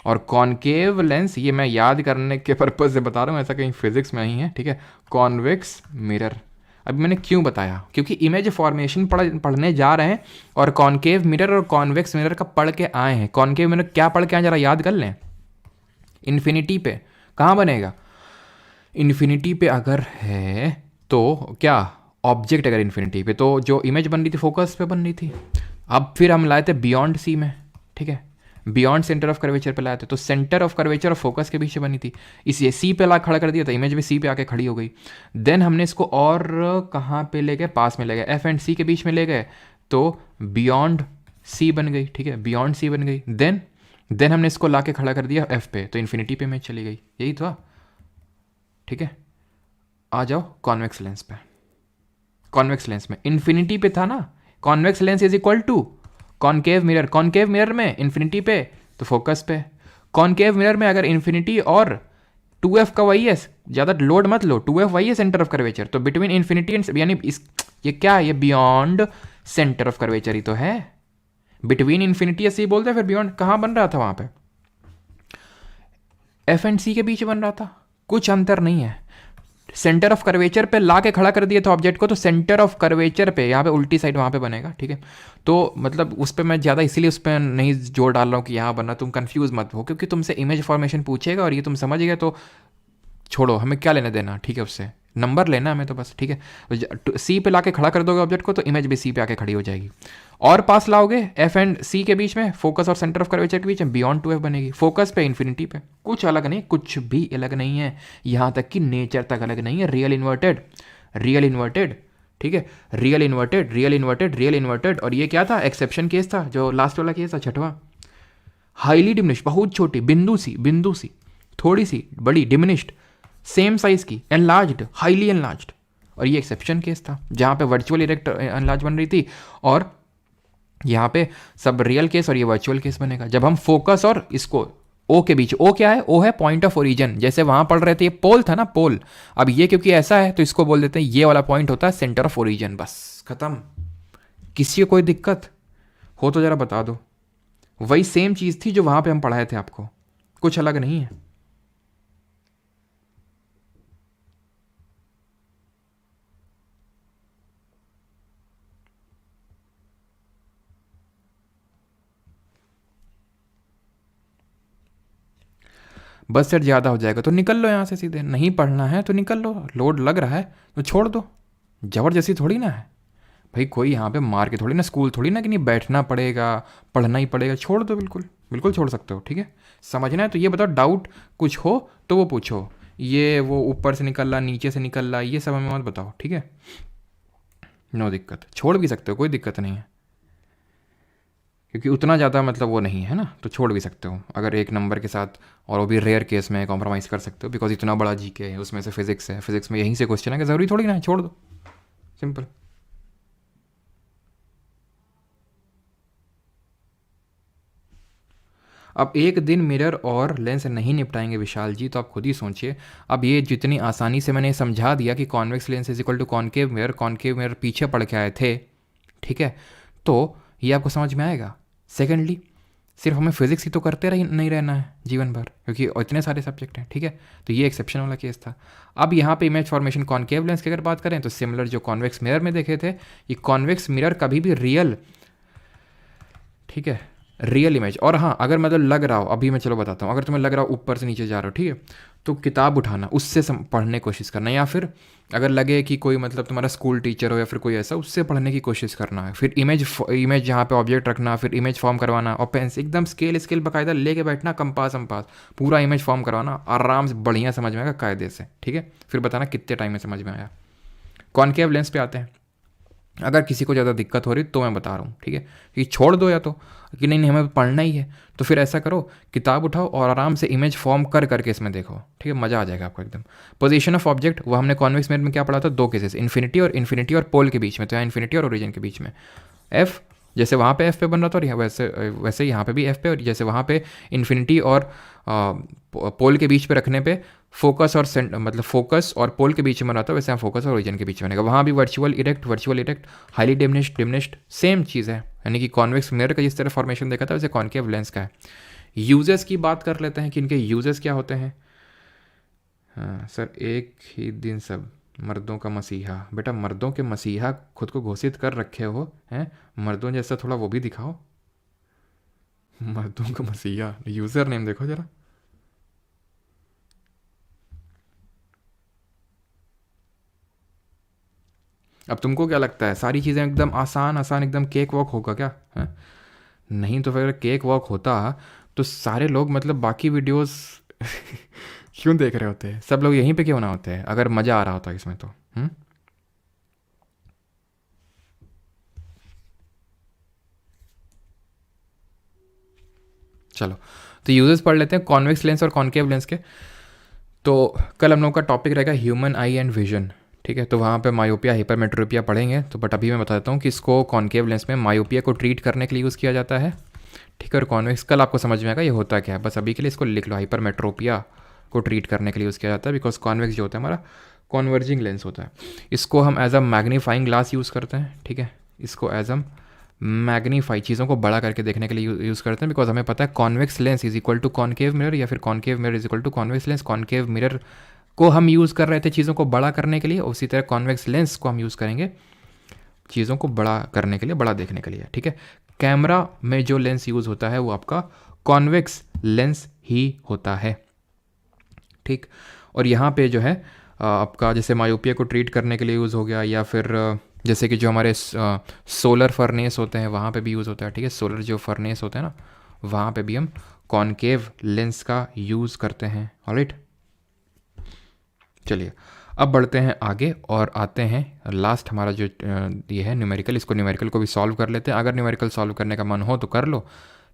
और कॉनकेव लेंस, ये मैं याद करने के पर्पज से बता रहा हूँ, ऐसा कहीं फिजिक्स में नहीं है, ठीक है। कॉन्वेक्स मिरर, अभी मैंने क्यों बताया, क्योंकि इमेज फॉर्मेशन पढ़ने जा रहे हैं और कॉनकेव मिरर और कॉन्वेक्स मिरर का पढ़ के आए हैं। कॉनकेव मिरर क्या पढ़ के आए जरा याद कर लें। इन्फिनिटी पे कहाँ बनेगा, इन्फिनिटी पे अगर है तो क्या, ऑब्जेक्ट अगर इन्फिनिटी पे, तो जो इमेज बन रही थी फोकस पे बन रही थी। अब फिर हम लाए थे बियॉन्ड सी में, ठीक है, बियॉन्ड सेंटर ऑफ कर्वेचर पे लाए थे, तो सेंटर ऑफ कर्वेचर और फोकस के बीच बनी थी, इसे सी पे ला खड़ा कर दिया था, इमेज भी सी पे आके खड़ी हो गई। देन हमने इसको और कहाँ पे ले गए, पास में ले गए, एफ एंड सी के बीच में ले गए, तो बियॉन्ड सी बन गई, ठीक है, बियॉन्ड सी बन गई। देन हमने इसको ला के खड़ा कर दिया एफ पे, तो इन्फिनिटी पे इमेज चली गई, यही तो, ठीक है। आ जाओ कॉन्वेक्स लेंस पे। कॉन्वेक्स लेंस में इन्फिनिटी पे था ना, convex lens is equal to concave mirror. Concave mirror में इन्फिनिटी पे तो फोकस पे, कॉनकेव मिरर में अगर इन्फिनिटी और 2f का वही है, ज़्यादा लोड मत लो, 2f वही है सेंटर ऑफ कर्वेचर, तो बिटवीन इन्फिनिटी एंड, यानी इस ये क्या है, ये बियॉन्ड सेंटर ऑफ कर्वेचर ही तो है। बिटवीन इन्फिनिटी ऐसे ही बोलते हैं, फिर बियॉन्ड कहाँ बन रहा था, वहाँ पे एफ एंड सी के बीच बन रहा था, कुछ अंतर नहीं है। सेंटर ऑफ कर्वेचर पे ला के खड़ा कर दिया था ऑब्जेक्ट को, तो सेंटर ऑफ कर्वेचर पे यहाँ पे उल्टी साइड वहाँ पे बनेगा, ठीक है। तो मतलब उस पर मैं ज़्यादा इसीलिए उस पर नहीं जोर डाल रहा हूँ कि यहाँ बना, तुम कंफ्यूज मत हो, क्योंकि तुमसे इमेज फॉर्मेशन पूछेगा और ये तुम समझ गए तो छोड़ो, हमें क्या लेना देना, ठीक है, उससे नंबर लेना हमें तो बस, ठीक है। सी पे ला के खड़ा कर दोगे ऑब्जेक्ट को तो इमेज भी सी पे आके खड़ी हो जाएगी। और पास लाओगे एफ एंड सी के बीच में, फोकस और सेंटर ऑफ कर्वेचर के बीच में, बियॉन्ड 2f बनेगी, फोकस पे इन्फिनिटी पे। कुछ अलग नहीं, कुछ भी अलग नहीं है, यहाँ तक कि नेचर तक अलग नहीं है। रियल इन्वर्टेड, रियल इन्वर्टेड, ठीक है, real inverted, real inverted, real inverted. और ये क्या था, एक्सेप्शन केस था, जो लास्ट वाला केस था छठवां, हाईली डिमिनिश्ड, बहुत छोटी, बिंदु सी, थोड़ी सी बड़ी, डिमिनिश्ड, सेम साइज की, एनलार्ज्ड, हाईली एनलार्ज्ड। और ये एक्सेप्शन केस था जहाँ पे वर्चुअल इरेक्ट एनलार्ज बन रही थी, और यहाँ पे सब रियल केस और ये वर्चुअल केस बनेगा जब हम फोकस और इसको ओ के बीच, ओ क्या है, ओ है पॉइंट ऑफ ओरिजिन, जैसे वहां पढ़ रहे थे ये पोल था ना, पोल। अब ये क्योंकि ऐसा है तो इसको बोल देते हैं ये वाला पॉइंट होता है सेंटर ऑफ ओरिजिन, बस खत्म। किसी को कोई दिक्कत हो तो जरा बता दो। वही सेम चीज थी जो वहां पे हम पढ़ाए थे आपको, कुछ अलग नहीं है। बस सेट ज़्यादा हो जाएगा तो निकल लो यहाँ से सीधे, नहीं पढ़ना है तो निकल लो, लोड लग रहा है तो छोड़ दो, ज़बरदस्ती थोड़ी ना है भाई, कोई यहाँ पे मार के थोड़ी ना, स्कूल थोड़ी ना कि नहीं बैठना पड़ेगा, पढ़ना ही पड़ेगा, छोड़ दो, बिल्कुल बिल्कुल छोड़ सकते हो, ठीक है। समझना है तो ये बताओ, डाउट कुछ हो तो वो पूछो, ये वो ऊपर से निकल रहा नीचे से निकल रहा ये सब हमें मत बताओ, ठीक है। नो दिक्कत, छोड़ भी सकते हो, कोई दिक्कत नहीं है, क्योंकि उतना ज़्यादा मतलब वो नहीं है ना, तो छोड़ भी सकते हो अगर एक नंबर के साथ, और वो भी रेयर केस में कॉम्प्रोमाइज़ कर सकते हो, बिकॉज इतना बड़ा जीके है, उसमें से फिजिक्स है, फिजिक्स में यहीं से क्वेश्चन है कि ज़रूरी थोड़ी ना है, छोड़ दो, सिंपल। अब एक दिन मिरर और लेंस नहीं निपटाएंगे विशाल जी, तो आप खुद ही सोचिए। अब ये जितनी आसानी से मैंने समझा दिया कि convex lens is equal to concave mirror पीछे पढ़ के आए थे, ठीक है, तो ये आपको समझ में आएगा। सेकेंडली, सिर्फ हमें फिजिक्स ही तो करते रह नहीं रहना है जीवन भर, क्योंकि इतने सारे सब्जेक्ट हैं, ठीक है। तो ये एक्सेप्शन वाला केस था। अब यहाँ पे इमेज फॉर्मेशन कॉन्केव लेंस की अगर बात करें तो सिमिलर जो कॉन्वेक्स मिरर में देखे थे, ये कॉन्वेक्स मिरर कभी भी रियल, ठीक है, रियल इमेज। और हाँ, अगर मतलब लग रहा हो, अभी मैं चलो बताता हूँ, अगर तुम्हें लग रहा हो ऊपर से नीचे जा रहा हो, ठीक है, तो किताब उठाना, उससे पढ़ने की कोशिश करना, या फिर अगर लगे कि कोई मतलब तुम्हारा स्कूल टीचर हो या फिर कोई ऐसा, उससे पढ़ने की कोशिश करना है। फिर इमेज जहाँ पे ऑब्जेक्ट रखना, फिर इमेज फॉर्म करवाना, और पेन एकदम स्केल बाकायदा लेके बैठना, कंपास पूरा इमेज फॉर्म करवाना, आराम से बढ़िया समझ में आएगा कायदे से, ठीक है। फिर बताना कितने टाइम में समझ में आया। कॉन्केव लेंस पे आते हैं, अगर किसी को ज़्यादा दिक्कत हो रही तो मैं बता रहा हूँ, ठीक है, कि छोड़ दो, या तो कि नहीं नहीं हमें पढ़ना ही है, तो फिर ऐसा करो, किताब उठाओ और आराम से इमेज फॉर्म कर करके इसमें देखो, ठीक है, मज़ा आ जाएगा आपको एकदम। पोजीशन ऑफ ऑब्जेक्ट, वो हमने कॉन्वेक्स मिरर में क्या पढ़ा था, दो केसेस, इन्फिनिटी और पोल के बीच में, तो यहाँ इन्फिनिटी और ओरिजिन के बीच में एफ, जैसे वहाँ पे एफ पे बन रहा था, और वैसे यहाँ पे भी एफ पे, और जैसे वहाँ पे इन्फिनिटी और पोल के बीच पे रखने पे फोकस और मतलब फोकस और पोल के बीच में बना था, वैसे यहाँ फोकस और ओरिजिन के बीच में बनेगा। वहाँ भी virtual erect highly diminished same चीज़ है, यानी कि कॉन्वेक्स मिरर का जिस तरह फॉर्मेशन देखा था वैसे कॉन्केव लेंस का है। यूजेस की बात कर लेते हैं कि इनके यूजेस क्या होते हैं। हाँ सर, एक ही दिन सब मर्दों का मसीहा, बेटा मर्दों के मसीहा खुद को घोषित कर रखे हो हैं, मर्दों जैसा थोड़ा वो भी दिखाओ, मर्दों का मसीहा, यूज़र नेम देखो जरा। अब तुमको क्या लगता है सारी चीज़ें एकदम आसान आसान एकदम केक वॉक होगा क्या है? नहीं तो फिर केक वॉक होता तो सारे लोग मतलब बाकी वीडियोस क्यों देख रहे होते हैं, सब लोग यहीं पे क्यों ना होते हैं, अगर मज़ा आ रहा होता इसमें तो। चलो, तो यूजेस पढ़ लेते हैं कॉन्वेक्स लेंस और कॉन्केव लेंस के। तो कल हम लोग का टॉपिक रहेगा ह्यूमन आई एंड विजन, ठीक है, तो वहाँ पे मायोपिया हाइपरमेट्रोपिया पढ़ेंगे, तो बट अभी मैं बता देता हूँ कि इसको कॉन्केव लेंस में मायोपिया को ट्रीट करने के लिए यूज़ किया जाता है, ठीक है। और कॉन्वेक्स कल आपको समझ में आएगा ये होता क्या है, बस अभी के लिए इसको लिख लो, हाइपरमेट्रोपिया को ट्रीट करने के लिए यूज़ किया जाता है, बिकॉज कॉन्वेक्स जो होता है हमारा कॉन्वर्जिंग लेंस होता है, इसको हम as a magnifying glass use करते हैं, ठीक है, इसको एज अ मैग्नीफाई चीज़ों को बड़ा करके देखने के लिए यूज़ करते हैं, बिकॉज हमें पता है convex lens is equal to concave mirror, या फिर concave mirror is equal to convex lens. Concave mirror को हम यूज़ कर रहे थे चीज़ों को बड़ा करने के लिए, उसी तरह कॉन्वेक्स लेंस को हम यूज़ करेंगे चीज़ों को बड़ा करने के लिए, बड़ा देखने के लिए, ठीक है। कैमरा में जो लेंस यूज़ होता है वो आपका कॉन्वेक्स लेंस ही होता है, ठीक। और यहाँ पे जो है आपका जैसे मायोपिया को ट्रीट करने के लिए यूज़ हो गया, या फिर जैसे कि जो हमारे सोलर फर्नेस होते हैं वहाँ पे भी यूज़ होता है, ठीक है, सोलर जो फर्नेस होते हैं ना वहाँ पे भी हम कॉन्केव लेंस का यूज़ करते हैं, ऑलराइट। चलिए अब बढ़ते हैं आगे और आते हैं लास्ट हमारा जो ये है न्यूमेरिकल, इसको न्यूमेरिकल को भी सॉल्व कर लेते हैं। अगर न्यूमेरिकल सॉल्व करने का मन हो तो कर लो,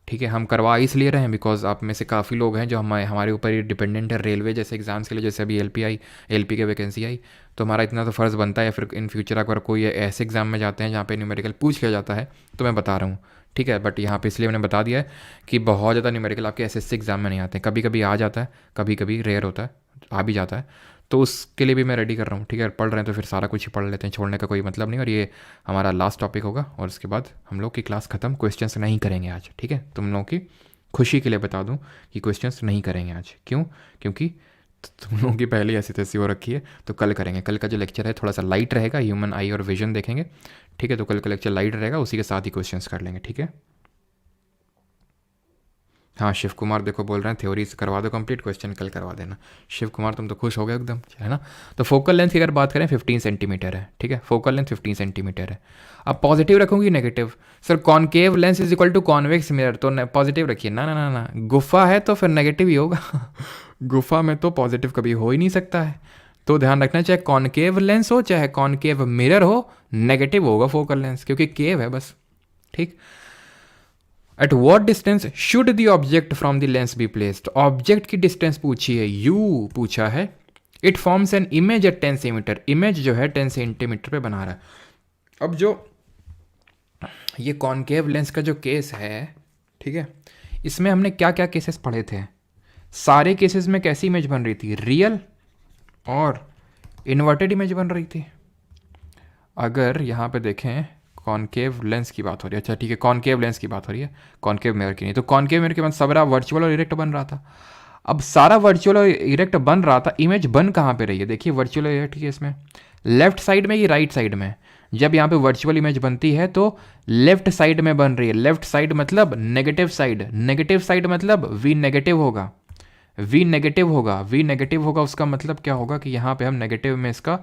ठीक है। हम करवा इसलिए रहे हैं बिकॉज आप में से काफ़ी लोग हैं जो हमारे ऊपर ही डिपेंडेंट है रेलवे जैसे एग्जाम्स के लिए, जैसे अभी एलपी के वैकेंसी आई, तो हमारा इतना तो फ़र्ज़ बनता है, फिर इन फ्यूचर अगर कोई ऐसे एग्जाम में जाते हैं जहाँ पे न्यूमेरिकल पूछ लिया जाता है तो मैं बता रहा हूँ, ठीक है। बट यहाँ पे इसलिए मैंने बता दिया है कि बहुत ज़्यादा न्यूमेरिकल आपके एसएससी एग्जाम में नहीं आते हैं, कभी कभी आ जाता है, कभी कभी रेयर होता है, आ भी जाता है, तो उसके लिए भी मैं रेडी कर रहा हूँ, ठीक है। पढ़ रहे हैं तो फिर सारा कुछ ही पढ़ लेते हैं, छोड़ने का कोई मतलब नहीं। और ये हमारा लास्ट टॉपिक होगा और उसके बाद हम लोग की क्लास ख़त्म, क्वेश्चंस नहीं करेंगे आज, ठीक है। तुम लोगों की खुशी के लिए बता दूं कि क्वेश्चंस नहीं करेंगे आज, क्यों, क्योंकि तुम लोगों की पहले ऐसी तैसी हो रखी है, तो कल करेंगे। कल का जो लेक्चर है थोड़ा सा लाइट रहेगा, ह्यूमन आई और विजन देखेंगे, ठीक है, तो कल का लेक्चर लाइट रहेगा, उसी के साथ ही क्वेश्चंस कर लेंगे, ठीक है। हाँ शिव कुमार देखो बोल रहे हैं थ्योरी से करवा दो कंप्लीट, क्वेश्चन कल करवा देना। शिव कुमार तुम तो खुश हो गए एकदम, है ना। तो फोकल लेंथ की अगर बात करें 15 सेंटीमीटर है, ठीक है, फोकल लेंथ 15 सेंटीमीटर है। अब पॉजिटिव रखूँगी negative, sir concave lens is equal to convex mirror, तो पॉजिटिव रखिए। ना ना ना ना, गुफा है तो फिर नेगेटिव ही होगा गुफा में तो पॉजिटिव कभी हो ही नहीं सकता है। तो ध्यान रखना, चाहे कॉनकेव लेंस हो चाहे कॉनकेव मिरर हो, नेगेटिव होगा फोकल लेंस, क्योंकि केव है बस, ठीक। At what distance should the object from the lens be placed, object की डिस्टेंस पूछी है, यू पूछा है। It forms an image at 10 centimetre, image जो है 10 सेंटीमीटर पे बना रहा है। अब जो ये कॉनकेव लेंस का जो केस है, ठीक है, इसमें हमने क्या क्या केसेस पढ़े थे। सारे केसेस में कैसी इमेज बन रही थी, रियल और इन्वर्टेड इमेज बन रही थी। अगर यहाँ पे देखें कॉनकेव लेंस की बात हो रही है, अच्छा ठीक है, कॉनकेव लेंस की बात हो रही है, कॉनकेव मिरर की नहीं। तो कॉनकेव मिरर के बाद सबरा वर्चुअल और इरेक्ट बन रहा था। अब सारा वर्चुअल और इरेक्ट बन रहा था, इमेज बन कहाँ पे रही है, देखिए वर्चुअल और इरेक्ट की इसमें लेफ्ट साइड में, ये राइट साइड में। जब यहाँ पे वर्चुअल इमेज बनती है तो लेफ्ट साइड में बन रही है, लेफ्ट साइड मतलब नेगेटिव साइड, नेगेटिव साइड मतलब वी नेगेटिव होगा, वी नेगेटिव होगा, वी नेगेटिव होगा। उसका मतलब क्या होगा कि यहाँ पे हम नेगेटिव में इसका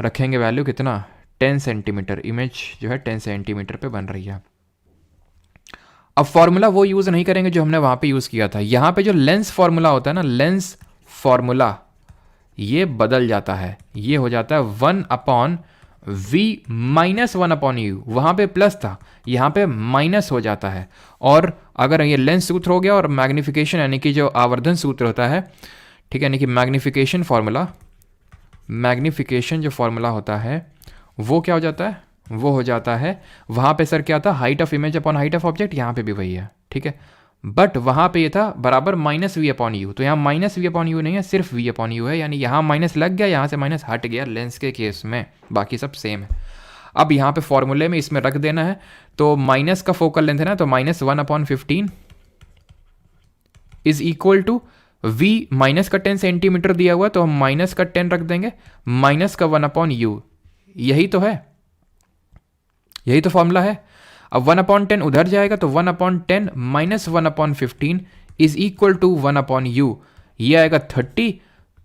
रखेंगे वैल्यू कितना, 10 सेंटीमीटर, इमेज जो है 10 सेंटीमीटर पे बन रही है। अब फॉर्मूला वो यूज़ नहीं करेंगे जो हमने वहाँ पे यूज़ किया था। यहाँ पे जो लेंस फॉर्मूला होता है ना, लेंस फॉर्मूला, ये बदल जाता है, ये हो जाता है 1/v माइनस 1/u। वहाँ पे प्लस था, यहाँ पे माइनस हो जाता है। और अगर ये लेंस सूत्र हो गया और मैग्निफिकेशन यानी कि जो आवर्धन सूत्र होता है, ठीक है, यानी कि मैग्निफिकेशन फॉर्मूला, मैग्निफिकेशन जो फॉर्मूला होता है वो क्या हो जाता है, वो हो जाता है वहाँ पे सर क्या था, height of image upon height of object, यहाँ पे भी वही है, ठीक है। बट वहाँ पे ये था बराबर -v/u, तो यहाँ -v/u नहीं है, सिर्फ v/u है, यानी यहाँ माइनस लग गया, यहाँ से माइनस हट गया लेंस के केस में, बाकी सब सेम है। अब यहाँ पे फॉर्मूले में इसमें रख देना है, तो माइनस का फोकल लेंथ है ना, तो -1/15 is equal to v, minus का 10 सेंटीमीटर दिया हुआ है, तो हम माइनस का 10 रख देंगे, माइनस का 1/u, यही तो है, यही तो फॉर्मूला है। अब 1/10 उधर जाएगा तो 1/10 minus 1/15 is equal to 1/u, ये आएगा 30,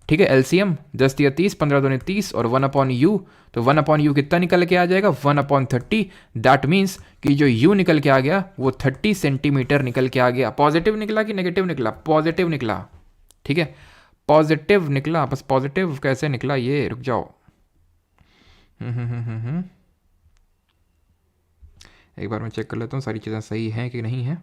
ठीक है, एलसीएम 10 या 30, 15 दूनी 30 और 1/u, तो 1/u कितना निकल के आ जाएगा, 1/30। दैट मीन्स कि जो u निकल के आ गया वो 30 सेंटीमीटर निकल के आ गया। पॉजिटिव निकला कि नेगेटिव निकला, पॉजिटिव निकला, ठीक है, पॉजिटिव निकला। बस पॉजिटिव कैसे निकला, ये रुक जाओ, एक बार मैं चेक कर लेता हूँ सारी चीज़ें सही हैं कि नहीं है।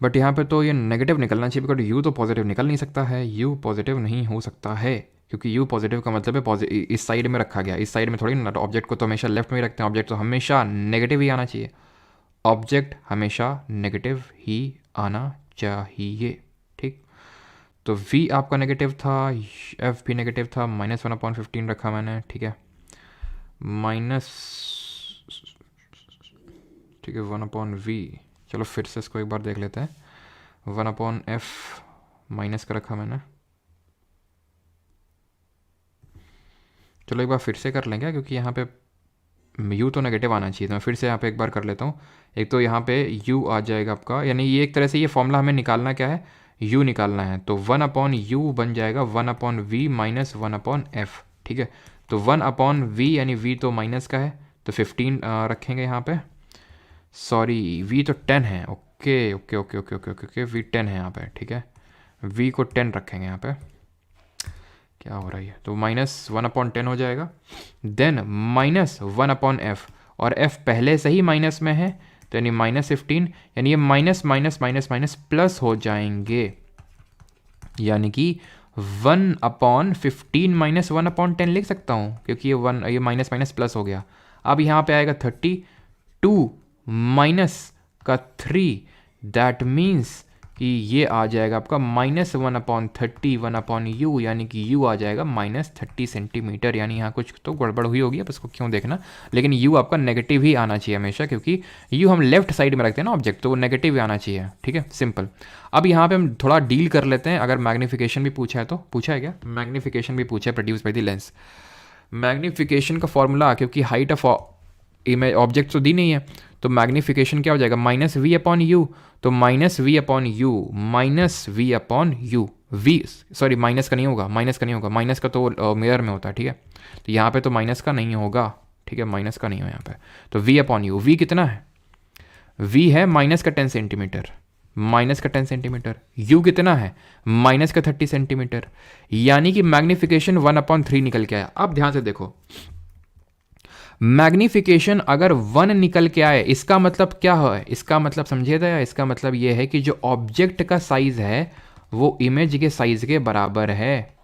बट यहाँ पे तो ये नेगेटिव निकलना चाहिए, बिकॉज यू तो पॉजिटिव निकल नहीं सकता है, यू पॉजिटिव नहीं हो सकता है, क्योंकि यू पॉजिटिव का मतलब है इस साइड में रखा गया, इस साइड में थोड़ी ना, ऑब्जेक्ट को तो हमेशा लेफ्ट में ही रखते हैं, ऑब्जेक्ट तो हमेशा नेगेटिव ही आना चाहिए, ऑब्जेक्ट हमेशा नेगेटिव ही आना चाहिए, ठीक। तो v आपका नेगेटिव था, f भी नेगेटिव था, -1/15 रखा मैंने, ठीक है, माइनस, ठीक है, 1/v। चलो फिर से इसको एक बार देख लेते हैं, 1/f माइनस का रखा मैंने, चलो एक बार फिर से कर लेंगे, क्योंकि यहाँ पे u तो नेगेटिव आना चाहिए, तो मैं फिर से यहाँ पे एक बार कर लेता हूँ। एक तो यहाँ पे u आ जाएगा आपका, यानी ये एक तरह से ये फॉर्मूला हमें निकालना क्या है, u निकालना है, तो 1/u बन जाएगा 1/v माइनस 1/f, ठीक है। तो 1/v यानी v तो माइनस का है, तो 15 रखेंगे यहाँ पे, सॉरी v तो 10 है, okay okay okay okay okay okay okay, v 10 है यहाँ पे, ठीक है, v को 10 रखेंगे यहाँ पे, क्या हो रहा है, तो -1/10 हो जाएगा, देन -1/f, और f पहले से ही माइनस में है, तो यानी -15, यानी ये minus minus minus minus plus हो जाएंगे, यानी कि 1/15 माइनस 1/10 लिख सकता हूँ, क्योंकि ये माइनस माइनस प्लस हो गया। अब यहाँ पे आएगा 32 माइनस का 3, दैट मीन्स कि ये आ जाएगा आपका -1/30 1/u, यानी कि u आ जाएगा -30 सेंटीमीटर, यानी यहाँ कुछ तो गड़बड़ हुई होगी, अब इसको क्यों देखना, लेकिन u आपका नेगेटिव ही आना चाहिए हमेशा, क्योंकि u हम लेफ्ट साइड में रखते हैं ना ऑब्जेक्ट, तो वो नेगेटिव ही आना चाहिए, ठीक है, सिंपल। अब यहाँ पे हम थोड़ा डील कर लेते हैं, अगर मैग्नीफिकेशन भी पूछा है तो, पूछा है क्या, मैग्नीफिकेशन भी पूछा है, produce by the lens. Magnification का फॉर्मूला, क्योंकि हाइट ऑफ इमेज ऑब्जेक्ट तो दी नहीं है, तो मैग्नीफिकेशन क्या हो जाएगा, माइनस वी अपॉन यू। तो minus we upon you, minus we upon u, v sorry minus का नहीं होगा, माइनस का नहीं होगा, माइनस का तो मिरर में होता है, ठीक है। तो यहाँ पे तो माइनस का नहीं होगा, ठीक है, माइनस का नहीं हो यहाँ पे। तो वी अपॉन यू, वी कितना है, वी है माइनस का 10 सेंटीमीटर, माइनस का 10 सेंटीमीटर, यू कितना है माइनस का 30 सेंटीमीटर, यानी कि मैग्नीफिकेशन 1/3 निकल के आया। अब ध्यान से देखो, मैग्नीफिकेशन अगर 1 निकल के आए, इसका मतलब क्या है, इसका मतलब समझिए था, इसका मतलब यह है कि जो ऑब्जेक्ट का साइज है वो इमेज के साइज के बराबर है,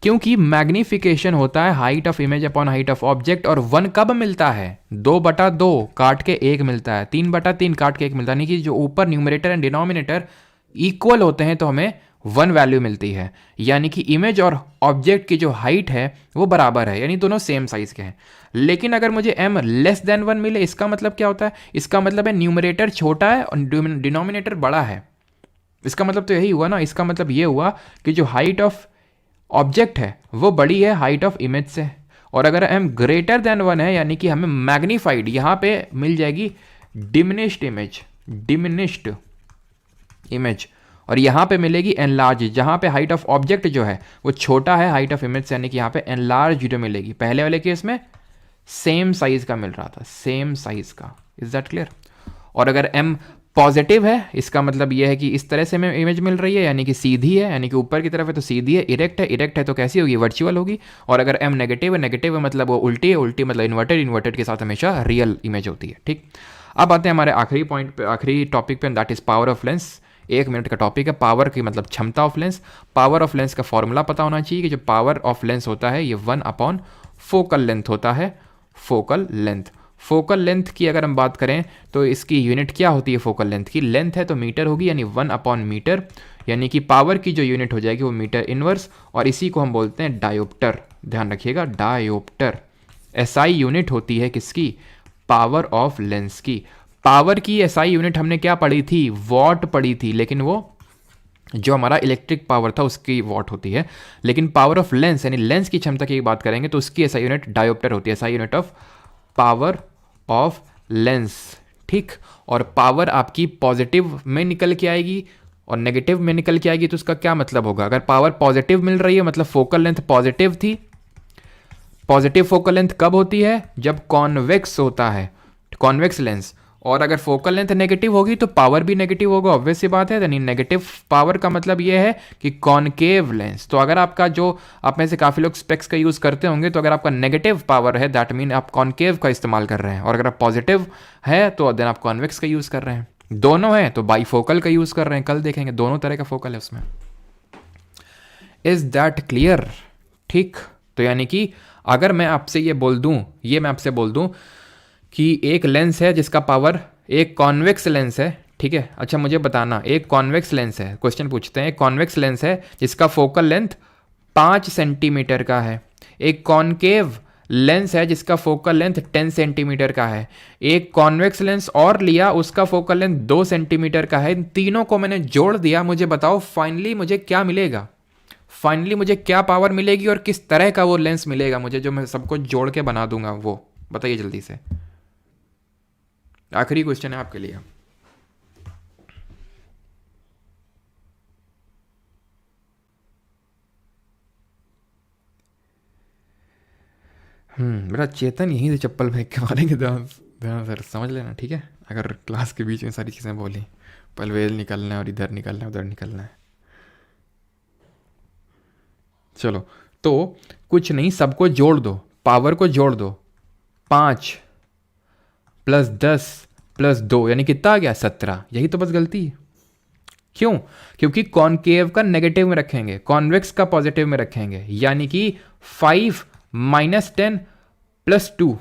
क्योंकि मैग्नीफिकेशन होता है height of image upon height of object. और 1 कब मिलता है, 2/2 काट के 1 मिलता है, 3/3 काट के 1 मिलता है, यानी कि जो ऊपर न्यूमरेटर एंड डिनोमिनेटर इक्वल होते हैं तो हमें 1 वैल्यू मिलती है, यानी कि इमेज और ऑब्जेक्ट की जो हाइट है वो बराबर है, यानी दोनों सेम साइज के हैं। लेकिन अगर मुझे m लेस देन 1 मिले, इसका मतलब क्या होता है, इसका मतलब है न्यूमरेटर छोटा है और डिनोमिनेटर बड़ा है। इसका मतलब तो यही हुआ ना, इसका मतलब ये हुआ कि जो हाइट ऑफ ऑब्जेक्ट है वो बड़ी है हाइट ऑफ इमेज से, और अगर m ग्रेटर देन 1 है, यानी कि हमें मैग्नीफाइड यहां पे मिल जाएगी डिमिनिश्ड इमेज, डिमिनिश्ड इमेज, और यहां पे मिलेगी एनलार्ज, जहां पे हाइट ऑफ ऑब्जेक्ट जो है वो छोटा है हाइट ऑफ इमेज से, यानी कि यहां पे एनलार्ज मिलेगी। पहले वाले केस में सेम साइज का मिल रहा था, सेम साइज का, इज दैट क्लियर। और अगर m पॉजिटिव है, इसका मतलब यह है कि इस तरह से हमें इमेज मिल रही है, यानी कि सीधी है, यानी कि ऊपर की तरफ है तो सीधी है, इरेक्ट है, इरेक्ट है तो कैसी होगी, वर्चुअल होगी। और अगर m नेगेटिव है, नेगेटिव है मतलब वो उल्टी है, उल्टी मतलब इन्वर्टेड, इन्वर्टेड के साथ हमेशा रियल इमेज होती है, ठीक। अब आते हैं हमारे आखिरी पॉइंट पे, आखिरी टॉपिक पे, that is power of lens. 1 minute का टॉपिक है, पावर की मतलब क्षमता of lens. Power of lens का फॉर्मूला पता होना चाहिए कि जो पावर ऑफ लेंस होता है ये 1 फोकल लेंथ होता है, फोकल लेंथ। फोकल लेंथ की अगर हम बात करें तो इसकी यूनिट क्या होती है, फोकल लेंथ की, लेंथ है तो मीटर होगी, यानी 1/मीटर, यानी कि पावर की जो यूनिट हो जाएगी वो मीटर इनवर्स, और इसी को हम बोलते हैं डायोप्टर। ध्यान रखिएगा, डायोप्टर एसआई यूनिट होती है किसकी, पावर ऑफ लेंस की। पावर की एसआई यूनिट हमने क्या पढ़ी थी, वॉट पढ़ी थी, लेकिन वो जो हमारा इलेक्ट्रिक पावर था उसकी वॉट होती है। लेकिन पावर ऑफ लेंस यानी लेंस की क्षमता की बात करेंगे तो उसकी एसआई यूनिट डायोप्टर होती है, SI unit of power of lens, ठीक। और पावर आपकी पॉजिटिव में निकल के आएगी और नेगेटिव में निकल के आएगी, तो उसका क्या मतलब होगा, अगर पावर पॉजिटिव मिल रही है मतलब फोकल लेंथ पॉजिटिव थी। पॉजिटिव फोकल लेंथ कब होती है, जब कॉन्वेक्स होता है, कॉन्वेक्स लेंस। और अगर फोकल लेंथ नेगेटिव होगी तो पावर भी नेगेटिव होगा, ऑब्वियस सी बात है। यानी नेगेटिव पावर का मतलब ये है कि कॉनकेव लेंस। तो अगर आपका जो, आप में से काफ़ी लोग स्पेक्स का यूज़ करते होंगे, तो अगर आपका नेगेटिव पावर है दैट मीन आप कॉनकेव का इस्तेमाल कर रहे हैं, और अगर आप पॉजिटिव है तो देन आप कॉन्वेक्स का यूज़ कर रहे हैं। दोनों है तो बाईफोकल का यूज़ कर रहे हैं, कल देखेंगे दोनों तरह का फोकल है उसमें। इज दैट क्लियर, ठीक। तो यानी कि अगर मैं आपसे ये बोल दूं, ये मैं आपसे बोल दूं कि एक लेंस है जिसका पावर, एक कॉन्वेक्स लेंस है, ठीक है। अच्छा मुझे बताना, एक कॉन्वेक्स लेंस है, क्वेश्चन पूछते हैं, एक कॉन्वेक्स लेंस है जिसका फोकल लेंथ 5 सेंटीमीटर का है, एक कॉनकेव लेंस है जिसका फोकल लेंथ 10 सेंटीमीटर का है, एक कॉन्वेक्स लेंस और लिया उसका फोकल लेंथ 2 सेंटीमीटर का है। इन तीनों को मैंने जोड़ दिया, मुझे बताओ फाइनली मुझे क्या मिलेगा, फाइनली मुझे क्या पावर मिलेगी और किस तरह का वो लेंस मिलेगा मुझे, जो मैं सबको जोड़ के बना दूंगा, वो बताइए जल्दी से। आखिरी क्वेश्चन है आपके लिए। बेटा चेतन यहीं से चप्पल फेंक के मारेंगे, ध्यान ध्यान सर समझ लेना, ठीक है। अगर क्लास के बीच में सारी चीज़ें बोली, पलवेल निकलना है और इधर निकलना है उधर निकलना है। चलो तो कुछ नहीं, सबको जोड़ दो, पावर को जोड़ दो, 5 + 10 + 2 यानी कितना आ गया, 17। यही तो बस गलती है। क्यों, क्योंकि कॉनकेव का नेगेटिव में रखेंगे, कॉन्वेक्स का पॉजिटिव में रखेंगे, यानी कि 5 - 10 + 2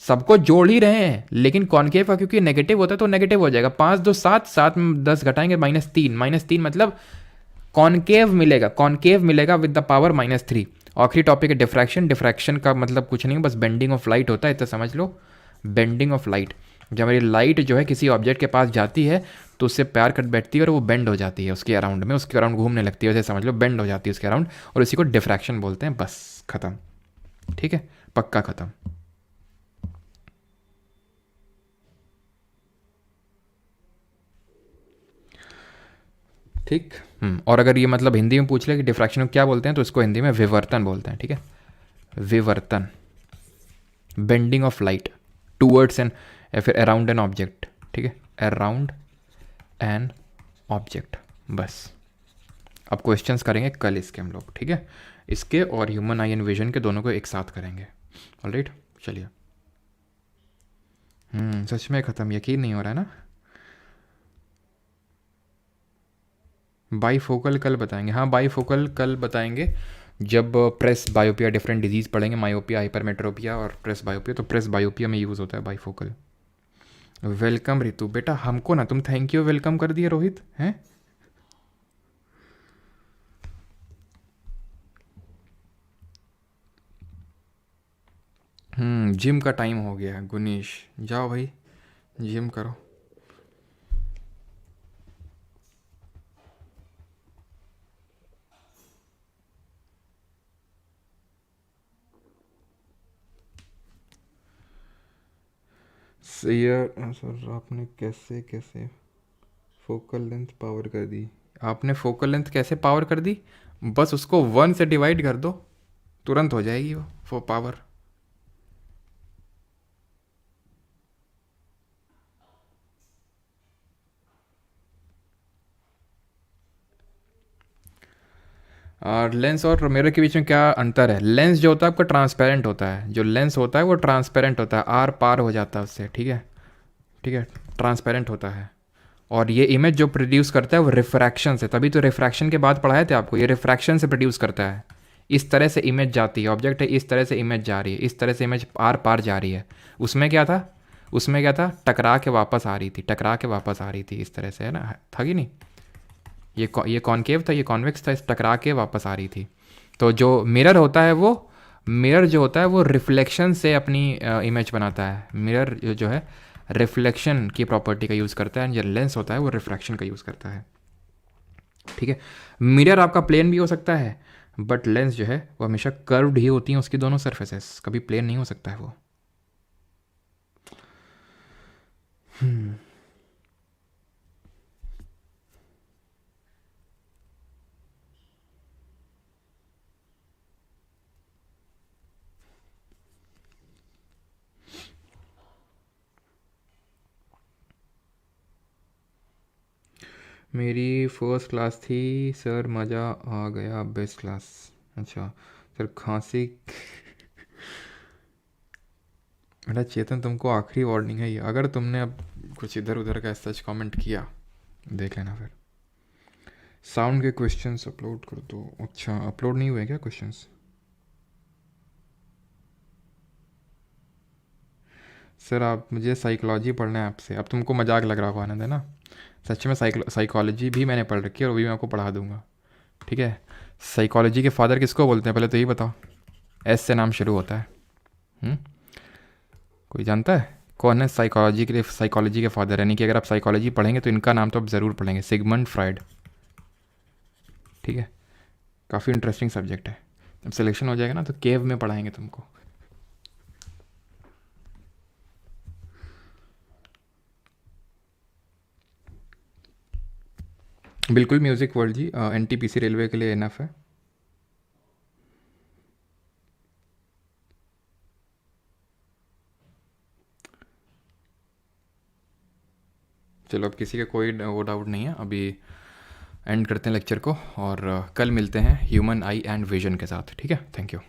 सबको जोड़ ही रहे हैं, लेकिन कॉनकेव का क्योंकि नेगेटिव होता है तो नेगेटिव हो जाएगा। 5 2 7, 7 में 10 घटाएंगे -3 मतलब कॉनकेव मिलेगा, कॉनकेव मिलेगा विद द पावर -3। आखिरी टॉपिक है डिफ्रैक्शन। डिफ्रैक्शन का मतलब कुछ नहीं, बस बेंडिंग ऑफ लाइट होता है, इतना समझ लो। बेंडिंग ऑफ लाइट, जब हमारी लाइट जो है किसी ऑब्जेक्ट के पास जाती है तो उससे प्यार कट बैठती है और वो बेंड हो जाती है उसके अराउंड में, उसके अराउंड घूमने लगती है, वैसे समझ लो बेंड हो जाती है उसके अराउंड, और इसी को डिफ्रैक्शन बोलते हैं। बस ख़त्म, ठीक है, पक्का ख़त्म। ठीक। और अगर ये मतलब हिंदी में पूछ ले कि डिफ्रैक्शन को क्या बोलते हैं, तो इसको हिंदी में विवर्तन बोलते हैं, ठीक है, विवर्तन, bending of light towards an, या फिर अराउंड एन ऑब्जेक्ट, ठीक है, अराउंड एन ऑब्जेक्ट। बस अब क्वेश्चंस करेंगे कल इसके हम लोग, ठीक है, इसके और ह्यूमन आई एंड विजन के दोनों को एक साथ करेंगे। ऑलराइट, चलिए। सच में ख़त्म, यकीन नहीं हो रहा है ना। बाईफोकल कल बताएंगे, हाँ बाईफोकल कल बताएंगे जब प्रेस बायोपिया, डिफरेंट डिजीज़ पढ़ेंगे, मायोपिया, हाइपरमेट्रोपिया और प्रेस बायोपिया। तो प्रेस बायोपिया में यूज़ होता है बाईफोकल। वेलकम रितु बेटा, हमको ना तुम थैंक यू वेलकम कर दिए रोहित हैं। जिम का टाइम हो गया है गुनीश, जाओ भाई जिम करो। सर आपने कैसे कैसे फोकल लेंथ पावर कर दी, आपने फोकल लेंथ कैसे पावर कर दी, बस उसको 1 से डिवाइड कर दो, तुरंत हो जाएगी वो पावर। और लेंस और मिरर के बीच में क्या अंतर है? लेंस जो होता है आपका ट्रांसपेरेंट होता है, जो लेंस होता है वो ट्रांसपेरेंट होता है, आर पार हो जाता है उससे, ठीक है, ठीक है, ट्रांसपेरेंट होता है। और ये इमेज जो प्रोड्यूस करता है वो रिफ्रैक्शन से, तभी तो रिफ्रैक्शन के बाद पढ़ाए थे आपको, ये रिफ्रैक्शन से प्रोड्यूस करता है। इस तरह से इमेज जाती है, ऑब्जेक्ट है, इस तरह से इमेज जा रही है, इस तरह से इमेज आर पार जा रही है। उसमें क्या था, उसमें क्या था, टकरा के वापस आ रही थी, टकरा के वापस आ रही थी, इस तरह से, है ना, था कि नहीं। ये कॉनकेव था, ये कॉन्वेक्स था, इस टकरा के वापस आ रही थी। तो जो मिरर होता है वो, मिरर जो होता है वो रिफ्लेक्शन से अपनी इमेज बनाता है। मिरर जो है रिफ्लेक्शन की प्रॉपर्टी का यूज़ करता है, जो लेंस होता है वो रिफ्रैक्शन का यूज़ करता है, ठीक है। मिरर आपका प्लेन भी हो सकता है, बट लेंस जो है वो हमेशा कर्व्ड ही होती हैं उसकी दोनों सरफेसेस, कभी प्लेन नहीं हो सकता है वो। मेरी फर्स्ट क्लास थी सर, मज़ा आ गया, बेस्ट क्लास। अच्छा सर, खांसी बेटा चेतन, तुमको आखिरी वार्निंग है ये, अगर तुमने अब कुछ इधर उधर का सच कमेंट किया देख लेना फिर। साउंड के क्वेश्चंस अपलोड कर दो। अच्छा अपलोड नहीं हुए क्या क्वेश्चंस? सर आप, मुझे साइकोलॉजी पढ़ना है आपसे, अब तुमको मजाक लग रहा होगा आनंद, है ना। सच में साइकोलॉजी भी मैंने पढ़ रखी है और वो भी मैं आपको पढ़ा दूंगा, ठीक है। साइकोलॉजी के फादर किसको बोलते हैं पहले तो ये बताओ, एस से नाम शुरू होता है। हम्म? कोई जानता है कौन है साइकोलॉजी के लिए, साइकोलॉजी के फादर, यानी कि अगर आप साइकोलॉजी पढ़ेंगे तो इनका नाम तो आप ज़रूर पढ़ेंगे, सिगमंड फ्राइड, ठीक है। काफ़ी इंटरेस्टिंग सब्जेक्ट है, जब सिलेक्शन हो जाएगा ना तो केव में पढ़ाएंगे तुमको। बिल्कुल म्यूज़िक वर्ल्ड जी, एनटीपीसी रेलवे के लिए इनफ है। चलो अब किसी का कोई वो डाउट नहीं है, अभी एंड करते हैं लेक्चर को, और कल मिलते हैं ह्यूमन आई एंड विजन के साथ, ठीक है। Thank you.